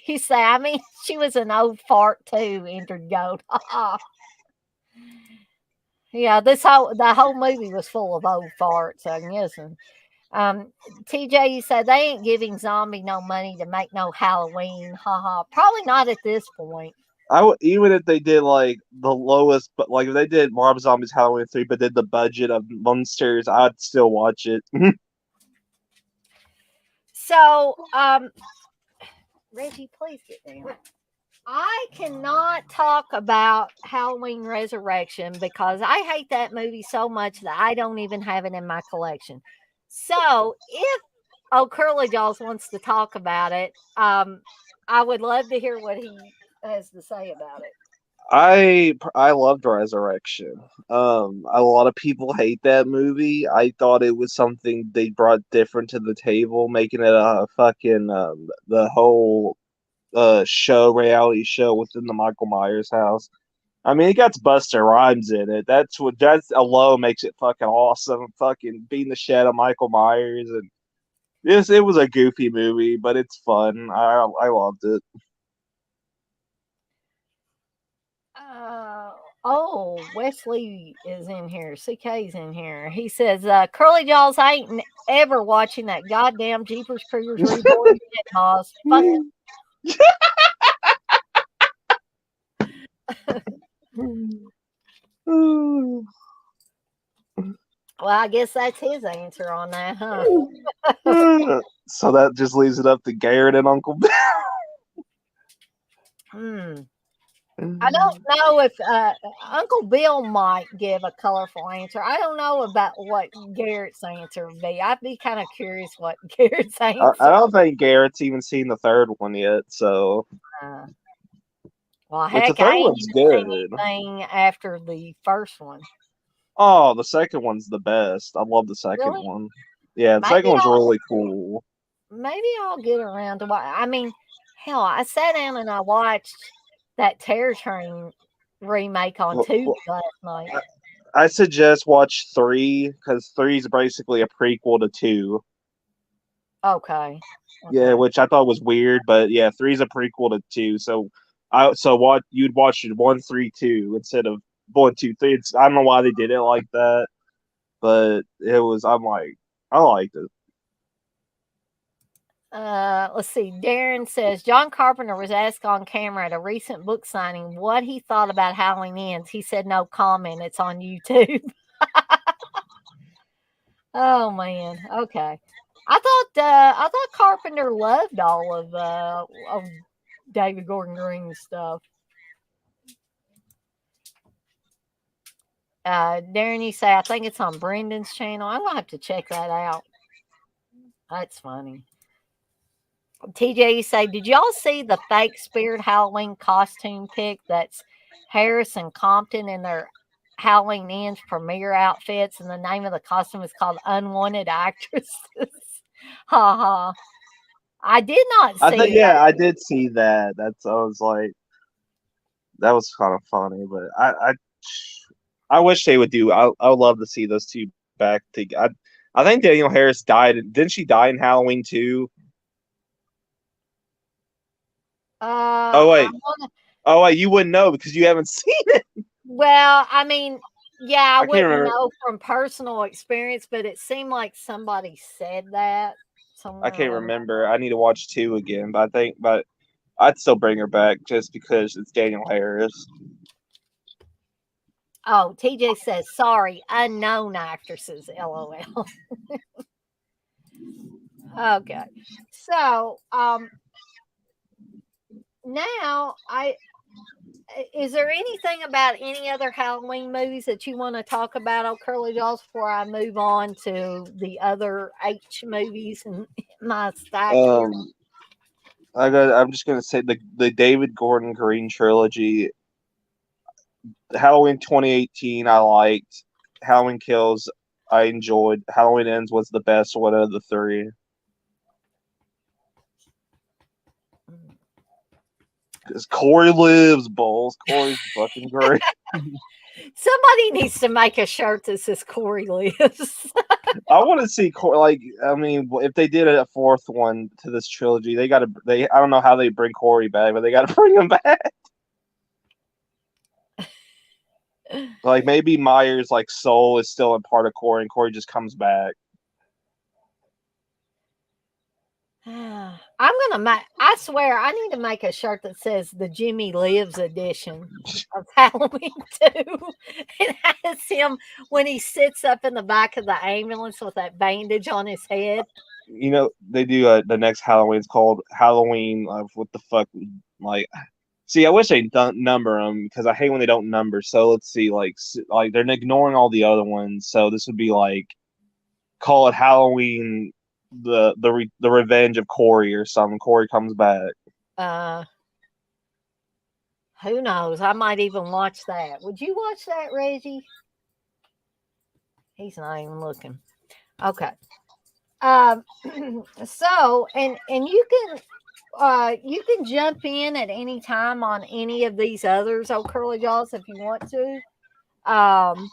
you say, I mean, she was an old fart too, entered gold. Yeah, the whole movie was full of old farts, I'm guessing. TJ, you said they ain't giving Zombie no money to make no Halloween. Haha. Probably not at this point. I would, even if they did like the lowest, but like if they did Rob Zombie's Halloween 3, but did the budget of Monsters, I'd still watch it. So, Reggie, please get down. I cannot talk about Halloween Resurrection because I hate that movie so much that I don't even have it in my collection. So, if Curly Jaws wants to talk about it, I would love to hear what he has to say about it. I loved Resurrection. A lot of people hate that movie. I thought it was something they brought different to the table, making it a fucking the whole reality show within the Michael Myers house. I mean, it got Buster Rhymes in it. That alone makes it fucking awesome. Fucking beating the shit out of Michael Myers, and it was a goofy movie, but it's fun. I loved it. Wesley is in here. CK's in here. He says, Curly Jaws, I ain't ever watching that goddamn Jeepers Creepers Reborn shit, boss. Fucking. Well, I guess that's his answer on that, huh? So that just leaves it up to Garrett and Uncle Bill. I don't know if Uncle Bill might give a colorful answer. I don't know about what Garrett's answer would be. I'd be kind of curious what Garrett's answer. I don't think Garrett's even seen the third one yet, so. Well, heck, the third one's good. Anything after the first one. Oh, the second one's the best. I love the second one. Yeah, the second one's really cool. Maybe I'll get around to watch. I mean, hell, I sat down and I watched that Terror Train remake on Tubi last night. I suggest watch 3 because 3 is basically a prequel to 2. Okay. Yeah, Okay. which I thought was weird, but yeah, 3 is a prequel to 2. So what you'd watch it 1, 3, 2 instead of 1, 2, 3. I don't know why they did it like that, but it was. I'm like, I liked it. Let's see. Darren says John Carpenter was asked on camera at a recent book signing what he thought about Halloween Ends. He said no comment. It's on YouTube. Oh man. Okay. I thought Carpenter loved all of David Gordon Green's stuff. Darren, you say I think it's on Brendan's channel. I'm gonna have to check that out. That's funny. TJ, you say, did y'all see the fake Spirit Halloween costume pic? That's Harris and Compton in their Halloween Ends premiere outfits, and the name of the costume is called Unwanted Actresses. Ha ha. I did not I think see that. yeah, I did see that. I was like, that was kind of funny, but I wish they would do. I would love to see those two back. I think Daniel Harris died. Didn't she die in Halloween too? Oh I wait, want oh wait, you wouldn't know because you haven't seen it. Well, I mean, yeah, I I can't wouldn't remember. know from personal experience, but it seemed like somebody said that I somewhere can't around. remember. I need to watch 2 again, but I'd still bring her back just because it's Daniel Harris. Oh, TJ says sorry, unknown actresses. LOL. Okay, so now I is there anything about any other Halloween movies that you want to talk about, oh Curly Dolls, before I move on to the other H movies in my stack here? Um, I'm just gonna say the David Gordon Green trilogy. Halloween 2018, I liked. Halloween Kills, I enjoyed. Halloween Ends was the best one of the 3. Because Corey lives, Bulls. Corey's fucking great. Somebody needs to make a shirt that says Corey lives. I want to see Corey. Like, I mean, if they did a 4th one to this trilogy, they got to. They I don't know how they bring Corey back, but they got to bring him back. Like maybe Myers' like soul is still a part of Corey, and Corey just comes back. I'm gonna make. I swear, I need to make a shirt that says the Jimmy Lives edition of Halloween 2. It has him when he sits up in the back of the ambulance with that bandage on his head. You know, they do the next Halloween's called Halloween. What the fuck? Like, see, I wish they don't number them because I hate when they don't number. So let's see, like they're ignoring all the other ones. So this would be like call it Halloween, the Revenge of Corey or something. Corey comes back. Uh, who knows? I might even watch that. Would you watch that, Reggie? He's not even looking. Okay. Um, so and you can jump in at any time on any of these others, oh curly jaws, if you want to. Um,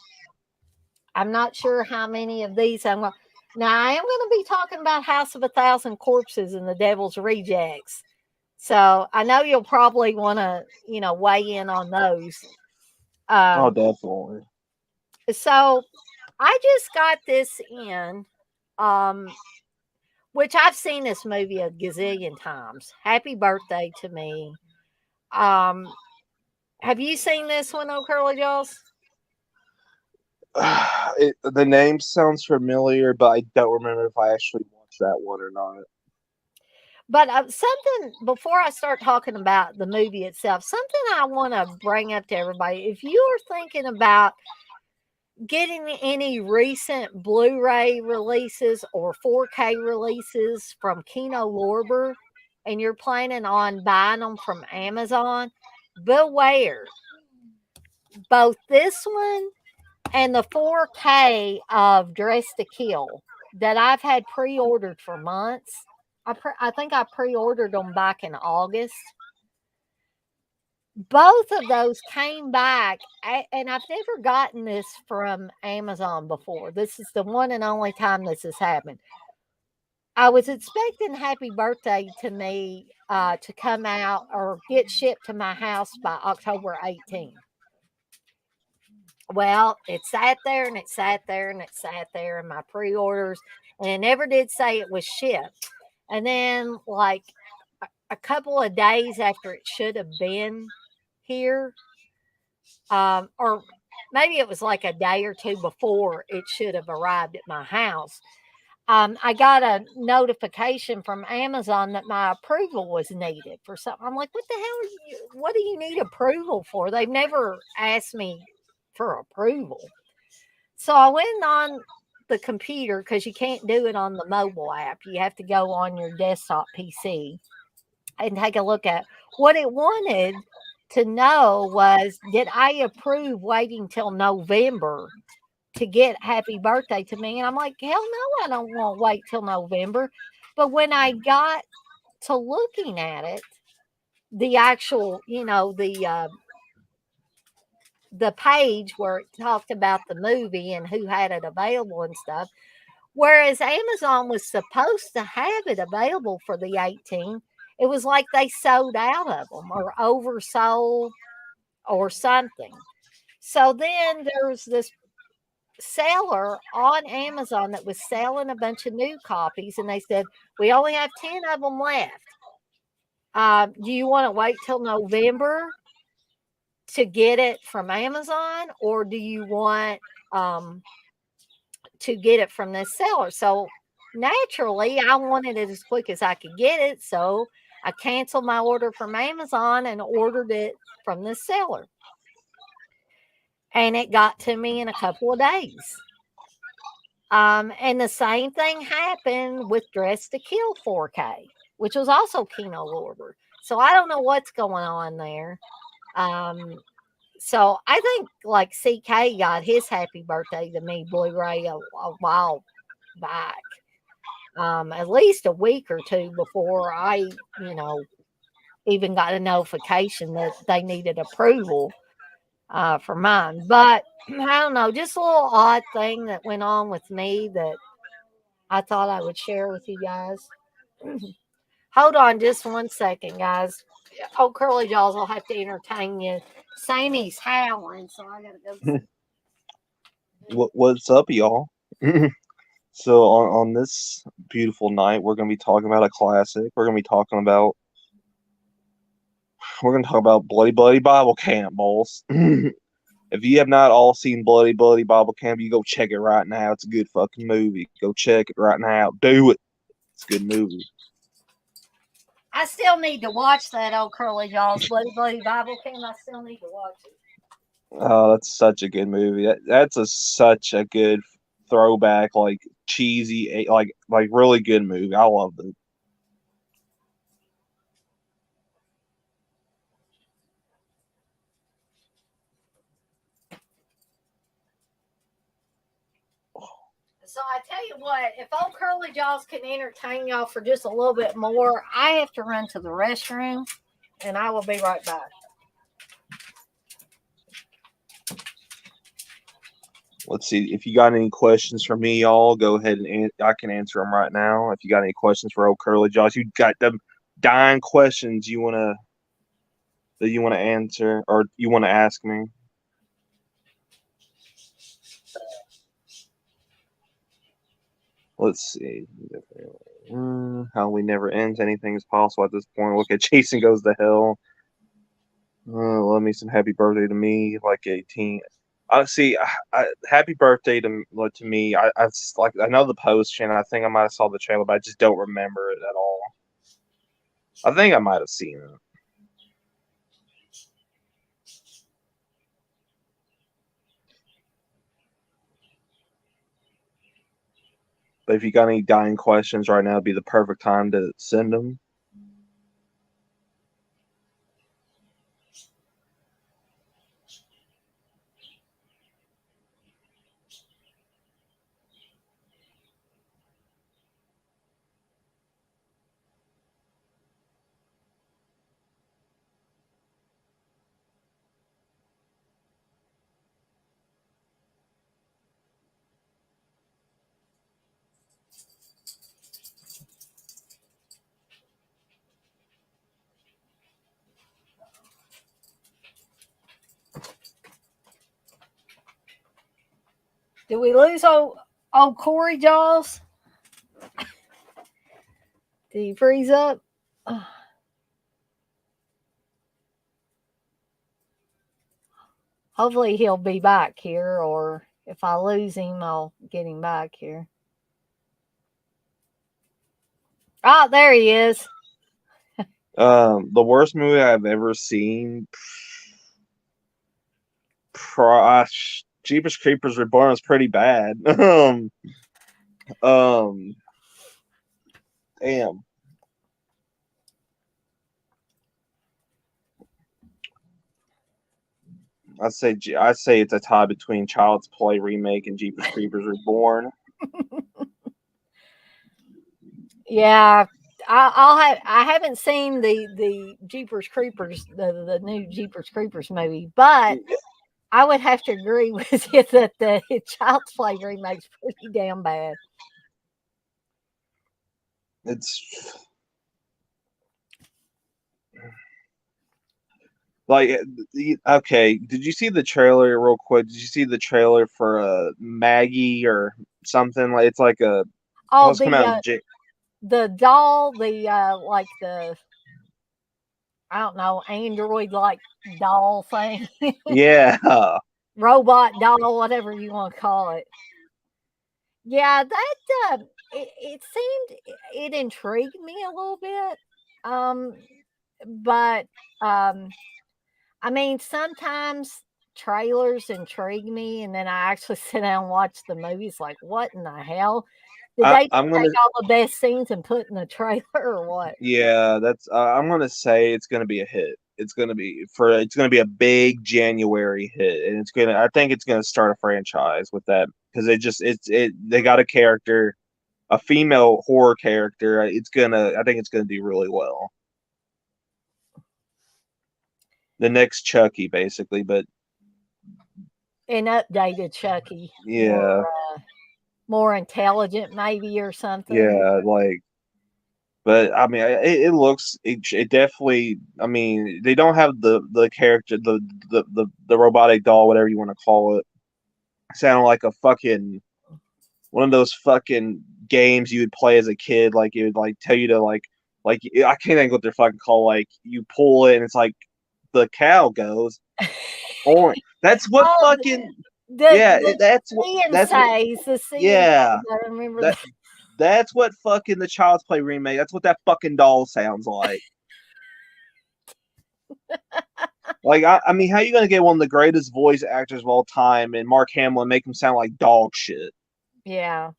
I'm not sure how many of these I'm going. Now I am going to be talking about House of a Thousand Corpses and the Devil's Rejects. So I know you'll probably want to, weigh in on those. Oh, Um, definitely. so I just got this in, um, which I've seen this movie a gazillion times. Happy birthday to me. Um, have you seen this one, oh curly jaws? The name sounds familiar, but I don't remember if I actually watched that one or not. But something before I start talking about the movie itself, something I want to bring up to everybody. If you are thinking about getting any recent Blu ray releases or 4K releases from Kino Lorber and you're planning on buying them from Amazon, beware. Both this one and the 4K of Dress to Kill that I've had pre ordered for months. I think I pre ordered them back in August. both of those came back, and I've never gotten this from Amazon before. This is the one and only time this has happened. I was expecting Happy Birthday to me to come out or get shipped to my house by October 18th. Well, it sat there and it sat there and it sat there in my pre orders, and it never did say it was shipped. And then, like a couple of days after it should have been here, or maybe it was like a day or two before it should have arrived at my house. I got a notification from Amazon that my approval was needed for something. I'm like, what the hell are you? What do you need approval for? They've never asked me for approval. So I went on the computer because you can't do it on the mobile app. You have to go on your desktop PC and take a look at what it wanted to know was, did I approve waiting till November to get Happy Birthday to me? And I'm like, hell no, I don't want to wait till November. But when I got to looking at it, the actual, the page where it talked about the movie and who had it available and stuff, whereas Amazon was supposed to have it available for the 18, it was like they sold out of them or oversold or something. So then there's this seller on Amazon that was selling a bunch of new copies, and they said, we only have 10 of them left. Do you want to wait till November to get it from Amazon, or do you want to get it from this seller? So naturally, I wanted it as quick as I could get it. So I canceled my order from Amazon and ordered it from the seller. And it got to me in a couple of days. And the same thing happened with Dress to Kill 4K, which was also Kino Lorber. So I don't know what's going on there. Um, so I think like CK got his Happy Birthday to Me Blu-ray a while back, at least a week or two before I even got a notification that they needed approval for mine. But I don't know, just a little odd thing that went on with me that I thought I would share with you guys. Hold on just one second, guys. Oh, Curly Jaws will have to entertain you. Sammy's howling, so I gotta go see. What's up, y'all? So on this beautiful night, we're gonna be talking about a classic. We're gonna talk about Bloody Bloody Bible Camp, boys. If you have not all seen Bloody Bloody Bible Camp, you go check it right now. It's a good fucking movie. Go check it right now. Do it. It's a good movie. I still need to watch that old Curly Jaws Bloody Bloody Bible Camp. I still need to watch it. Oh, that's such a good movie. That's such a good throwback, like cheesy, like really good movie. I love it. So I tell you what, if old Curly Jaws can entertain y'all for just a little bit more, I have to run to the restroom, and I will be right back. Let's see if you got any questions for me, y'all. Go ahead and I can answer them right now. If you got any questions for old Curly Jaws, you got them dying questions you wanna answer or you wanna ask me. Let's see. How we never ends. Anything is possible at this point. Look at Jason Goes to Hell. Love me some Happy Birthday to Me, like 18. See, Happy Birthday to me. I know the post, and I think I might have saw the trailer, but I just don't remember it at all. I think I might have seen it. But if you got any dying questions right now, it'd be the perfect time to send them. Did we lose old Corey Jaws? Did he freeze up? Hopefully he'll be back here, or if I lose him, I'll get him back here. Oh, there he is. The worst movie I've ever seen. Jeepers Creepers Reborn was pretty bad. Um, damn. I'd say it's a tie between Child's Play remake and Jeepers Creepers Reborn. Yeah, I haven't seen the Jeepers Creepers, the new Jeepers Creepers movie, but I would have to agree with you that the Child's Play remake's pretty damn bad. It's like okay. Did you see the trailer real quick? Did you see the trailer for Maggie or something? Like it's like a Oh, supposed to come out in the doll, the like the I don't know, android like doll thing, yeah. robot doll, whatever you want to call it. Yeah, that it seemed it intrigued me a little bit. Um, but I mean, sometimes trailers intrigue me, and then I actually sit down and watch the movies. Like, what in the hell? Did they I'm take gonna all the best scenes and put in the trailer, or what? yeah. That's I'm gonna say it's gonna be a hit. It's gonna be a big January hit, and I think it's gonna start a franchise with that because they got a character, a female horror character. I think it's gonna do really well. The next Chucky, basically, but An updated Chucky, yeah, more intelligent, maybe, or something. yeah, like, but I mean, it definitely. I mean, they don't have the character, the robotic doll, whatever you want to call it, sound like a fucking one of those fucking games you would play as a kid. Like it would like tell you to like I can't think what they're fucking called. Like you pull it and it's like the cow goes orange. That's what Oh, fucking yeah. see and That's what says, the see and yeah. says. I remember That that. that's what fucking the Child's Play remake. That's what that fucking doll sounds like. Like I mean, how you gonna get one of the greatest voice actors of all time and Mark Hamill and make him sound like dog shit? Yeah.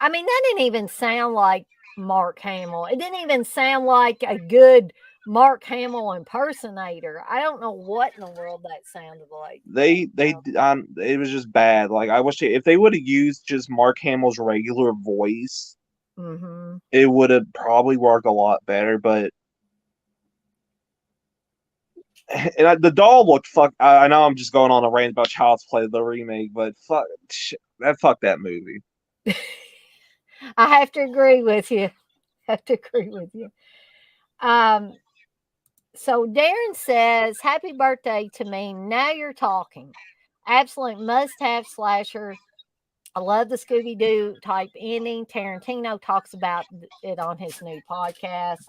I mean, that didn't even sound like Mark Hamill. It didn't even sound like a good Mark Hamill impersonator. I don't know what in the world that sounded like. It was just bad. Like I wish if they would have used just Mark Hamill's regular voice, Mm-hmm. it would have probably worked a lot better. But the doll looked fuck. I know I'm just going on a rant about Child's Play the remake, but fuck that movie. I have to agree with you. Have to agree with you. Um, so Darren says, "Happy birthday to me." Now you're talking. Absolute must-have slasher. I love the Scooby Doo type ending. Tarantino talks about it on his new podcast.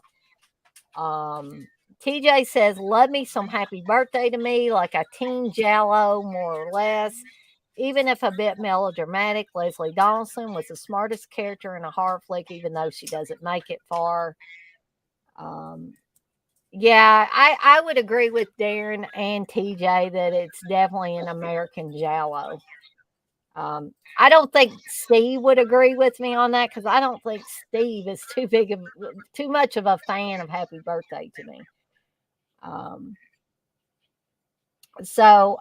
Um, TJ says, "Love me some happy birthday to me, like a teen Jallo, more or less. Even if a bit melodramatic, Leslie Donaldson was the smartest character in a horror flick, even though she doesn't make it far." Um, yeah, I would agree with Darren and TJ that it's definitely an American Jallo. I don't think Steve would agree with me on that because I don't think Steve is too much of a fan of Happy Birthday to me. Um, so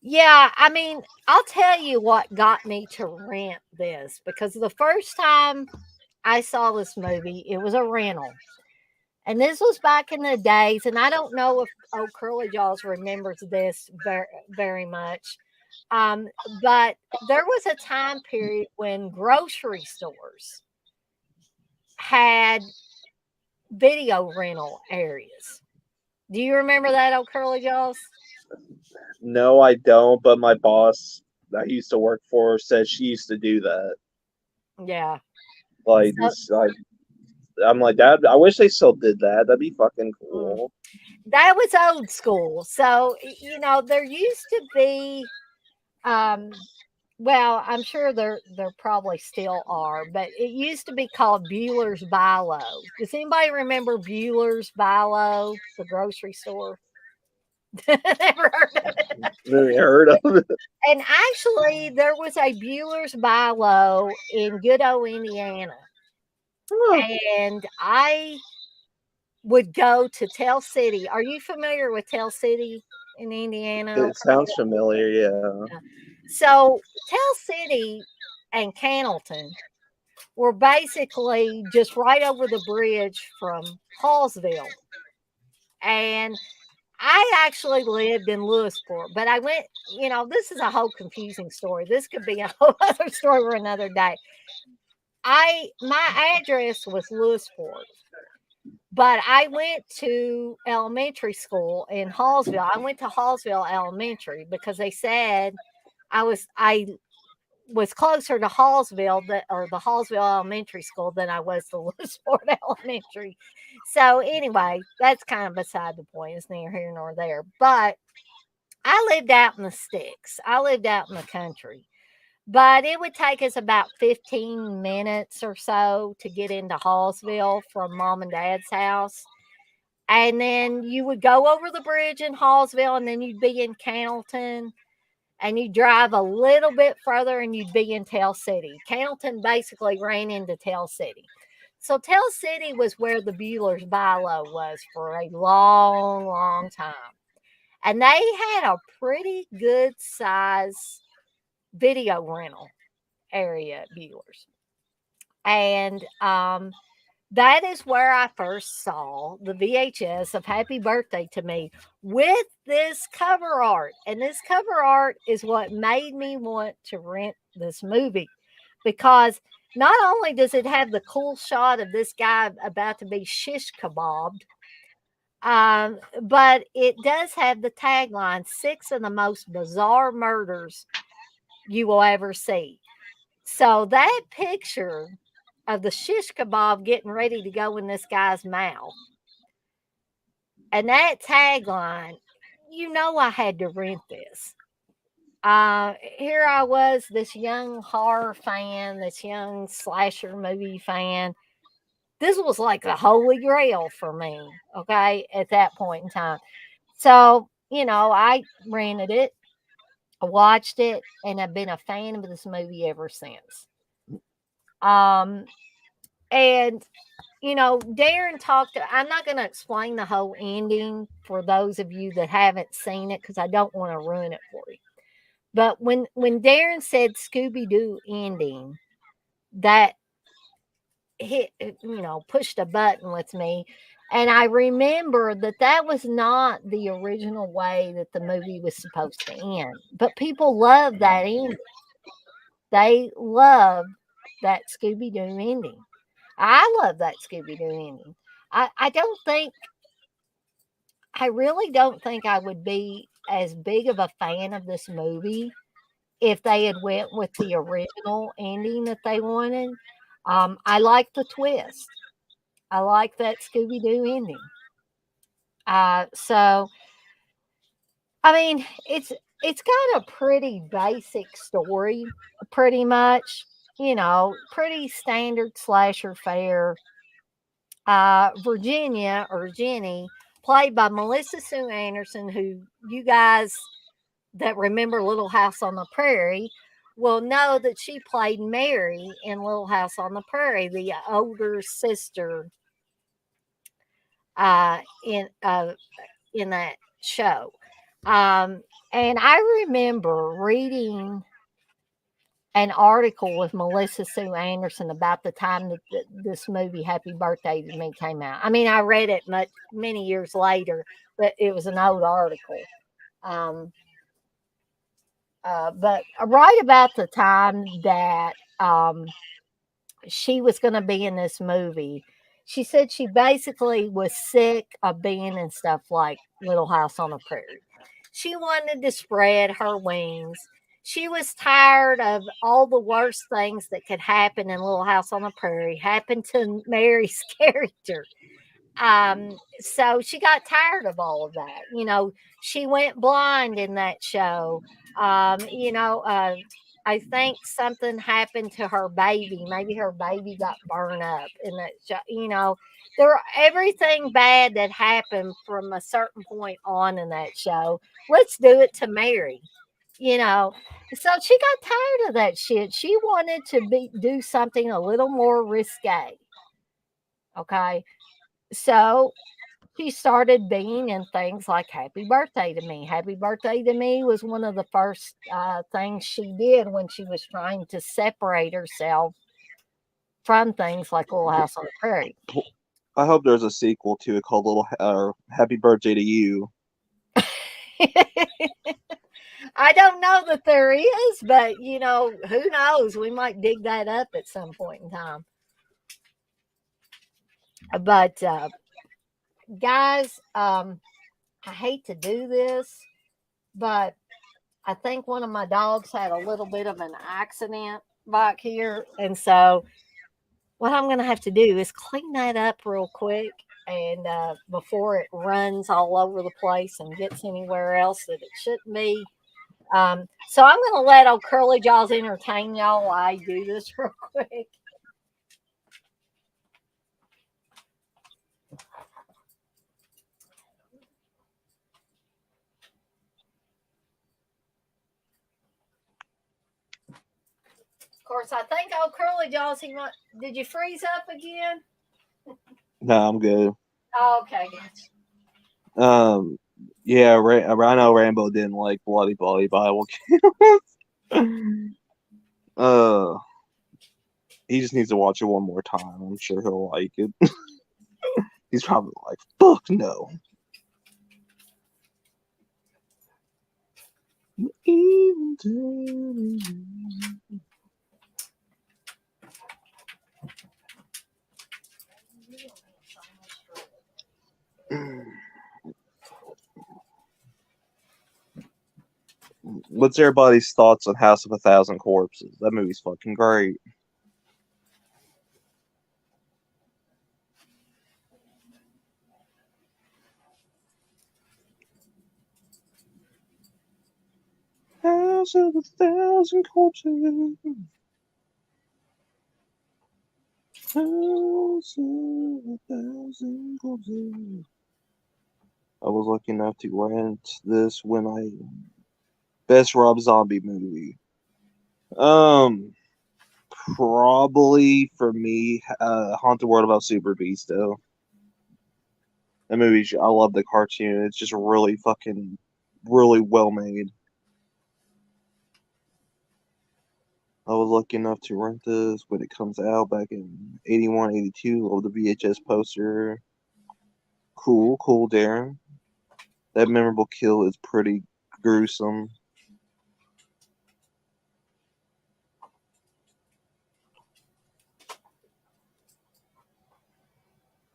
yeah, I mean, I'll tell you what got me to rent this because the first time I saw this movie, it was a rental. And this was back in the days, and I don't know if Curly Jaws remembers this very much. But there was a time period when grocery stores had video rental areas. Do you remember that, old Curly Jaws? No, I don't. But my boss that I used to work for said she used to do that. Yeah. Like So this, like I'm like that. I wish they still did that. That'd be fucking mm, cool. that was old school. So, there used to be, um, well, I'm sure there probably still are, but it used to be called Bueller's Bilo. Does anybody remember Bueller's Bilo, the grocery store? Never heard of it. Never heard of it. And actually, there was a Bueller's Bilo in good old Indiana, Huh. and I would go to Tell City. Are you familiar with Tell City in Indiana? It sounds familiar. Yeah. Yeah. So Tell City and Cannleton were basically just right over the bridge from Hallsville. And I actually lived in Lewisport, but I went, this is a whole confusing story. This could be a whole other story for another day. My address was Lewisport, but I went to elementary school in Hallsville. I went to Hallsville Elementary because they said I was closer to Hallsville or the Hallsville Elementary School than I was to Lewisport Elementary. So anyway, that's kind of beside the point. It's neither here nor there. But I lived out in the sticks. I lived out in the country. But it would take us about 15 minutes or so to get into Hallsville from mom and dad's house. And then you would go over the bridge in Hallsville, and then you'd be in Cannleton, and you drive a little bit further and you'd be in Tell City. Cannleton basically ran into Tell City. So Tell City was where the Bueller's Bilo was for a long, long time. And they had a pretty good size video rental area at Bueller's. And that is where I first saw the VHS of Happy Birthday to Me with this cover art. And this cover art is what made me want to rent this movie because not only does it have the cool shot of this guy about to be shish kebabbed, but it does have the tagline 6 of the most bizarre murders you will ever see. So that picture of the shish kebab getting ready to go in this guy's mouth and that tagline, I had to rent this. Here I was, this young horror fan, this young slasher movie fan. This was like the holy grail for me, okay, at that point in time. So, I rented it, I watched it, and I've been a fan of this movie ever since. Um, and Darren talked. I'm not going to explain the whole ending for those of you that haven't seen it because I don't want to ruin it for you. But when Darren said Scooby Doo ending, that hit, pushed a button with me. And I remember that was not the original way that the movie was supposed to end. But people love that ending. They love that Scooby Doo ending. I love that Scooby Doo ending. I don't think, I really don't think I would be as big of a fan of this movie if they had went with the original ending that they wanted. I like the twist. I like that Scooby Doo ending. So I mean, it's got a pretty basic story, pretty much. Pretty standard slasher fare. Virginia or Jenny, played by Melissa Sue Anderson, who you guys that remember Little House on the Prairie will know that she played Mary in Little House on the Prairie, the older sister uh, in uh, in that show. Um, and I remember reading an article with Melissa Sue Anderson about the time that this movie Happy Birthday to Me came out. I mean, I read it many years later, but it was an old article. Um, but right about the time that she was going to be in this movie, she said she basically was sick of being in stuff like Little House on the Prairie. She wanted to spread her wings. She was tired of all the worst things that could happen in Little House on the Prairie happen to Mary's character. So she got tired of all of that. She went blind in that show. Um, you know, uh, I think something happened to her baby. Maybe her baby got burned up in that show. Everything bad that happened from a certain point on in that show. Let's do it to Mary. You know, so she got tired of that shit. She wanted to do something a little more risque. Okay, so she started being in things like Happy Birthday to Me. Happy Birthday to Me was one of the first things she did when she was trying to separate herself from things like Little House on the Prairie. I hope there's a sequel to it called Little Happy Birthday to You. I don't know that there is, but who knows? We might dig that up at some point in time. But guys, I hate to do this, but I think one of my dogs had a little bit of an accident back here. And so, what I'm going to have to do is clean that up real quick and before it runs all over the place and gets anywhere else that it shouldn't be. So, I'm going to let old Curly Jaws entertain y'all while I do this real quick. Of course, I think old Curly Jaws, did you freeze up again? No, I'm good. Oh, okay. Yeah, I know Rambo didn't like Bloody Bible. uh, he just needs to watch it one more time. I'm sure he'll like it. He's probably like, "Fuck no." What's everybody's thoughts on House of a Thousand Corpses? That movie's fucking great. House of a Thousand Corpses. House of a Thousand Corpses. I was lucky enough to rent this when I best Rob Zombie movie. Probably for me, Haunted World about Super Beast though. That movie, I love the cartoon. It's just really fucking, really well made. I was lucky enough to rent this when it comes out back in 81, 82. Love the VHS poster. Cool, Darren. That memorable kill is pretty gruesome.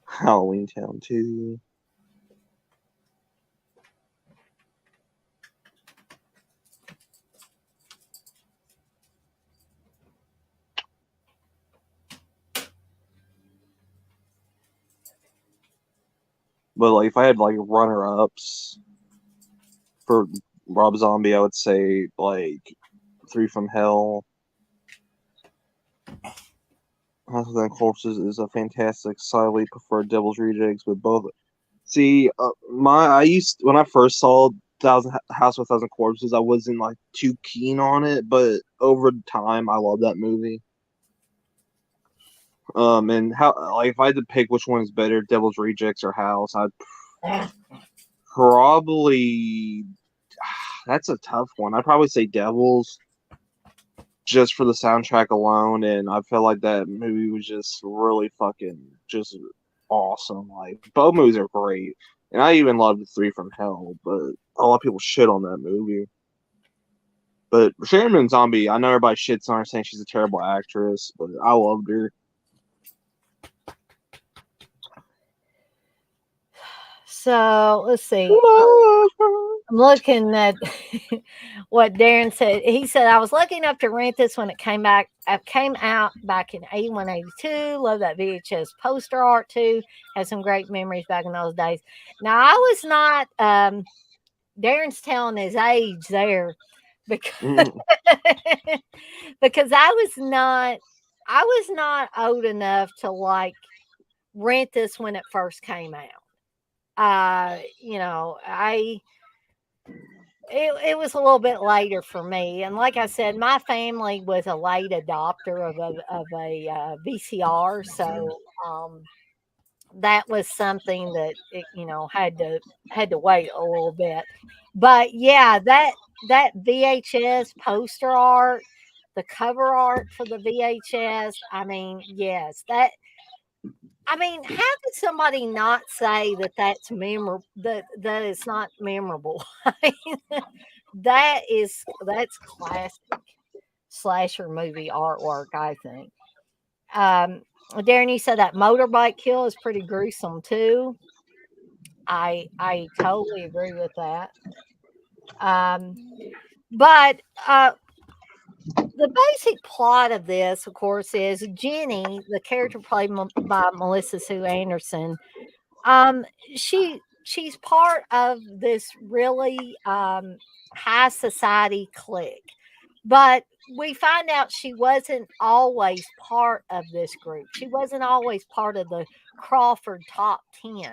Halloween Town 2. But like, if I had like runner ups for Rob Zombie, I would say like Three from Hell. House of the Corpses is a fantastic, slightly preferred Devil's Rejects with both. See, when I first saw House of a Thousand Corpses, I wasn't like too keen on it, but over time, I love that movie. And how like if I had to pick which one is better, Devil's Rejects or House, I'd probably that's a tough one. I'd probably say Devils just for the soundtrack alone, and I felt like that movie was just really fucking just awesome. Like both movies are great, and I even loved Three from Hell, but a lot of people shit on that movie. But Sharon Zombie, I know everybody shits on her saying she's a terrible actress, but I loved her. So let's see. I'm looking at what Darren said. He said, I was lucky enough to rent this when it came out back in 81, 82. Love that VHS poster art too. Had some great memories back in those days. Now, I was not, Darren's telling his age there because, Mm. because I was not old enough to like rent this when it first came out. You know, it was a little bit later for me, and like I said, my family was a late adopter of a VCR, so that was something that you know had to wait a little bit. But yeah, that VHS poster art, the cover art for the VHS. I mean, yes, that I mean, how could somebody not say that that's memorable? That it's not memorable. I mean, that's classic slasher movie artwork. I think. Um, Darren, you said that motorbike kill is pretty gruesome too. I totally agree with that. Um, but the basic plot of this, of course, is Jenny, the character played by Melissa Sue Anderson. Um, she's part of this really high society clique, but we find out she wasn't always part of this group. She wasn't always part of the Crawford top 10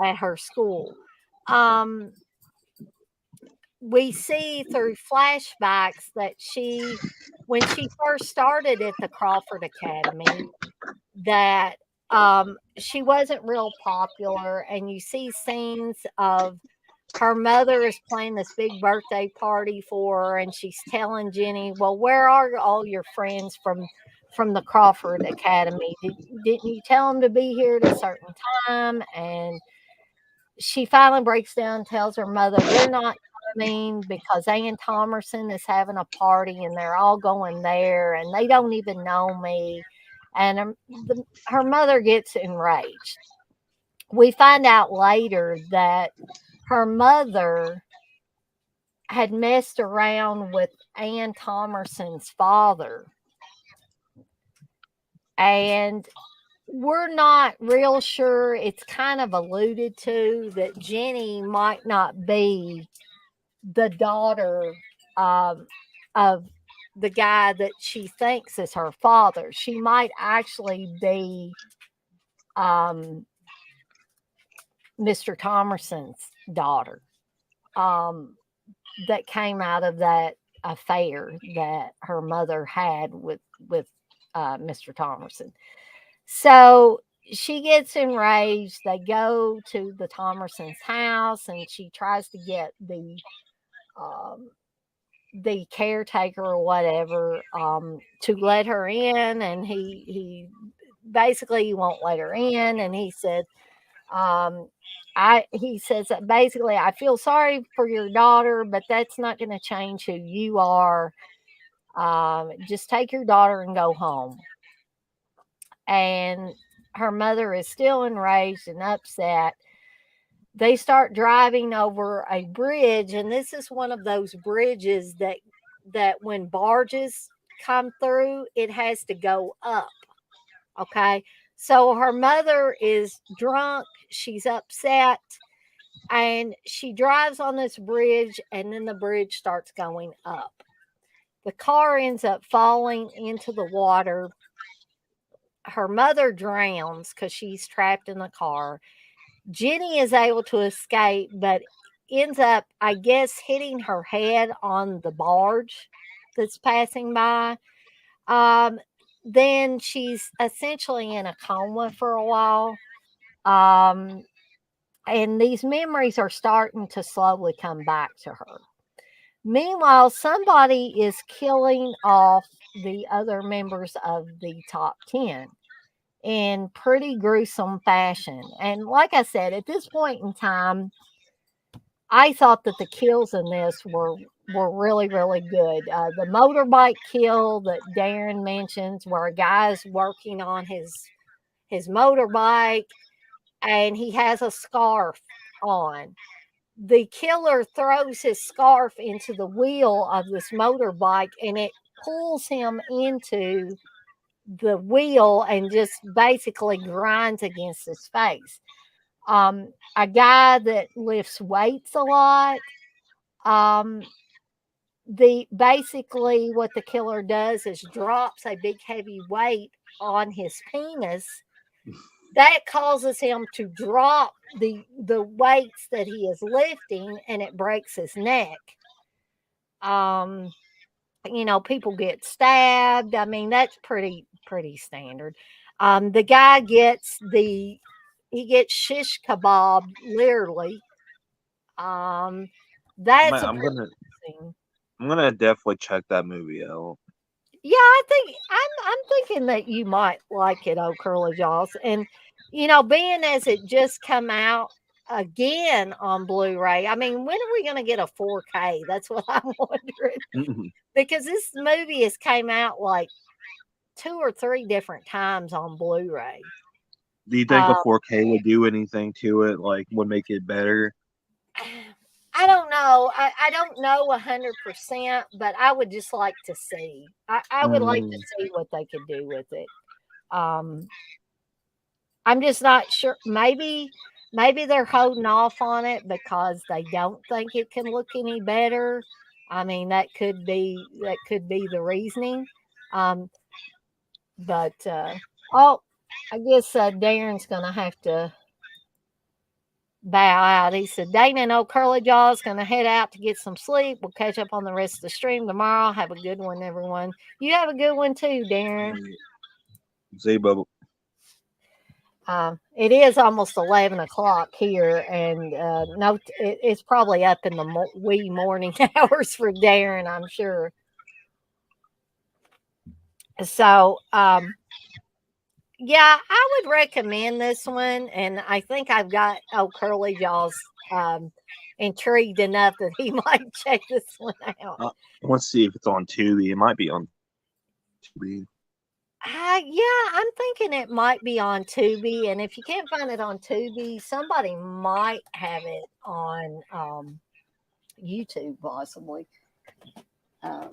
at her school. Um, we see through flashbacks that when she first started at the Crawford Academy, that she wasn't real popular, and you see scenes of her mother is planning this big birthday party for her, and she's telling Jenny, "Well, where are all your friends from the Crawford Academy? Didn't you tell them to be here at a certain time?" And she finally breaks down and tells her mother they're not coming because Ann Thomerson is having a party and they're all going there and they don't even know me. And her mother gets enraged. We find out later that her mother had messed around with Ann Thomerson's father. And we're not real sure. It's kind of alluded to that Jenny might not be the daughter of the guy that she thinks is her father. She might actually be um, Mr. Thomerson's daughter that came out of that affair that her mother had with Mr. Thomerson. So she gets enraged. They go to the Thomerson's house, and she tries to get um, the caretaker or whatever to let her in, and he basically he won't let her in, and he said, um, he says that basically, I feel sorry for your daughter, but that's not going to change who you are. Just take your daughter and go home. And her mother is still enraged and upset. They start driving over a bridge, and this is one of those bridges that when barges come through, it has to go up. Okay. So her mother is drunk, she's upset, and she drives on this bridge, and then the bridge starts going up. The car ends up falling into the water. Her mother drowns because she's trapped in the car. Jenny is able to escape, but ends up, I guess, hitting her head on the barge that's passing by. Um, then she's essentially in a coma for a while. Um, and these memories are starting to slowly come back to her. Meanwhile, somebody is killing off the other members of the top 10 in pretty gruesome fashion. And like I said, at this point in time, I thought that the kills in this were really really good. The motorbike kill that Darren mentions, where a guy's working on his motorbike and he has a scarf on. the killer throws his scarf into the wheel of this motorbike and it pulls him into the wheel and just basically grinds against his face. A guy that lifts weights a lot. Um, the basically what the killer does is drops a big heavy weight on his penis that causes him to drop the weights that he is lifting and it breaks his neck. um People get stabbed. I mean, that's pretty standard. The guy gets the he gets shish kebab literally. um that's a I'm pretty gonna thing. I'm gonna definitely check that movie out. Yeah, I think I'm thinking that you might like it, oh curly jaws. And being as it just come out again on Blu-ray, I mean, when are we going to get a 4K? That's what I'm wondering, because this movie has came out like two or three different times on Blu-ray. Do you think a Um, 4K would do anything to it? Like, would make it better? I don't know. I don't know 100%, but I would just like to see. I would like to Mm, see what they could do with it. Um, I'm just not sure. Maybe they're holding off on it because they don't think it can look any better. I mean, that could be the reasoning. Um, but oh, I guess Darren's gonna have to bow out. He said Dana and old Curly Jaw's gonna head out to get some sleep. We'll catch up on the rest of the stream tomorrow. Have a good one, everyone. You have a good one too, Darren. Z-Bubble. It is almost 11 o'clock here, and no, it's probably up in the wee morning hours for Darren, I'm sure. So, yeah, I would recommend this one, and I think I've got old Curly Jaws intrigued enough that he might check this one out. Let's see if it's on Tubi. It might be on Tubi. Yeah, I'm thinking it might be on Tubi, and if you can't find it on Tubi, somebody might have it on YouTube, possibly. Uh,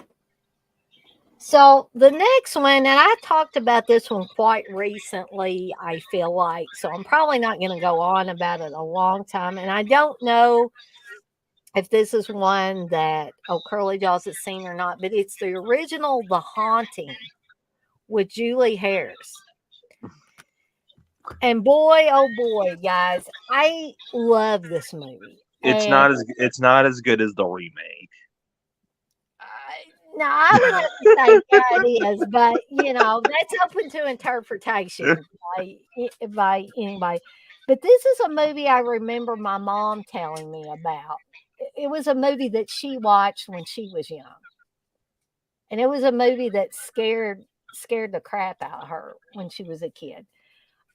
so the next one, and I talked about this one quite recently, I feel like, so I'm probably not going to go on about it a long time. And I don't know if this is one that Curly Jaws has seen or not, but it's the original The Haunting with Julie Harris. And boy, oh boy, guys, I love this movie. And It's not as good as the remake. no, I would have to say yeah, it is, but that's open to interpretation by anybody. But this is a movie I remember my mom telling me about. It was a movie that she watched when she was young, and it was a movie that scared the crap out of her when she was a kid.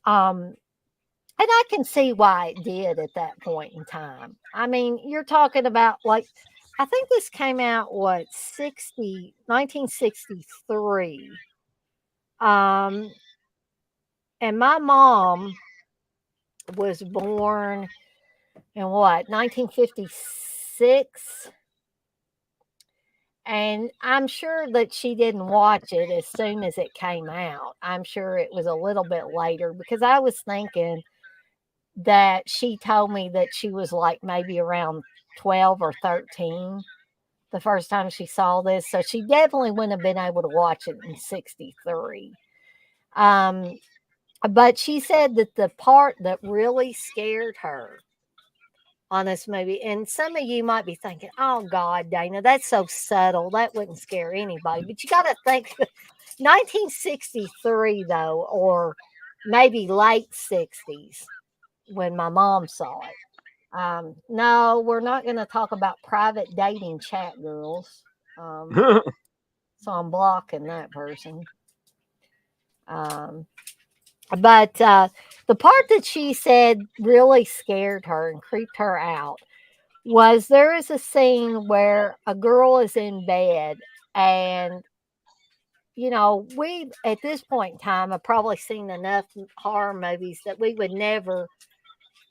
Um, and I can see why it did at that point in time. I mean, you're talking about like, I think this came out, what, 1963. Um, and my mom was born in what, 1956? And I'm sure that she didn't watch it as soon as it came out. I'm sure it was a little bit later because I was thinking that she told me that she was like maybe around 12 or 13 the first time she saw this. So she definitely wouldn't have been able to watch it in 63. Um, but she said that the part that really scared her on this movie, and some of you might be thinking, oh God, Dana, that's so subtle. That wouldn't scare anybody. But you got to think 1963, though, or maybe late 60s when my mom saw it. No, we're not going to talk about private dating chat girls. So I'm blocking that person. Um, but the part that she said really scared her and creeped her out was there is a scene where a girl is in bed and we at this point in time have probably seen enough horror movies that we would never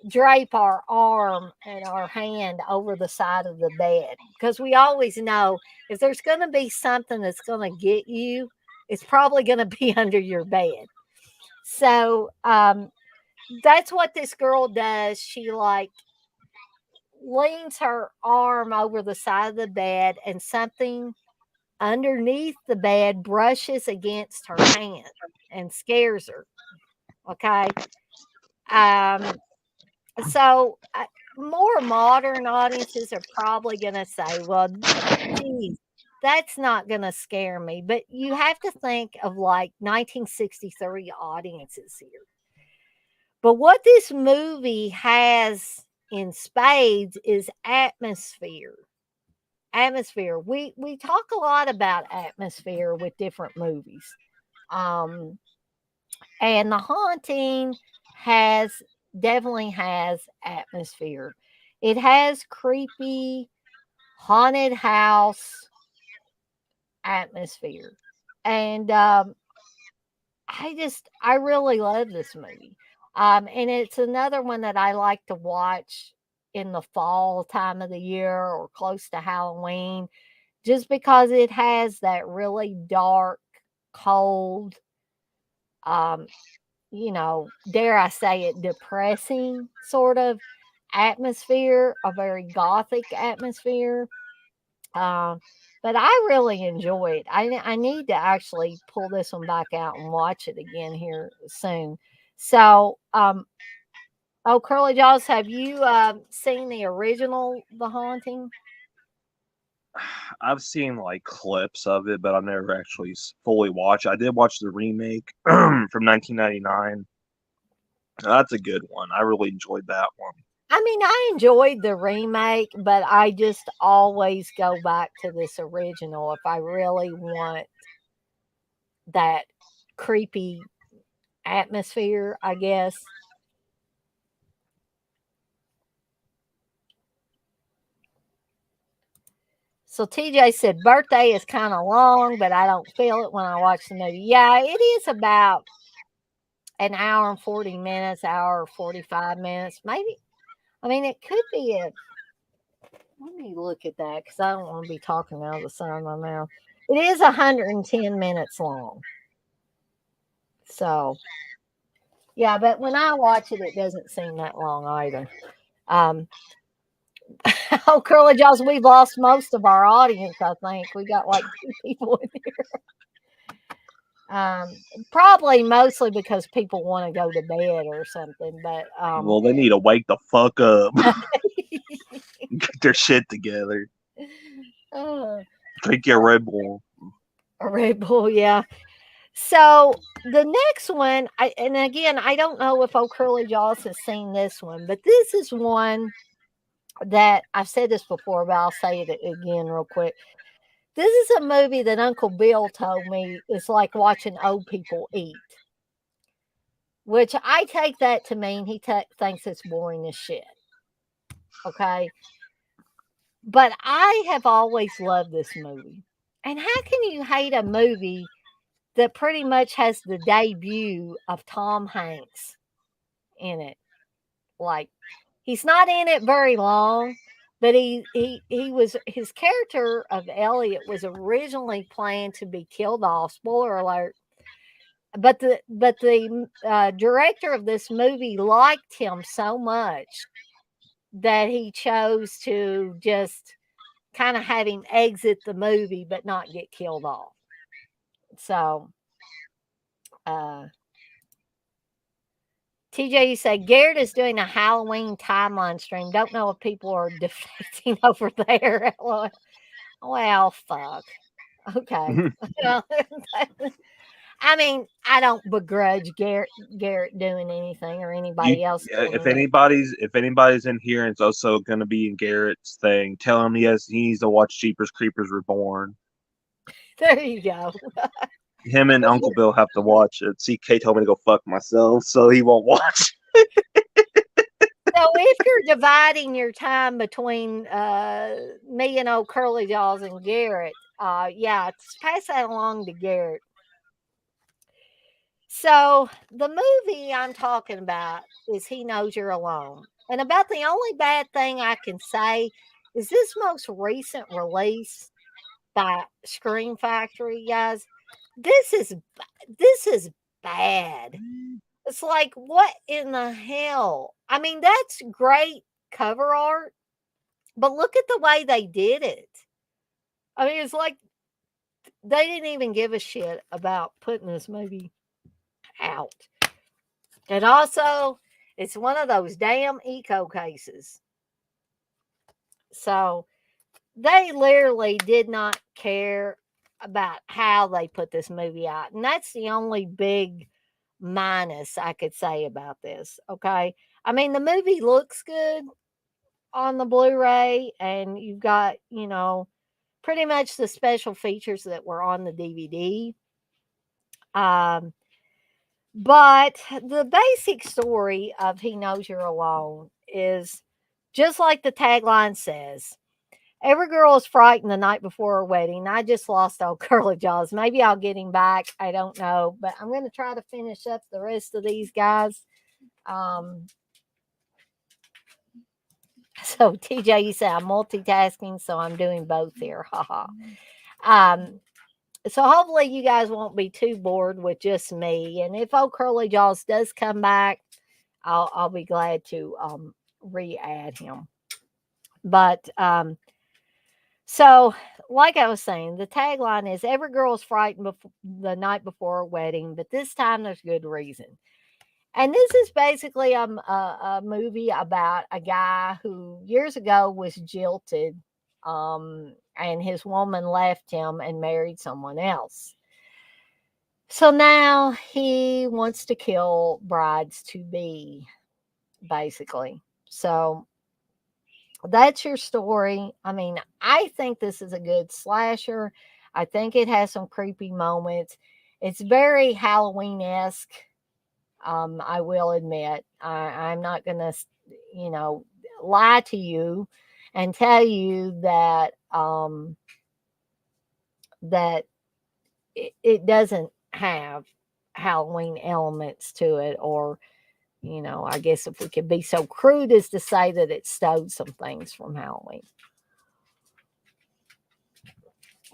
drape our arm and our hand over the side of the bed because we always know if there's going to be something that's going to get you, it's probably going to be under your bed. So that's what this girl does. She like leans her arm over the side of the bed and something underneath the bed brushes against her hand and scares her. Okay. Um, so more modern audiences are probably going to say, well, geez, that's not going to scare me. But you have to think of like 1963 audiences here. But what this movie has in spades is atmosphere. Atmosphere. We talk a lot about atmosphere with different movies. Um, and The Haunting has definitely has atmosphere. It has creepy haunted house atmosphere. And I really love this movie. And it's another one that I like to watch in the fall time of the year or close to Halloween, just because it has that really dark, cold, um, dare I say it, depressing sort of atmosphere, a very gothic atmosphere. Um, but I really enjoy it. I need to actually pull this one back out and watch it again here soon. So, oh, Curly Jaws, have you seen the original The Haunting? I've seen like clips of it, but I've never actually fully watched. I did watch the remake from 1999. That's a good one. I really enjoyed that one. I mean, I enjoyed the remake, but I just always go back to this original if I really want that creepy atmosphere, I guess. So TJ said birthday is kind of long, but I don't feel it when I watch the movie. Yeah, it is about an hour and 40 minutes, hour 45 minutes. Maybe I mean it could be a let me look at that because I don't want to be talking out of the side of my mouth. It is 110 minutes long. So yeah, but when I watch it, it doesn't seem that long either. Um, oh, Curly Jaws, we've lost most of our audience. I think we got like two people in here. Um, Probably mostly because people want to go to bed or something. But Well, they need to wake the fuck up, get their shit together, uh, drink your Red Bull. a Red Bull, yeah. So the next one, and again, I don't know if Old Curly Jaws has seen this one, but this is one that I've said this before, but I'll say it again real quick. This is a movie that Uncle Bill told me is like watching old people eat, which I take that to mean he thinks it's boring as shit. Okay. But I have always loved this movie. And how can you hate a movie that pretty much has the debut of Tom Hanks in it? Like, he's not in it very long, but he was his character of Elliot was originally planned to be killed off. Spoiler alert. But the director of this movie liked him so much that he chose to just kind of have him exit the movie but not get killed off. So, uh, TJ, you say Garrett is doing a Halloween timeline stream. Don't know if people are defecting over there. Well, fuck. Okay. I mean, I don't begrudge Garrett doing anything or You, anybody else doing if anything. anybody's in here and it's also going to be in Garrett's thing, tell him he needs to watch Jeepers Creepers Reborn. There you go. Him and Uncle Bill have to watch it. CK told me to go fuck myself, so he won't watch. So if you're dividing your time between me and old Curly Jaws and Garrett, yeah, pass that along to Garrett. So the movie I'm talking about is He Knows You're Alone. And about the only bad thing I can say is this most recent release by Scream Factory, guys. This is this is bad. It's like, what in the hell? I mean, that's great cover art, but look at the way they did it. I mean, it's like they didn't even give a shit about putting this movie out. And also, it's one of those damn eco cases. So they literally did not care about how they put this movie out. And that's the only big minus I could say about this. Okay. I mean, the movie looks good on the Blu ray, and you've got, pretty much the special features that were on the DVD. Um, but the basic story of He Knows You're Alone is just like the tagline says. Every girl is frightened the night before her wedding. I just lost old Curly Jaws. Maybe I'll get him back. I don't know. But I'm going to try to finish up the rest of these guys. Um, so, TJ, you say I'm multitasking, so I'm doing both here. Haha. um, so, hopefully, you guys won't be too bored with just me. And if old Curly Jaws does come back, I'll be glad to re add him. But so, like I was saying, the tagline is every girl is frightened the night before a wedding, but this time there's good reason. And this is basically a movie about a guy who years ago was jilted, and his woman left him and married someone else. So now he wants to kill brides to be, basically. So that's your story. I mean, I think this is a good slasher. I think it has some creepy moments. It's very Halloween esque. I will admit. I'm not going to, you know, lie to you and tell you that that it doesn't have Halloween elements to it, or I guess if we could be so crude as to say that it stole some things from Halloween.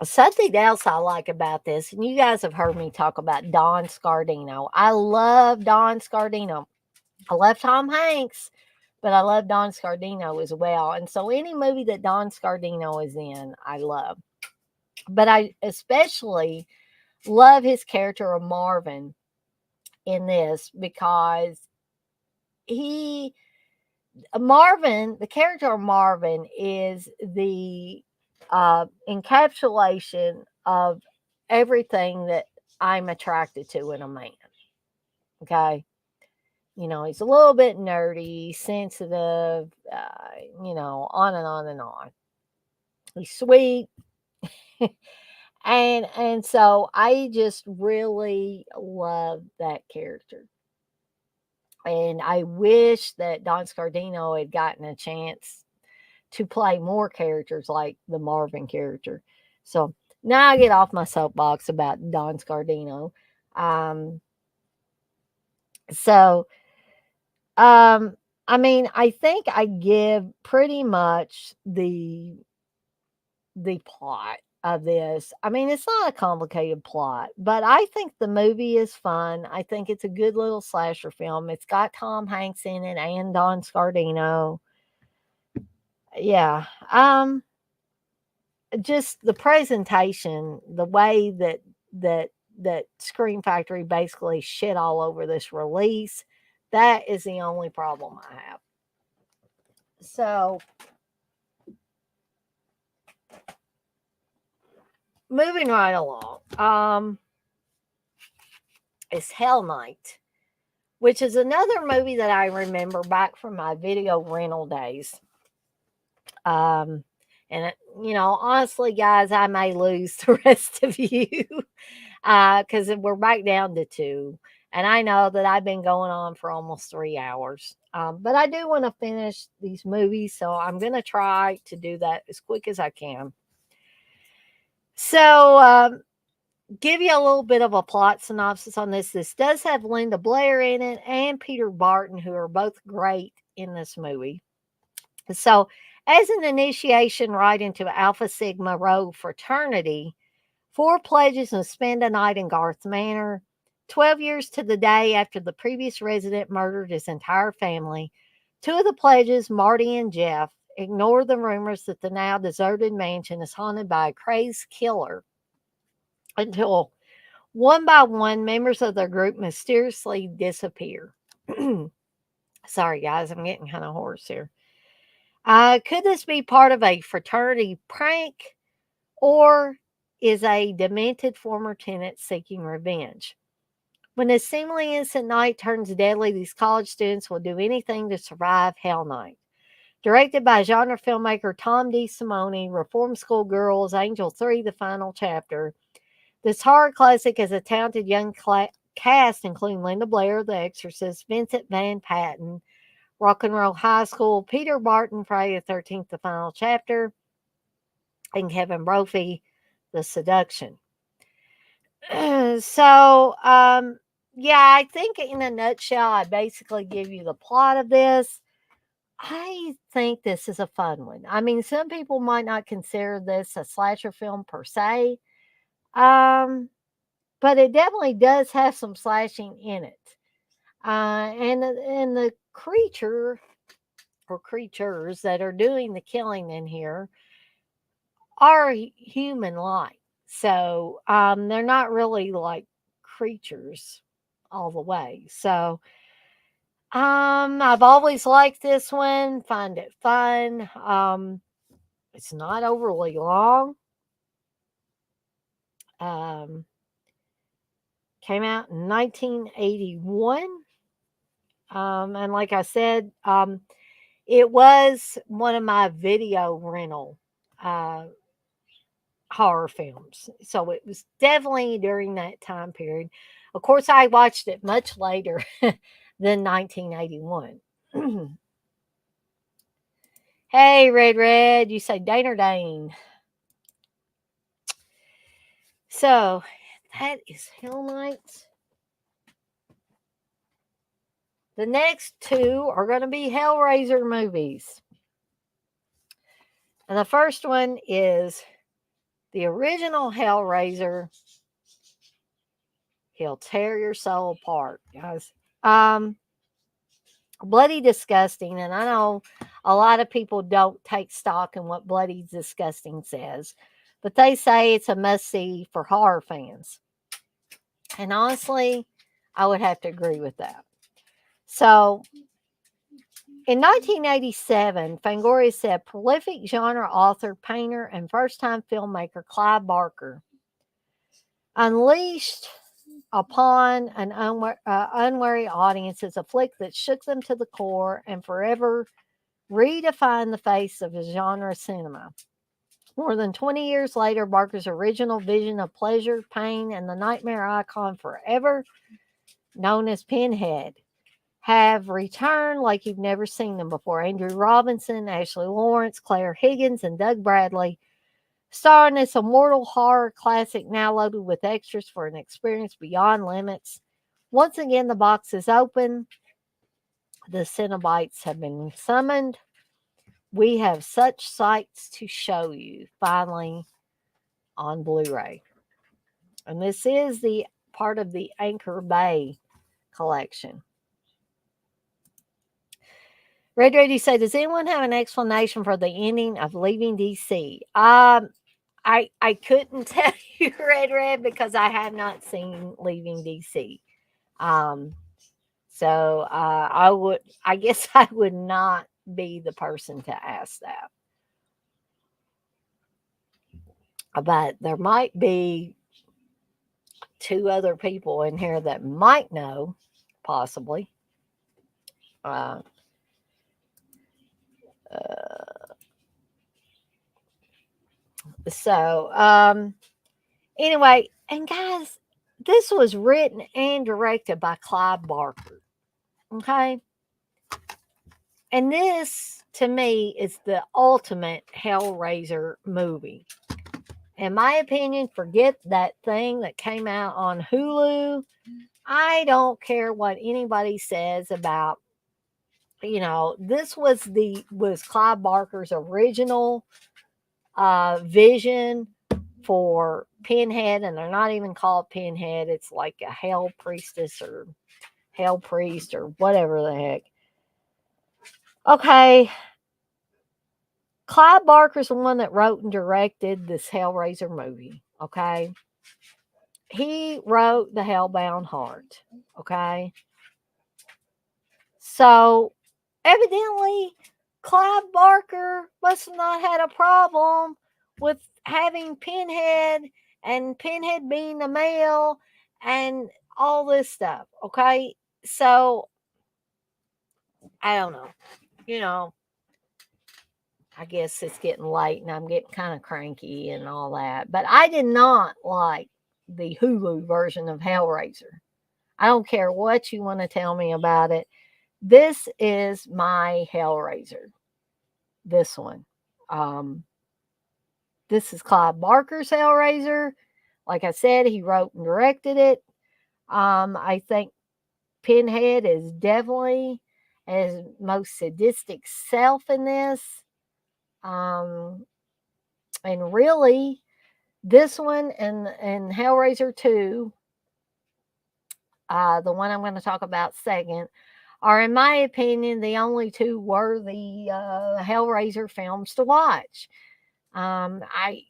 Something else I like about this, and you guys have heard me talk about Don Scardino. I love Don Scardino. I love Tom Hanks, but I love Don Scardino as well. And so any movie that Don Scardino is in, I love. But I especially love his character of Marvin in this because he Marvin, the character of Marvin is the encapsulation of everything that I'm attracted to in a man. Okay. He's a little bit nerdy, sensitive, on and on and on. He's sweet. and so I just really love that character. And I wish that Don Scardino had gotten a chance to play more characters like the Marvin character. So now I get off my soapbox about Don Scardino. Um, so, um, I mean, I think I give pretty much the plot of this. I mean, it's not a complicated plot, but I think the movie is fun. I think it's a good little slasher film. It's got Tom Hanks in it and Don Scardino. Yeah. Just the presentation, the way that that Scream Factory basically shit all over this release, that is the only problem I have. So, moving right along, is Hell Night, which is another movie that I remember back from my video rental days. Um, and honestly, guys, I may lose the rest of you because we're back down to two. And I know that I've been going on for almost 3 hours. But I do want to finish these movies, so I'm going to try to do that as quick as I can. So, give you a little bit of a plot synopsis on this. This does have Linda Blair in it and Peter Barton, who are both great in this movie. So, as an initiation right into Alpha Sigma Rho fraternity, four pledges must spend a night in Garth Manor. 12 years to the day after the previous resident murdered his entire family, two of the pledges, Marty and Jeff, ignore the rumors that the now deserted mansion is haunted by a crazed killer until one by one members of their group mysteriously disappear. Sorry, guys, I'm getting kind of hoarse here. Could this be part of a fraternity prank, or is a demented former tenant seeking revenge? When a seemingly innocent night turns deadly, these college students will do anything to survive Hell Night. Directed by genre filmmaker Tom DeSimone, Reform School Girls, Angel 3, The Final Chapter. This horror classic has a talented young cast, including Linda Blair, The Exorcist, Vincent Van Patten, Rock and Roll High School, Peter Barton, Friday the 13th, The Final Chapter, and Kevin Brophy, The Seduction. Yeah, I think in a nutshell, I basically give you the plot of this. I think this is a fun one. I mean, some people might not consider this a slasher film per se, but it definitely does have some slashing in it. And the creature or creatures that are doing the killing in here are human like. So they're not really like creatures all the way. So I've always liked this one, find it fun. It's not overly long. Um, Came out in 1981. And like I said, it was one of my video rental uh, horror films. So it was definitely during that time period. Of course, I watched it much later than 1981. Hey, Red, you say Dane or Dane? So that is Hell Night. The next two are going to be Hellraiser movies. And the first one is the original Hellraiser. He'll tear your soul apart, guys. Bloody Disgusting, and I know a lot of people don't take stock in what Bloody Disgusting says, but they say it's a must see for horror fans. And honestly, I would have to agree with that. So, in 1987, Fangoria said prolific genre author, painter, and first time filmmaker Clive Barker unleashed upon an unwary audience is a flick that shook them to the core and forever redefined the face of genre cinema. More than 20 years later, Barker's original vision of pleasure, pain, and the nightmare icon forever known as Pinhead have returned like you've never seen them before. Andrew Robinson, Ashley Lawrence, Claire Higgins, and Doug Bradley star in this immortal horror classic now loaded with extras for an experience beyond limits. Once again, the box is open. The Cenobites have been summoned. We have such sights to show you finally on Blu-ray. And this is the part of the Anchor Bay collection. Red Radio say, does anyone have an explanation for the ending of Leaving DC? I couldn't tell you, Red, because I have not seen Leaving DC. So I guess I would not be the person to ask that. But there might be two other people in here that might know, possibly. Uh, so anyway, and guys, this was written and directed by Clive Barker. Okay. And this, to me, is the ultimate Hellraiser movie. In my opinion, forget that thing that came out on Hulu. I don't care what anybody says about, this was Clive Barker's original vision for Pinhead, and they're not even called Pinhead. It's like a hell priestess or hell priest or whatever the heck. Okay, Clive Barker's the one that wrote and directed this Hellraiser movie. Okay, he wrote The Hellbound Heart. Okay, so evidently Clive Barker must have not had a problem with having Pinhead and Pinhead being the male and all this stuff. Okay, so I don't know. You know, I guess it's getting late and I'm getting kind of cranky and all that. But I did not like the Hulu version of Hellraiser. I don't care what you want to tell me about it. This is my Hellraiser. This one. Um, this is Clive Barker's Hellraiser. Like I said, he wrote and directed it. I think Pinhead is definitely his most sadistic self in this. Um, and really, this one and Hellraiser 2, the one I'm going to talk about second, are, in my opinion, the only two worthy Hellraiser films to watch. I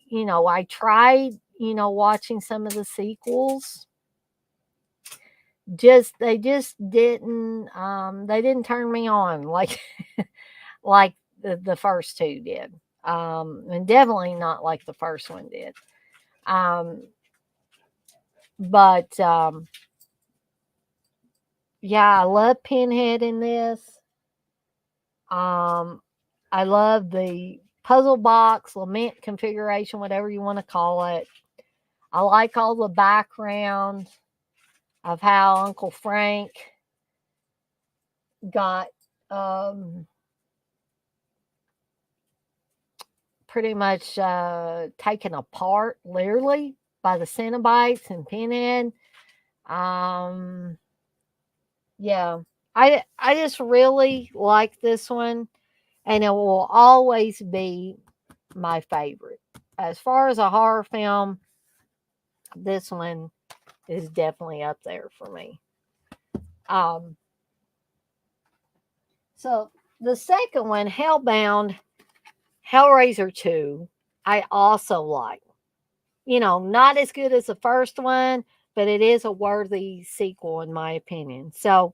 tried, watching some of the sequels. They didn't turn me on like like the first two did. And definitely not like the first one did. Um, but yeah, I love Pinhead in this. Um, I love the puzzle box, lament configuration, whatever you want to call it. I like all the background of how Uncle Frank got um, pretty much taken apart, literally, by the Cenobites and Pinhead. Um, yeah, I just really like this one, and it will always be my favorite. As far as a horror film, this one is definitely up there for me. Um, so the second one, Hellbound, Hellraiser 2, I also like. Not as good as the first one, but it is a worthy sequel in my opinion. So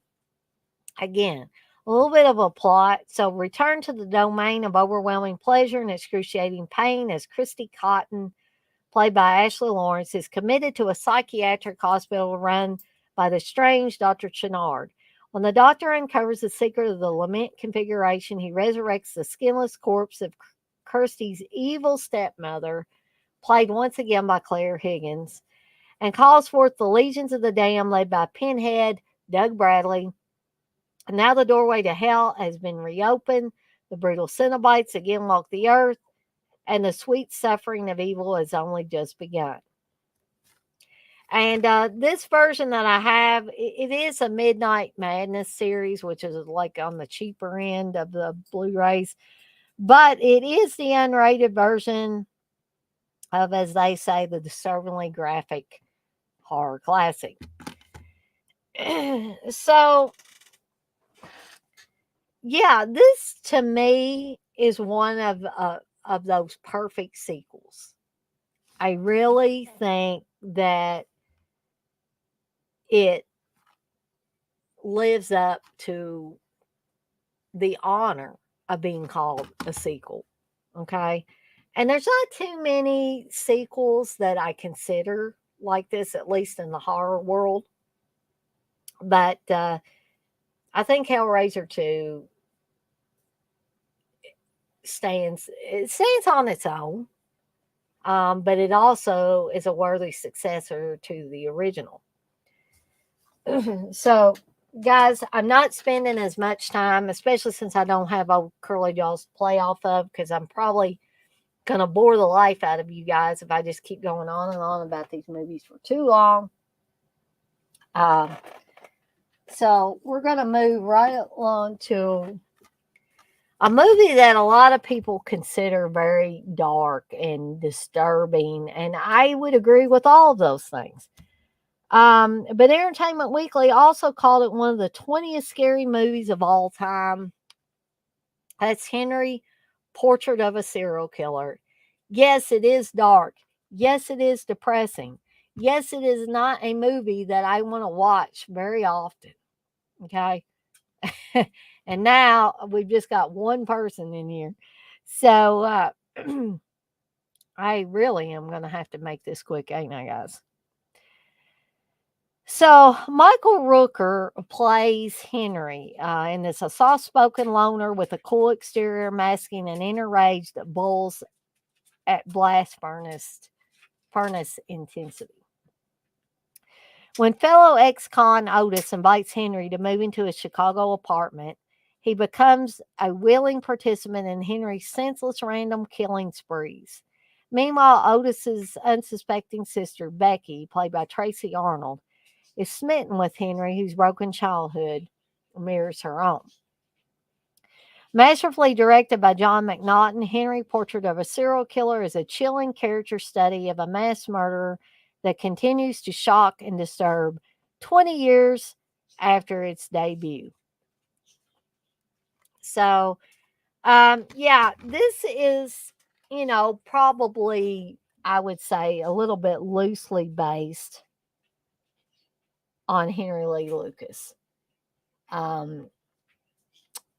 again, a little bit of a plot. So return to the domain of overwhelming pleasure and excruciating pain as Christy Cotton, played by Ashley Lawrence, is committed to a psychiatric hospital run by the strange Dr. Chenard. When the doctor uncovers the secret of the lament configuration, he resurrects the skinless corpse of Kirsty's evil stepmother, played once again by Claire Higgins, and calls forth the legions of the damned, led by Pinhead, Doug Bradley. And now the doorway to hell has been reopened. The brutal Cenobites again walk the earth, and the sweet suffering of evil has only just begun. And this version that I have, it is a Midnight Madness series, which is like on the cheaper end of the Blu-rays, but it is the unrated version of, as they say, the disturbingly graphic horror classic. So, yeah, this to me is one of those perfect sequels. I really think that it lives up to the honor of being called a sequel. Okay. And there's not too many sequels that I consider like this, at least in the horror world. But I think Hellraiser 2 stands on its own. But it also is a worthy successor to the original. So, guys, I'm not spending as much time, especially since I don't have old Curly Jaws to play off of, because I'm probably Gonna bore the life out of you guys if I just keep going on and on about these movies for too long. Um, so we're gonna move right along to a movie that a lot of people consider very dark and disturbing, and I would agree with all of those things. But Entertainment Weekly also called it one of the 20th scary movies of all time. That's Henry, Portrait of a Serial Killer. Yes, it is dark. Yes, it is depressing. Yes, it is not a movie that I want to watch very often. Okay. And now we've just got one person in here. So I really am going to have to make this quick, ain't I, guys? So Michael Rooker plays Henry, and it's a soft-spoken loner with a cool exterior masking an inner rage that boils at blast furnace intensity. When fellow ex-con Otis invites Henry to move into his Chicago apartment, he becomes a willing participant in Henry's senseless random killing sprees. Meanwhile, Otis's unsuspecting sister, Becky, played by Tracy Arnold, is smitten with Henry, whose broken childhood mirrors her own. Masterfully directed by John McNaughton, Henry, Portrait of a Serial Killer is a chilling character study of a mass murderer that continues to shock and disturb 20 years after its debut. So, yeah, this is, probably, I would say, a little bit loosely based on Henry Lee Lucas. Um,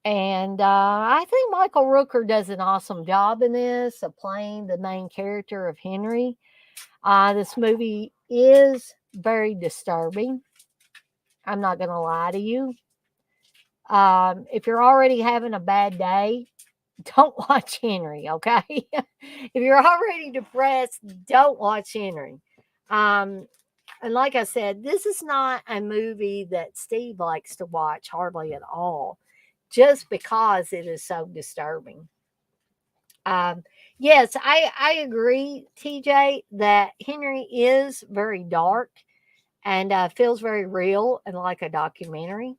And I think Michael Rooker does an awesome job in this of playing the main character of Henry. This movie is very disturbing. I'm not going to lie to you. If you're already having a bad day, don't watch Henry, okay? If you're already depressed, don't watch Henry. Um, and like I said, this is not a movie that Steve likes to watch hardly at all, just because it is so disturbing. Um, yes, I agree, TJ, that Henry is very dark and feels very real and like a documentary.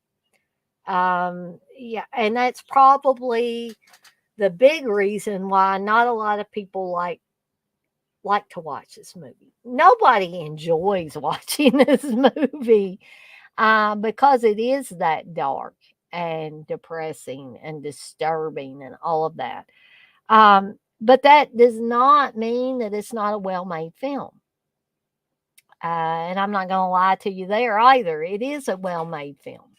Yeah, and that's probably the big reason why not a lot of people like to watch this movie. Nobody enjoys watching this movie because it is that dark and depressing and disturbing and all of that. But that does not mean that it's not a well made film. And I'm not going to lie to you there either. It is a well made film.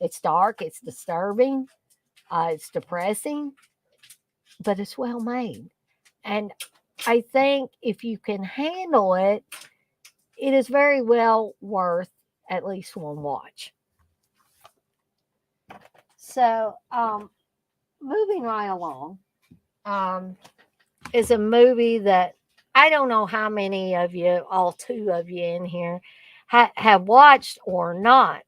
It's dark, it's disturbing, it's depressing, but it's well made. And I think if you can handle it, it is very well worth at least one watch. So, moving right along, um, is a movie that I don't know how many of you, all two of you in here, have watched or not.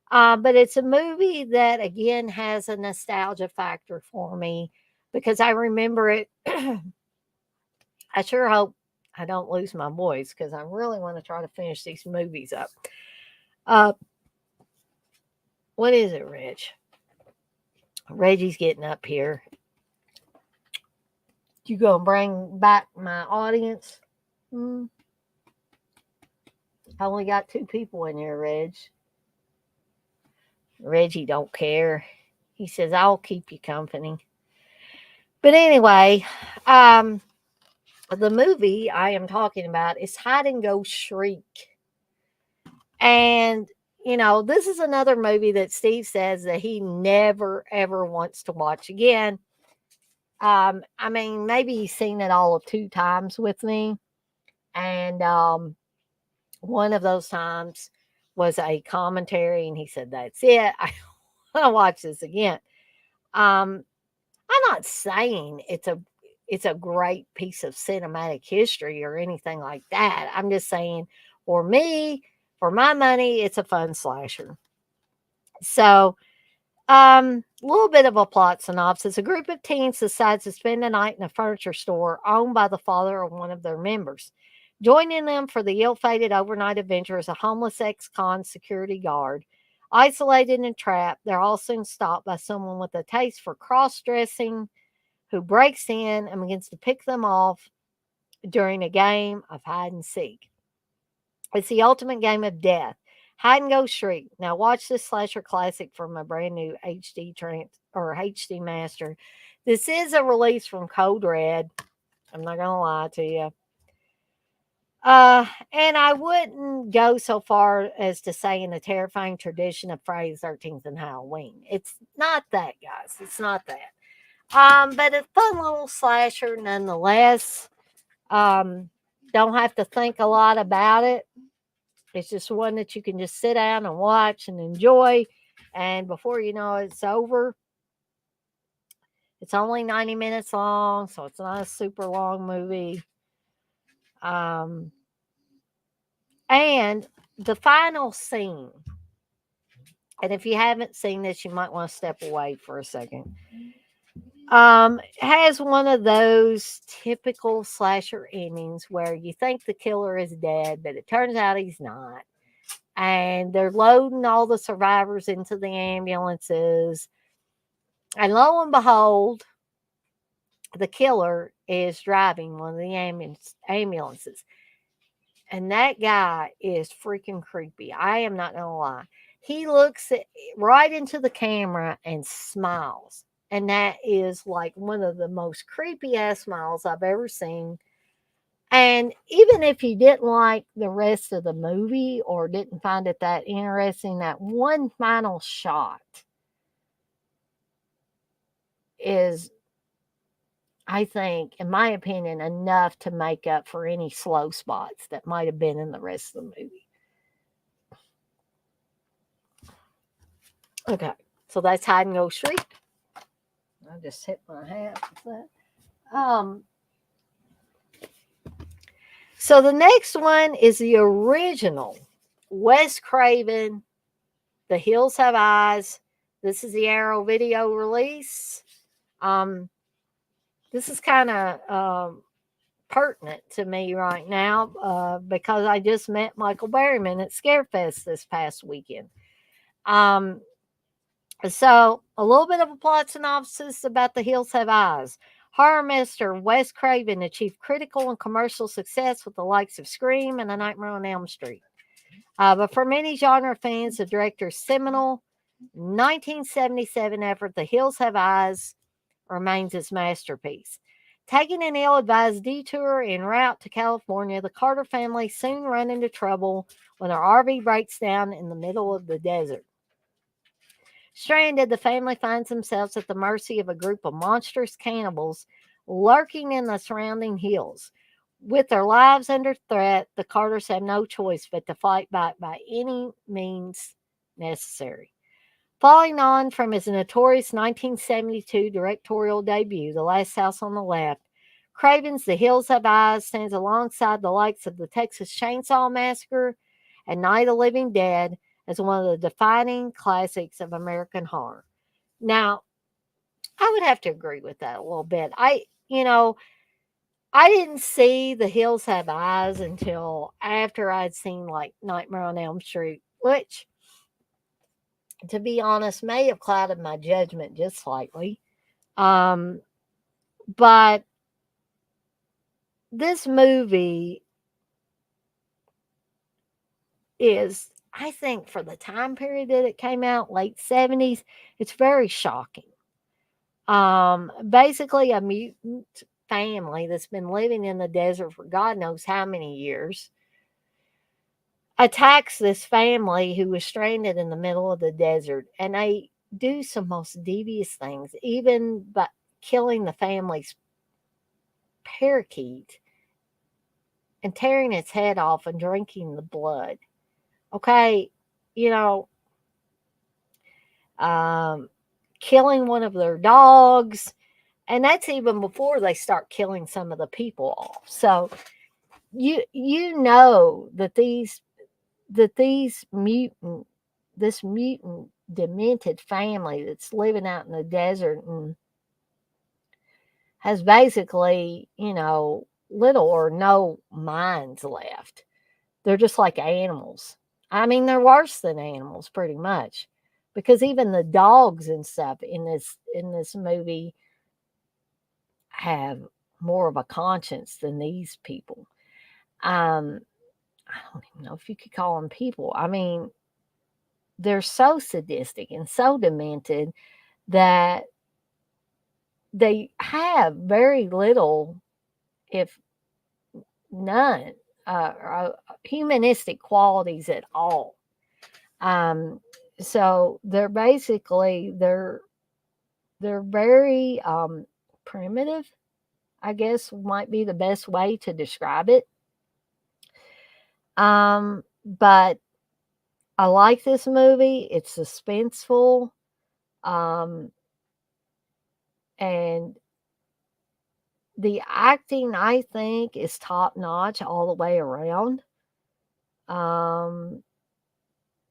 But it's a movie that, again, has a nostalgia factor for me because I remember it. I sure hope I don't lose my voice because I really want to try to finish these movies up. Uh, what is it, Reg? Reggie's getting up here. You gonna bring back my audience? Hmm. I only got two people in here, Reg. Reggie don't care. He says, I'll keep you company. But anyway, um, the movie I am talking about is Hide and Go Shriek. And, this is another movie that Steve says that he never, ever wants to watch again. I mean, maybe he's seen it all of two times with me. And one of those times was a commentary, and he said, That's it. I want to watch this again. Um, I'm not saying it's a great piece of cinematic history or anything like that. I'm just saying for me, for my money, it's a fun slasher. So A little bit of a plot synopsis. A group of teens decides to spend the night in a furniture store owned by the father of one of their members. Joining them for the ill-fated overnight adventure is a homeless ex-con security guard. Isolated and trapped, they're all soon stopped by someone with a taste for cross-dressing who breaks in and begins to pick them off during a game of hide and seek. It's the ultimate game of death. Hide and go shriek. Now watch this slasher classic from a brand new HD master. This is a release from Code Red. I'm not gonna lie to you. And I wouldn't go so far as to say in the terrifying tradition of Friday the 13th and Halloween. It's not that, guys. It's not that. But a fun little slasher nonetheless. Don't have to think a lot about it. It's just one that you can just sit down and watch and enjoy. And before you know it, it's over. It's only 90 minutes long, so it's not a super long movie. Um, and the final scene, and if you haven't seen this, you might want to step away for a second. Has one of those typical slasher endings where you think the killer is dead, but it turns out he's not. And they're loading all the survivors into the ambulances. And lo and behold, the killer is driving one of the ambulances. And that guy is freaking creepy. I am not going to lie. He looks right into the camera and smiles. And that is like one of the most creepy ass smiles I've ever seen. And even if you didn't like the rest of the movie or didn't find it that interesting, that one final shot is, I think, in my opinion, enough to make up for any slow spots that might have been in the rest of the movie. Okay, so that's Hide and Go Street. I just hit my hat with that. So the next one is the original Wes Craven, The Hills Have Eyes. This is the Arrow video release. This is kind of pertinent to me right now because I just met Michael Berryman at Scarefest this past weekend. So, a little bit of a plot synopsis about The Hills Have Eyes. Horror master Wes Craven achieved critical and commercial success with the likes of Scream and A Nightmare on Elm Street. But for many genre fans, the director's seminal 1977 effort, The Hills Have Eyes, remains his masterpiece. Taking an ill advised detour en route to California, the Carter family soon run into trouble when their RV breaks down in the middle of the desert. Stranded, the family finds themselves at the mercy of a group of monstrous cannibals lurking in the surrounding hills. With their lives under threat, the Carters have no choice but to fight back by any means necessary. Following on from his notorious 1972 directorial debut, The Last House on the Left, Craven's The Hills Have Eyes stands alongside the likes of the Texas Chainsaw Massacre and Night of the Living Dead as one of the defining classics of American horror. Now, I would have to agree with that a little bit. I didn't see The Hills Have Eyes until after I'd seen like Nightmare on Elm Street, which, to be honest, may have clouded my judgment just slightly. But this movie is, I think, for the time period that it came out, late 70s, it's very shocking. Basically, a mutant family that's been living in the desert for God knows how many years attacks this family who was stranded in the middle of the desert, and they do some most devious things, even by killing the family's parakeet and tearing its head off and drinking the blood. Okay, you know, um, killing one of their dogs, and that's even before they start killing some of the people off. So you know that these mutant this mutant demented family that's living out in the desert and has basically, little or no minds left. They're just like animals. I mean, they're worse than animals pretty much. Because even the dogs and stuff in this movie have more of a conscience than these people. Um, I don't even know if you could call them people. I mean, they're so sadistic and so demented that they have very little, if none, humanistic qualities at all. Um, so they're very primitive. I guess might be the best way to describe it. But I like this movie. It's suspenseful, um, and the acting I think is top notch all the way around. Um,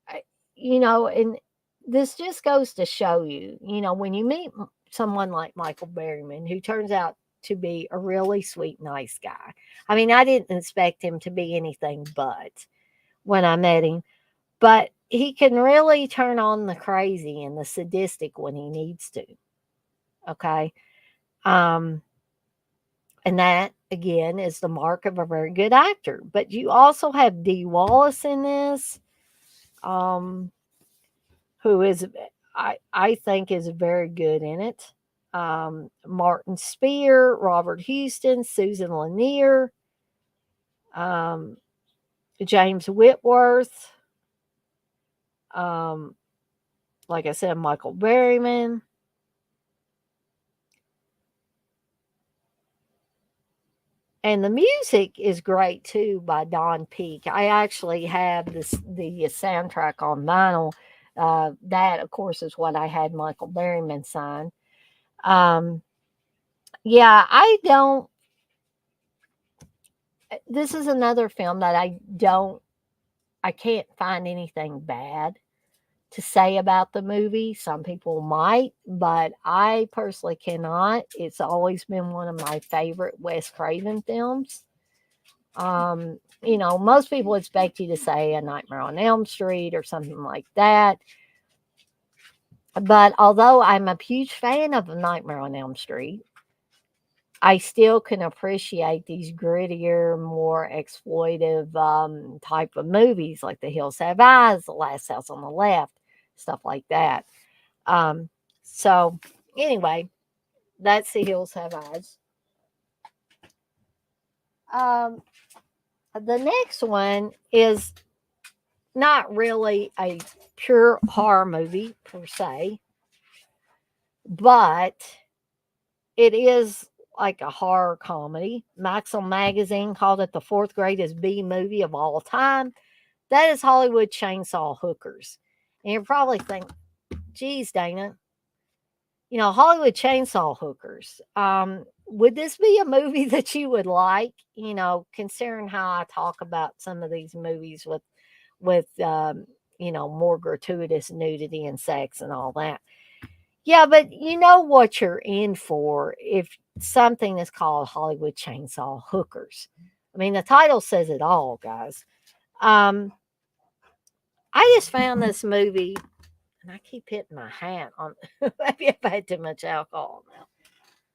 I, and this just goes to show you, when you meet someone like Michael Berryman, who turns out to be a really sweet, nice guy. I mean, I didn't expect him to be anything but when I met him, but he can really turn on the crazy and the sadistic when he needs to. Okay. Um, and that again is the mark of a very good actor. But you also have Dee Wallace in this, um, who is I think is very good in it. Martin Spear, Robert Houston, Susan Lanier, um, James Whitworth, um, like I said, Michael Berryman. And the music is great too by Don Peake. I actually have the soundtrack on vinyl. That, of course, is what I had Michael Berryman sign. Um, yeah, I don't. This is another film that I can't find anything bad to say about the movie. Some people might, but I personally cannot. It's always been one of my favorite Wes Craven films. Most people expect you to say A Nightmare on Elm Street or something like that. But although I'm a huge fan of A Nightmare on Elm Street, I still can appreciate these grittier, more exploitive type of movies like The Hills Have Eyes, The Last House on the Left, stuff like that. Um, so, anyway, that's The Hills Have Eyes. Um, the next one is not really a pure horror movie per se, but it is like a horror comedy. Maxim magazine called it the fourth greatest B movie of all time. That is Hollywood Chainsaw Hookers. And you're probably thinking, geez, Dana, Hollywood Chainsaw Hookers. Would this be a movie that you would like? Considering how I talk about some of these movies with more gratuitous nudity and sex and all that. Yeah, but you know what you're in for if something is called Hollywood Chainsaw Hookers. I mean, the title says it all, guys. Um, I just found this movie, and I keep hitting my hat on. Maybe I've had too much alcohol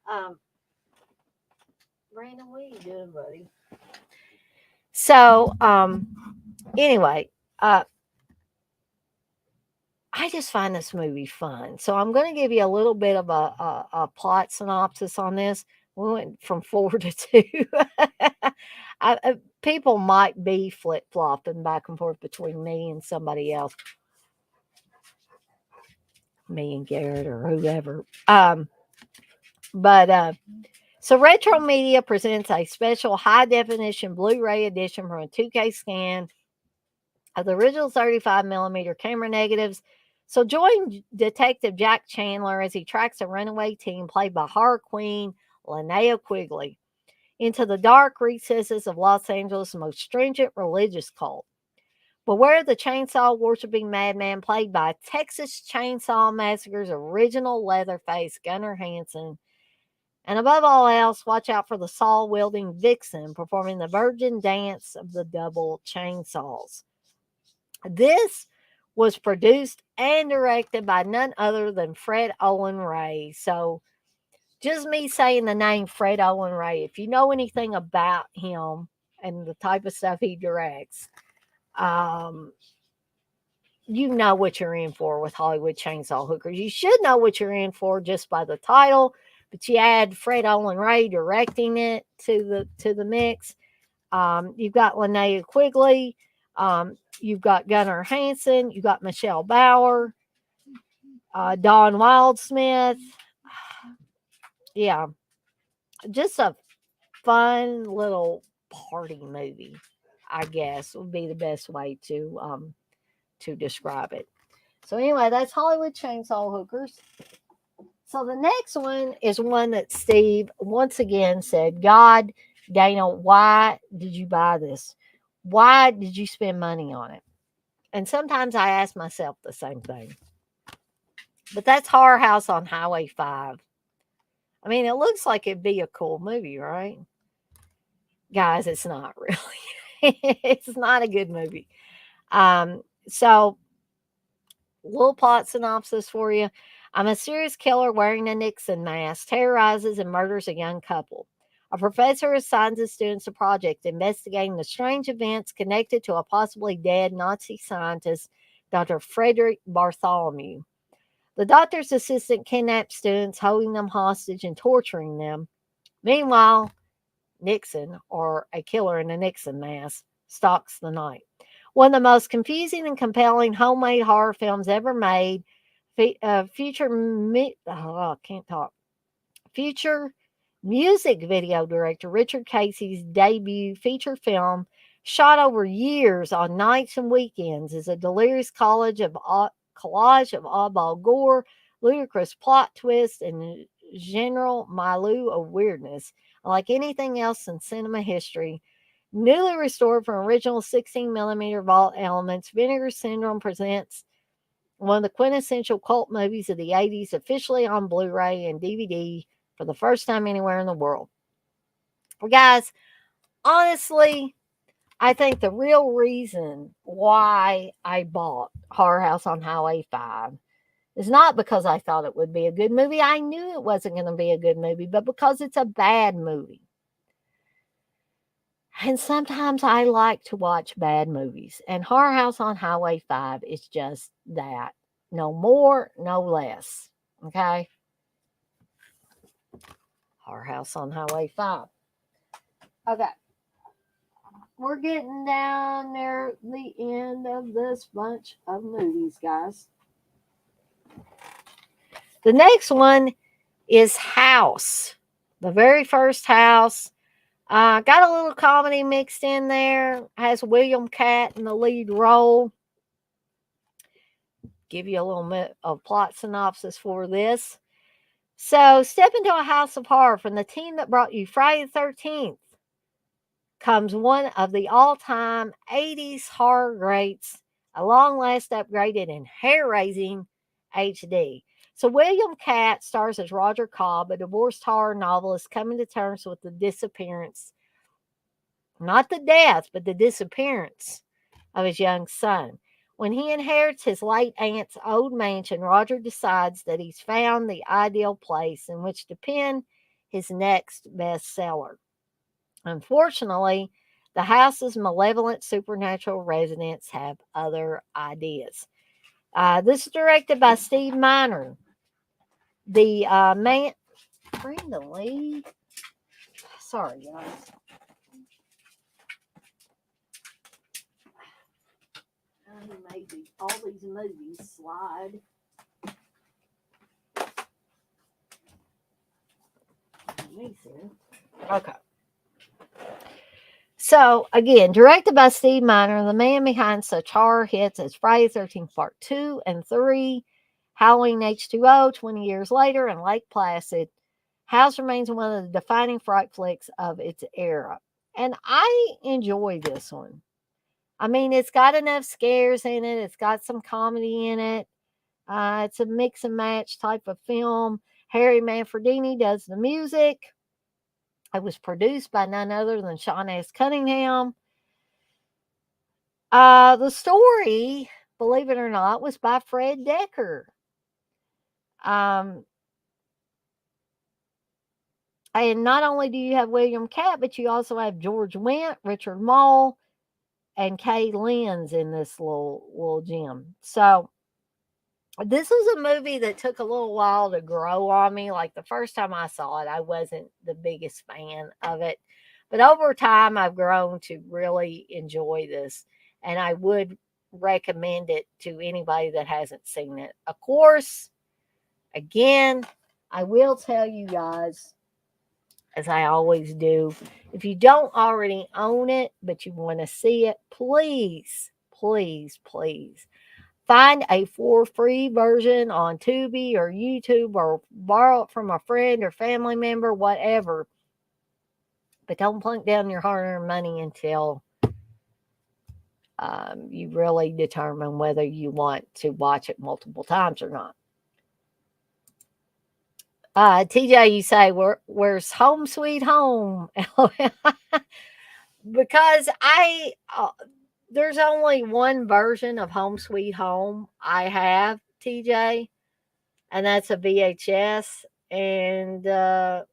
now. Brandon, what are you doing, buddy? So, anyway, uh, I just find this movie fun. So I'm going to give you a little bit of a plot synopsis on this. We went from four to two. People might be flip flopping back and forth between me and somebody else, me and Garrett or whoever. But so Retro Media presents a special high definition Blu-ray edition from a 2K scan of the original 35 millimeter camera negatives. So join Detective Jack Chandler as he tracks a runaway teen played by horror queen Linnea Quigley into the dark recesses of Los Angeles' most stringent religious cult. Beware the chainsaw worshiping madman played by Texas Chainsaw Massacre's original Leatherface Gunnar Hansen. And above all else, watch out for the saw wielding vixen performing the virgin dance of the double chainsaws. This was produced and directed by none other than Fred Owen Ray. So, just me saying the name Fred Owen Ray, if you know anything about him and the type of stuff he directs, um, you know what you're in for with Hollywood Chainsaw Hookers. You should know what you're in for just by the title, but you add Fred Owen Ray directing it to the mix. You've got Linnea Quigley. You've got Gunnar Hansen. You've got Michelle Bauer, Don Wildsmith. Yeah, just a fun little party movie, I guess would be the best way to describe it. So anyway, that's Hollywood Chainsaw Hookers. So the next one is one that Steve once again said, God, Dana, why did you buy this? Why did you spend money on it? And sometimes I ask myself the same thing. But that's Horror House on Highway 5. I mean, it looks like it'd be a cool movie, right? Guys, it's not really. It's not a good movie. So little plot synopsis for you. I'm a serious killer wearing a Nixon mask, terrorizes and murders a young couple. A professor assigns his students a project investigating the strange events connected to a possibly dead Nazi scientist, Dr. Frederick Bartholomew. The doctor's assistant kidnaps students, holding them hostage and torturing them. Meanwhile, Nixon, or a killer in a Nixon mask, stalks the night. One of the most confusing and compelling homemade horror films ever made. Can't talk. Future music video director Richard Casey's debut feature film, shot over years on nights and weekends, is a delirious collage of oddball gore, ludicrous plot twists, and general milieu of weirdness. Like anything else in cinema history, newly restored from original 16 millimeter vault elements, Vinegar Syndrome presents one of the quintessential cult movies of the 80s, officially on Blu ray and DVD for the first time anywhere in the world. Well, guys, honestly, I think the real reason why I bought Horror House on Highway 5 is not because I thought it would be a good movie. I knew it wasn't going to be a good movie, but because it's a bad movie. And sometimes I like to watch bad movies. And Horror House on Highway 5 is just that. No more, no less. Okay? Horror House on Highway 5. Okay. We're getting down near the end of this bunch of movies, guys. The next one is House. The very first House. Got a little comedy mixed in there. Has William Catt in the lead role. Give you a little bit of plot synopsis for this. So, step into a house of horror from the team that brought you Friday the 13th. Comes one of the all-time 80s horror greats, a long last upgraded and hair-raising HD. So William Catt stars as Roger Cobb, a divorced horror novelist coming to terms with the disappearance, not the death, but the disappearance of his young son. When he inherits his late aunt's old mansion, Roger decides that he's found the ideal place in which to pen his next bestseller. Unfortunately, the house's malevolent supernatural residents have other ideas. This is directed by Steve Miner. The man, bring the lead. Sorry, guys. He made all these movies slide. Okay. So, again, directed by Steve Miner, the man behind such horror hits as Friday the 13th Part 2 and 3, Halloween H2O 20 years later, and Lake Placid, House remains one of the defining fright flicks of its era. And I enjoy this one. I mean, it's got enough scares in it. It's got some comedy in it. It's a mix and match type of film. Harry Manfredini does the music. It was produced by none other than Sean S. Cunningham. The story, believe it or not, was by Fred Decker. Um, and not only do you have William Catt, but you also have George Wendt, Richard Mole, and Kay Lenz in this little gem. So this was a movie that took a little while to grow on me. Like the first time I saw it, I wasn't the biggest fan of it. But over time, I've grown to really enjoy this. And I would recommend it to anybody that hasn't seen it. Of course, again, I will tell you guys, as I always do, if you don't already own it, but you want to see it, please, please, please find a for free version on Tubi or YouTube or borrow it from a friend or family member, whatever. But don't plunk down your hard earned money until you really determine whether you want to watch it multiple times or not. TJ, you say, where's Home Sweet Home? Because there's only one version of Home Sweet Home I have, TJ, and that's a VHS. And I would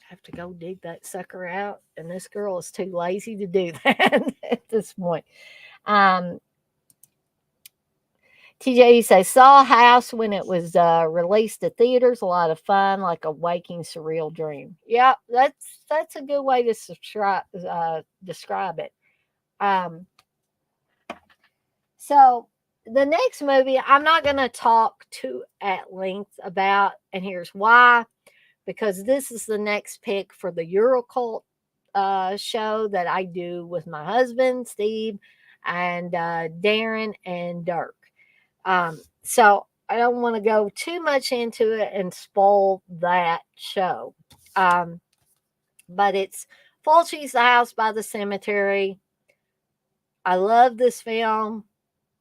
have to go dig that sucker out, and this girl is too lazy to do that at this point. Um, TJ, you say Saw House when it was released to theaters, a lot of fun, like a waking surreal dream. Yeah, that's a good way to describe it. Um, so the next movie I'm not going to talk to at length about, and here's why. Because this is the next pick for the Eurocult show that I do with my husband Steve and Darren and Dirk. So I don't want to go too much into it and spoil that show. Um, but it's Fulci's The House by the Cemetery. I love this film.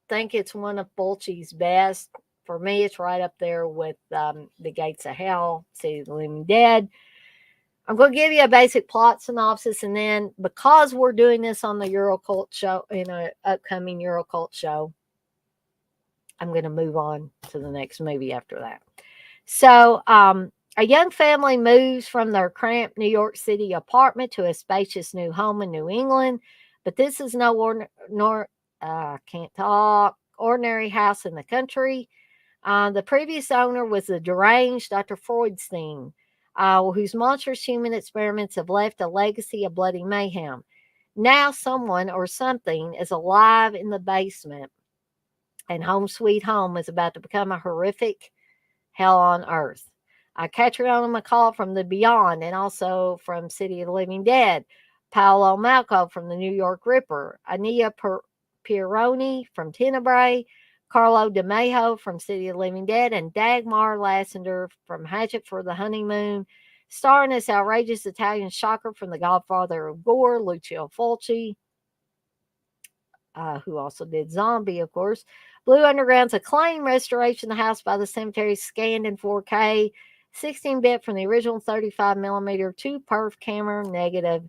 Think it's one of Fulci's best. For me, it's right up there with The Gates of Hell, City of the Living Dead. I'm going to give you a basic plot synopsis, and then because we're doing this on the Eurocult show, in an upcoming Eurocult show, I'm going to move on to the next movie after that. So, a young family moves from their cramped New York City apartment to a spacious new home in New England, but this is no can't talk ordinary house in the country. The previous owner was the deranged Dr. Freudstein, whose monstrous human experiments have left a legacy of bloody mayhem. Now, someone or something is alive in the basement, and Home Sweet Home is about to become a horrific hell on earth. Catriona McCall from The Beyond and also from City of the Living Dead. Paolo Malco from The New York Ripper. Ania Pieroni from Tenebrae. Carlo DeMajo from City of the Living Dead. And Dagmar Lassender from Hatchet for the Honeymoon. Starring this outrageous Italian shocker from The Godfather of Gore, Lucio Fulci, who also did Zombie, of course. Blue Underground's acclaimed restoration of The House by the Cemetery, scanned in 4K, 16-bit from the original 35mm 2-perf camera negative,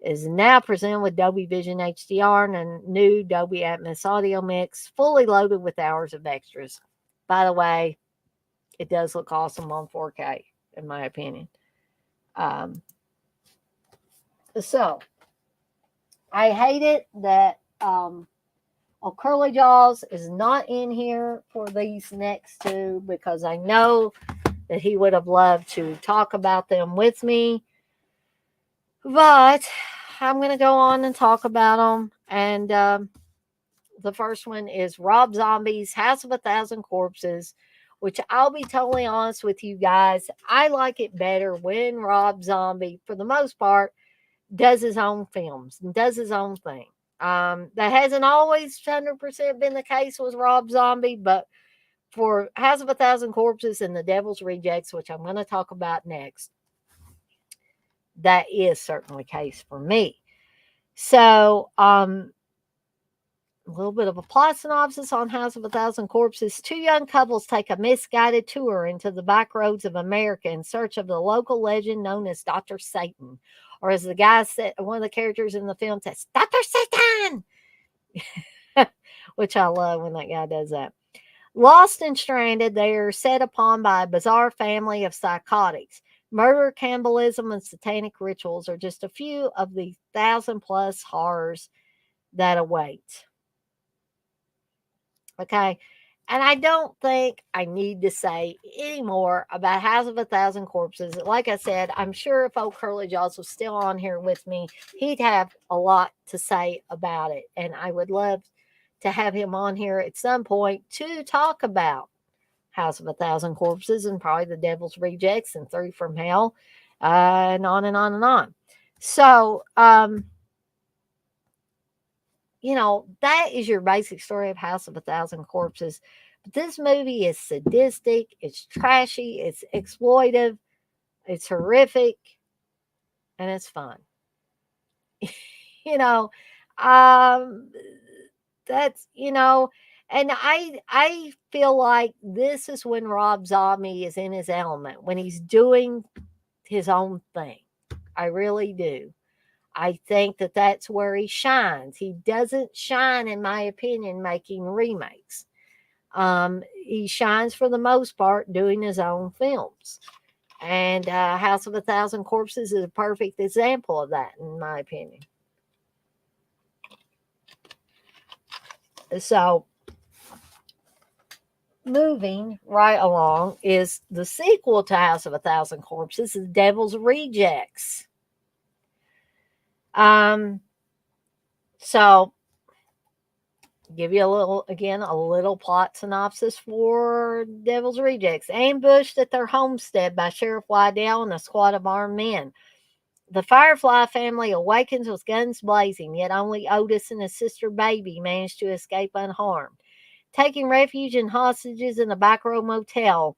is now presented with Dolby Vision HDR and a new Dolby Atmos audio mix, fully loaded with hours of extras. By the way, it does look awesome on 4K, in my opinion. So, I hate it that Curly Jaws is not in here for these next two because I know that he would have loved to talk about them with me. But I'm going to go on and talk about them. And the first one is Rob Zombie's House of a Thousand Corpses, which I'll be totally honest with you guys. I like it better when Rob Zombie, for the most part, does his own films and does his own thing. That hasn't always 100% been the case with Rob Zombie, but for House of a Thousand Corpses and The Devil's Rejects, which I'm going to talk about next, that is certainly the case for me. So, a little bit of a plot synopsis on House of a Thousand Corpses. Two young couples take a misguided tour into the back roads of America in search of the local legend known as Dr. Satan. Or as the guy said, one of the characters in the film says, Dr. Satan! Which I love when that guy does that. Lost and stranded, they are set upon by a bizarre family of psychotics. Murder, cannibalism, and satanic rituals are just a few of the 1,000+ horrors that await. Okay. And I don't think I need to say any more about House of a Thousand Corpses. Like I said, I'm sure if old Curly Jaws was still on here with me, he'd have a lot to say about it. And I would love to have him on here at some point to talk about House of a Thousand Corpses and probably the Devil's Rejects and Three from Hell, and on and on and on. So, that is your basic story of House of a Thousand Corpses. But this movie is sadistic, it's trashy, it's exploitive, it's horrific, and it's fun. you know, um, and I feel like this is when Rob Zombie is in his element, when he's doing his own thing. I really do. I think that that's where he shines. He doesn't shine, in my opinion, making remakes. He shines for the most part doing his own films. And House of a Thousand Corpses is a perfect example of that, in my opinion. So, moving right along is the sequel to House of a Thousand Corpses, The Devil's Rejects. Um, so give you a little plot synopsis for Devil's Rejects. Ambushed at their homestead by Sheriff Wydell and a squad of armed men. The Firefly family awakens with guns blazing, yet only Otis and his sister Baby manage to escape unharmed. Taking refuge in hostages in a back row motel,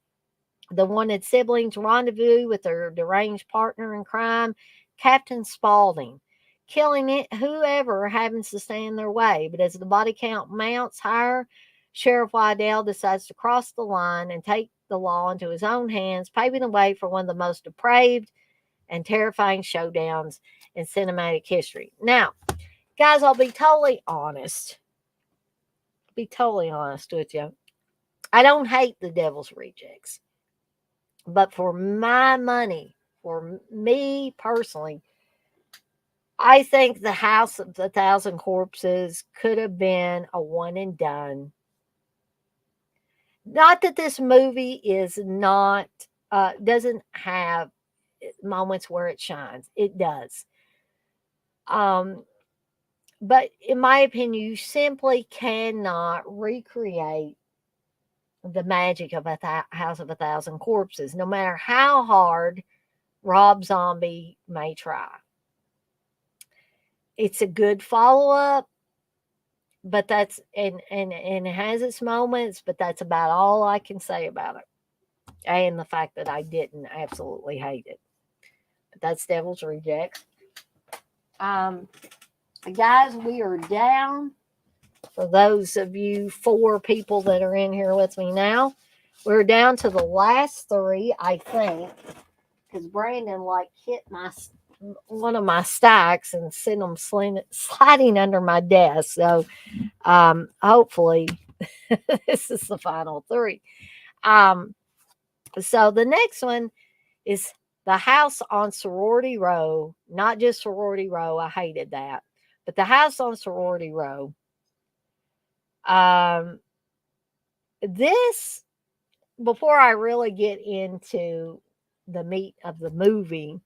the wanted siblings rendezvous with their deranged partner in crime, Captain Spaulding, killing it whoever happens to stand in their way. But as the body count mounts higher, Sheriff Wydell decides to cross the line and take the law into his own hands, paving the way for one of the most depraved and terrifying showdowns in cinematic history. Now, guys, I'll be totally honest. Be totally honest with you. I don't hate the Devil's Rejects. But for my money, for me personally, I think the House of the Thousand Corpses could have been a one and done. Not that this movie is not, doesn't have moments where it shines. It does. Um, but in my opinion, you simply cannot recreate the magic of House of a Thousand Corpses, no matter how hard Rob Zombie may try. It's a good follow up, but that's and it has its moments, but that's about all I can say about it. And the fact that I didn't absolutely hate it. But that's Devil's Rejects. Um, guys, we are down. For those of you 4 people that are in here with me now, we're down to the last 3, I think, because Brandon hit my one of my stacks and sent them sliding under my desk. So hopefully this is the final 3. So the next one is The House on Sorority Row. Not just Sorority Row. I hated that. But The House on Sorority Row. This, before I really get into the meat of the movie,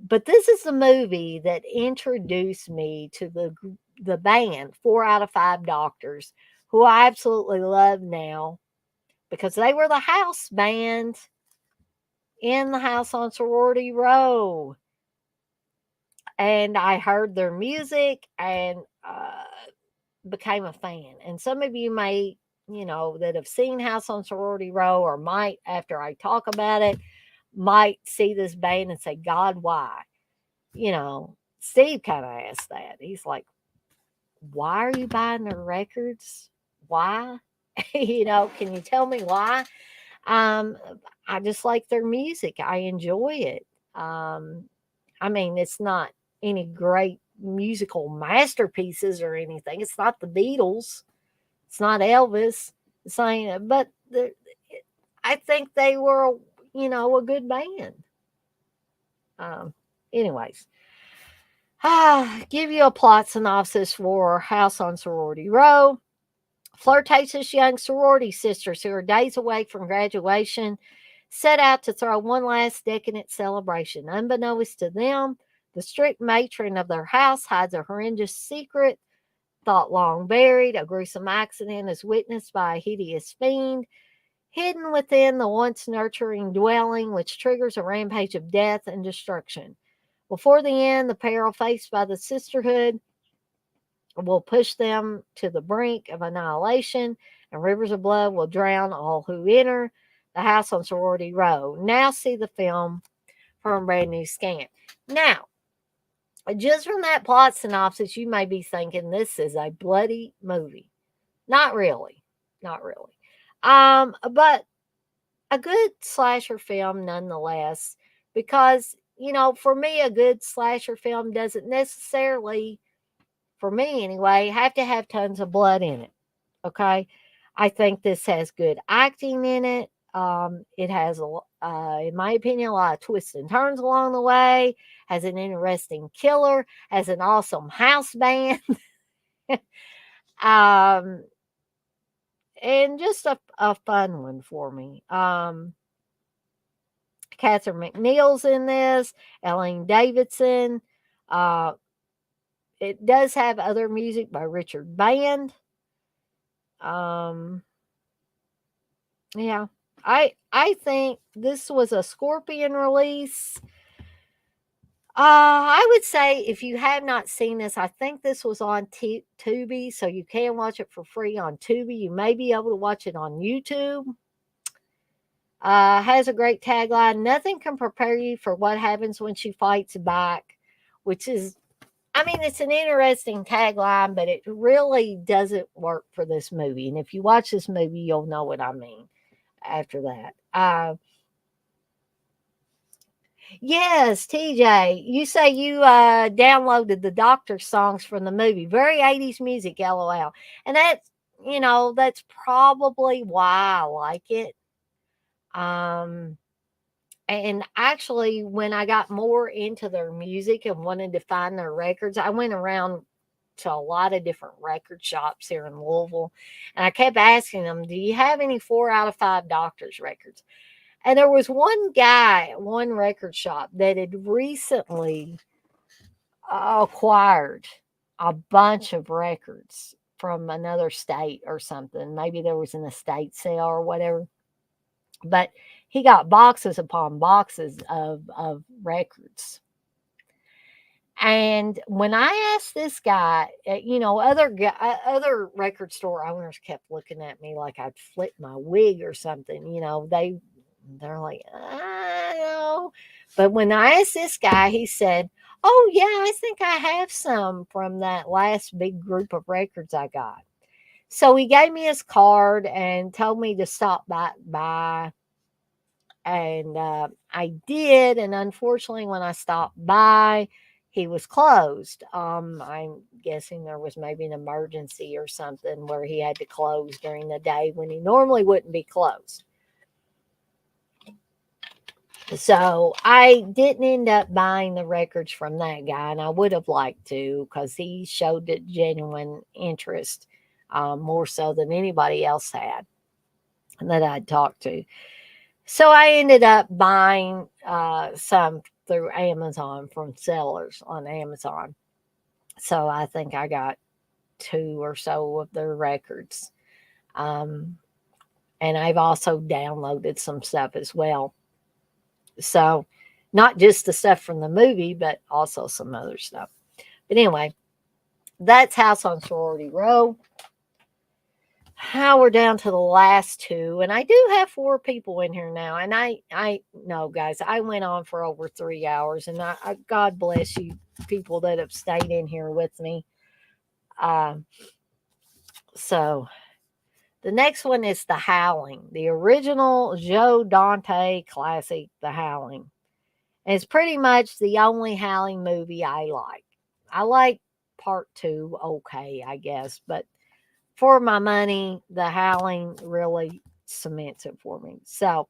but this is the movie that introduced me to the band 4 out of 5 Doctors, who I absolutely love now because they were the house band in the House on Sorority Row. And I heard their music and became a fan. And some of you may, that have seen House on Sorority Row or might, after I talk about it, might see this band and say, God, why? Steve kind of asked that. He's like, why are you buying their records? Why? Can you tell me why? Um, I just like their music. I enjoy it. Um, I mean, it's not any great musical masterpieces or anything. It's not the Beatles. It's not Elvis. It's not, but I think they were, a good band. Um, anyways, give you a plot synopsis for House on Sorority Row. Flirtatious young sorority sisters who are days away from graduation set out to throw one last decadent celebration. Unbeknownst to them, the strict matron of their house hides a horrendous secret, thought long buried. A gruesome accident is witnessed by a hideous fiend hidden within the once nurturing dwelling, which triggers a rampage of death and destruction. Before the end, the peril faced by the sisterhood will push them to the brink of annihilation, and rivers of blood will drown all who enter the house on Sorority Row. Now see the film from Brand New Scan. Now, just from that plot synopsis, you may be thinking this is a bloody movie. Not really. Not really. But a good slasher film nonetheless, because, for me, a good slasher film doesn't necessarily, for me anyway, have to have tons of blood in it. Okay. I think this has good acting in it. It has, in my opinion, a lot of twists and turns along the way, has an interesting killer, has an awesome house band, um, and just a fun one for me. Catherine McNeil's in this, Elaine Davidson. Uh, it does have other music by Richard Band. Um, yeah, I think this was a Scorpion release. I would say if you have not seen this, I think this was on Tubi, so you can watch it for free on Tubi. You may be able to watch it on YouTube. Has a great tagline. Nothing can prepare you for what happens when she fights back, which is, I mean, it's an interesting tagline, but it really doesn't work for this movie. And if you watch this movie, you'll know what I mean after that. Yes, TJ, you say you downloaded the Doctor songs from the movie. Very 80s music, LOL. And that's probably why I like it. Um, and actually, when I got more into their music and wanted to find their records, I went around to a lot of different record shops here in Louisville. And I kept asking them, do you have any 4 out of 5 Doctors records? And there was one guy at one record shop that had recently acquired a bunch of records from another state or something. Maybe there was an estate sale or whatever. But he got boxes upon boxes of records. And when I asked this guy, other record store owners kept looking at me like I'd flip my wig or something. They're like, I know. But when I asked this guy, he said, "Oh yeah, I think I have some from that last big group of records I got." So he gave me his card and told me to stop by, and I did. And unfortunately, when I stopped by, he was closed. I'm guessing there was maybe an emergency or something where he had to close during the day when he normally wouldn't be closed. So I didn't end up buying the records from that guy, and I would have liked to because he showed a genuine interest, more so than anybody else had that I'd talked to. So I ended up buying some through Amazon from sellers on Amazon. So I think I got 2 or so of their records. Um, and I've also downloaded some stuff as well. So not just the stuff from the movie, but also some other stuff. But anyway, that's House on Sorority Row. Now we're down to the last two, and I do have four people in here now. And I no, guys, I went on for over 3 hours, and God bless you, people that have stayed in here with me. Um, so the next one is The Howling, the original Joe Dante classic, The Howling. And it's pretty much the only Howling movie I like. I like part two, okay, I guess, but for my money, The Howling really cements it for me. So,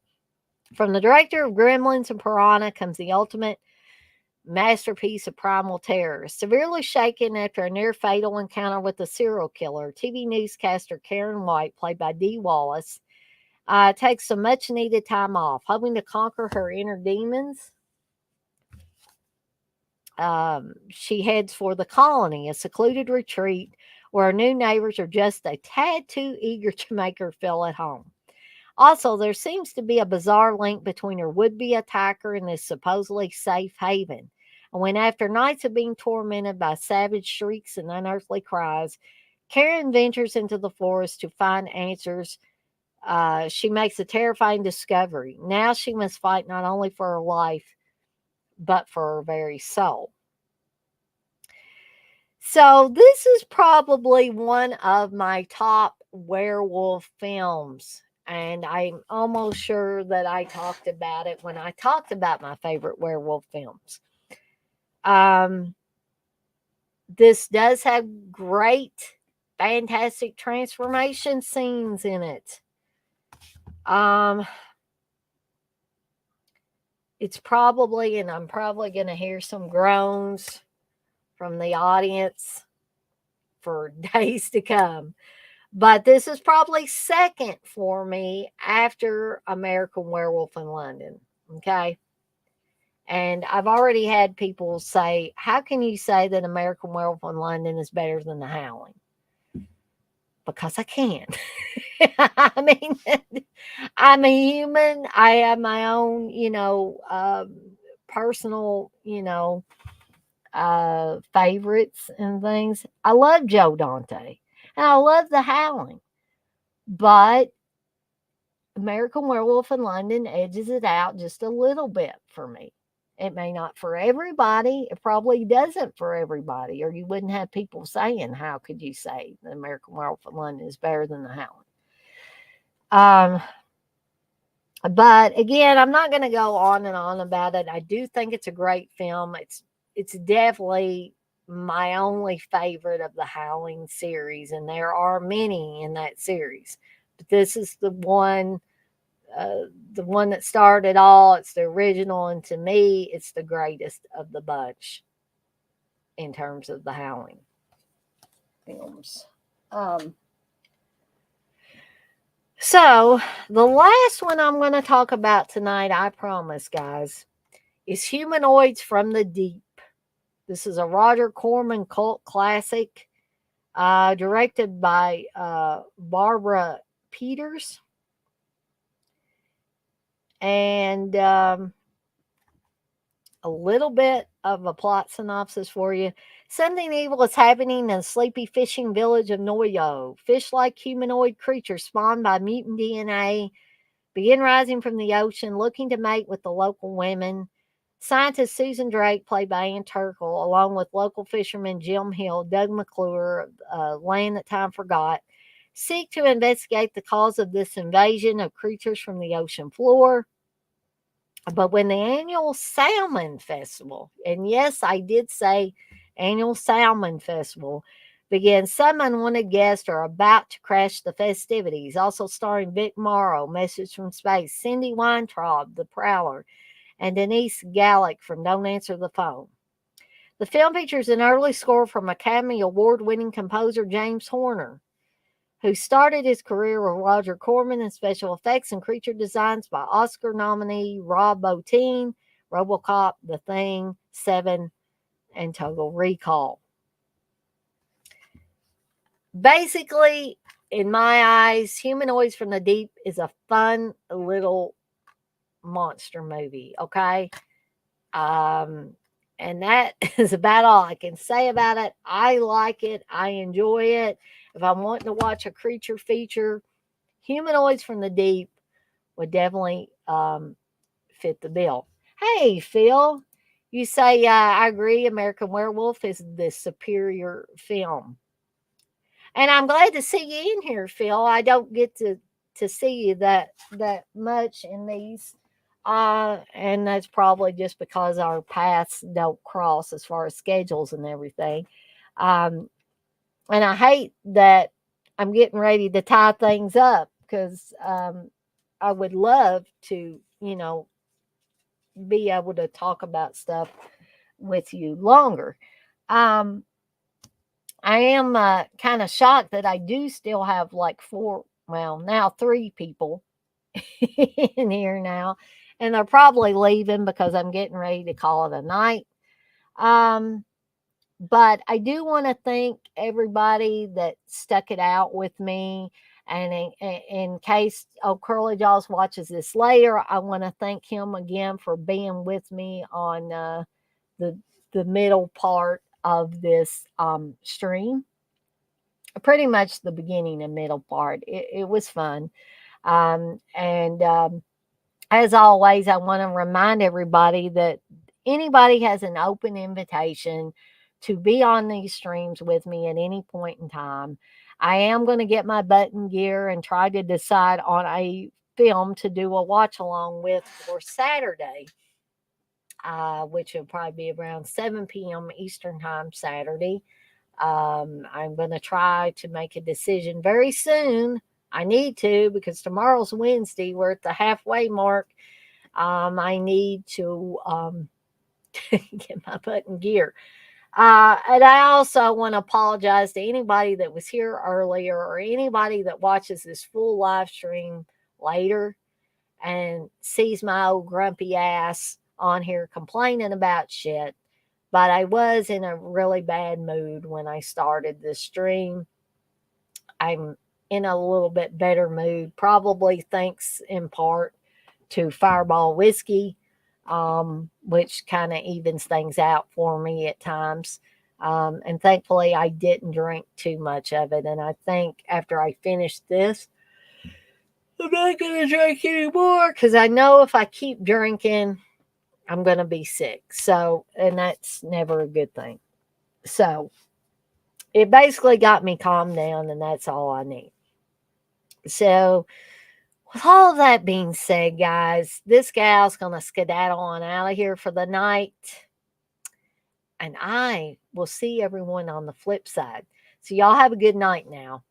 from the director of Gremlins and Piranha comes the ultimate masterpiece of primal terror. Severely shaken after a near fatal encounter with a serial killer, TV newscaster Karen White, played by Dee Wallace, takes some much needed time off, hoping to conquer her inner demons. She heads for the colony, a secluded retreat where her new neighbors are just a tad too eager to make her feel at home. Also, there seems to be a bizarre link between her would be attacker and this supposedly safe haven. And when, after nights of being tormented by savage shrieks and unearthly cries, Karen ventures into the forest to find answers, she makes a terrifying discovery. Now she must fight not only for her life, but for her very soul. So, this is probably one of my top werewolf films. And I'm almost sure that I talked about it when I talked about my favorite werewolf films. Um, this does have great, fantastic transformation scenes in it. Um, it's probably, and I'm probably going to hear some groans from the audience for days to come. But this is probably second for me after American Werewolf in London. Okay. And I've already had people say, how can you say that American Werewolf in London is better than The Howling? Because I can. I mean, I'm a human. I have my own, personal, favorites and things. I love Joe Dante and I love The Howling. But American Werewolf in London edges it out just a little bit for me. It may not for everybody. It probably doesn't for everybody, or you wouldn't have people saying, "How could you say the American Werewolf in London is better than The Howling?" But again, I'm not going to go on and on about it. I do think it's a great film. It's definitely my only favorite of the Howling series, and there are many in that series. But this is the one that started all. It's the original, and to me, it's the greatest of the bunch in terms of the Howling films. Um, so, the last one I'm going to talk about tonight, I promise, guys, is Humanoids from the Deep. This is a Roger Corman cult classic, directed by Barbara Peters. And a little bit of a plot synopsis for you. Something evil is happening in the sleepy fishing village of Noyo. Fish like humanoid creatures spawned by mutant DNA begin rising from the ocean, looking to mate with the local women. Scientist Susan Drake, played by Ann Turkle, along with local fishermen Jim Hill, Doug McClure, Land That Time Forgot, seek to investigate the cause of this invasion of creatures from the ocean floor. But when the annual Salmon Festival, and yes, I did say annual Salmon Festival, begins, some unwanted guests are about to crash the festivities. Also starring Vic Morrow, Message from Space, Cindy Weintraub, The Prowler, and Denise Gallick from Don't Answer the Phone. The film features an early score from Academy Award-winning composer James Horner, who started his career with Roger Corman in special effects and creature designs by Oscar nominee Rob Bottin, RoboCop, The Thing, Seven, and Total Recall. Basically, in my eyes, Humanoids from the Deep is a fun little monster movie, okay? And that is about all I can say about it. I like it. I enjoy it. If I'm wanting to watch a creature feature, Humanoids from the Deep would definitely fit the bill. Hey, Phil, you say I agree. American Werewolf is the superior film, and I'm glad to see you in here, Phil. I don't get to see you that much in these, and that's probably just because our paths don't cross as far as schedules and everything. Um, and I hate that I'm getting ready to tie things up because I would love to, be able to talk about stuff with you longer. Um, I am kind of shocked that I do still have like four, well, now three people in here now, and they're probably leaving because I'm getting ready to call it a night. Um, but I do want to thank everybody that stuck it out with me. And in case Curly Jaws watches this later, I want to thank him again for being with me on the the middle part of this stream. Pretty much the beginning and middle part. It was fun. And as always, I want to remind everybody that anybody has an open invitation to be on these streams with me at any point in time. I am going to get my button gear and try to decide on a film to do a watch along with for Saturday, which will probably be around 7 p.m. Eastern Time Saturday. I'm going to try to make a decision very soon. I need to because tomorrow's Wednesday. We're at the halfway mark. I need to get my button gear. And I also want to apologize to anybody that was here earlier or anybody that watches this full live stream later and sees my old grumpy ass on here complaining about shit. But I was in a really bad mood when I started this stream. I'm in a little bit better mood, probably thanks in part to Fireball whiskey, which kind of evens things out for me at times. And thankfully, I didn't drink too much of it. And I think after I finish this, I'm not going to drink anymore because I know if I keep drinking, I'm going to be sick. So, and that's never a good thing. So, it basically got me calmed down, and that's all I need. So, with all of that being said, guys, this gal's going to skedaddle on out of here for the night. And I will see everyone on the flip side. So, y'all have a good night now.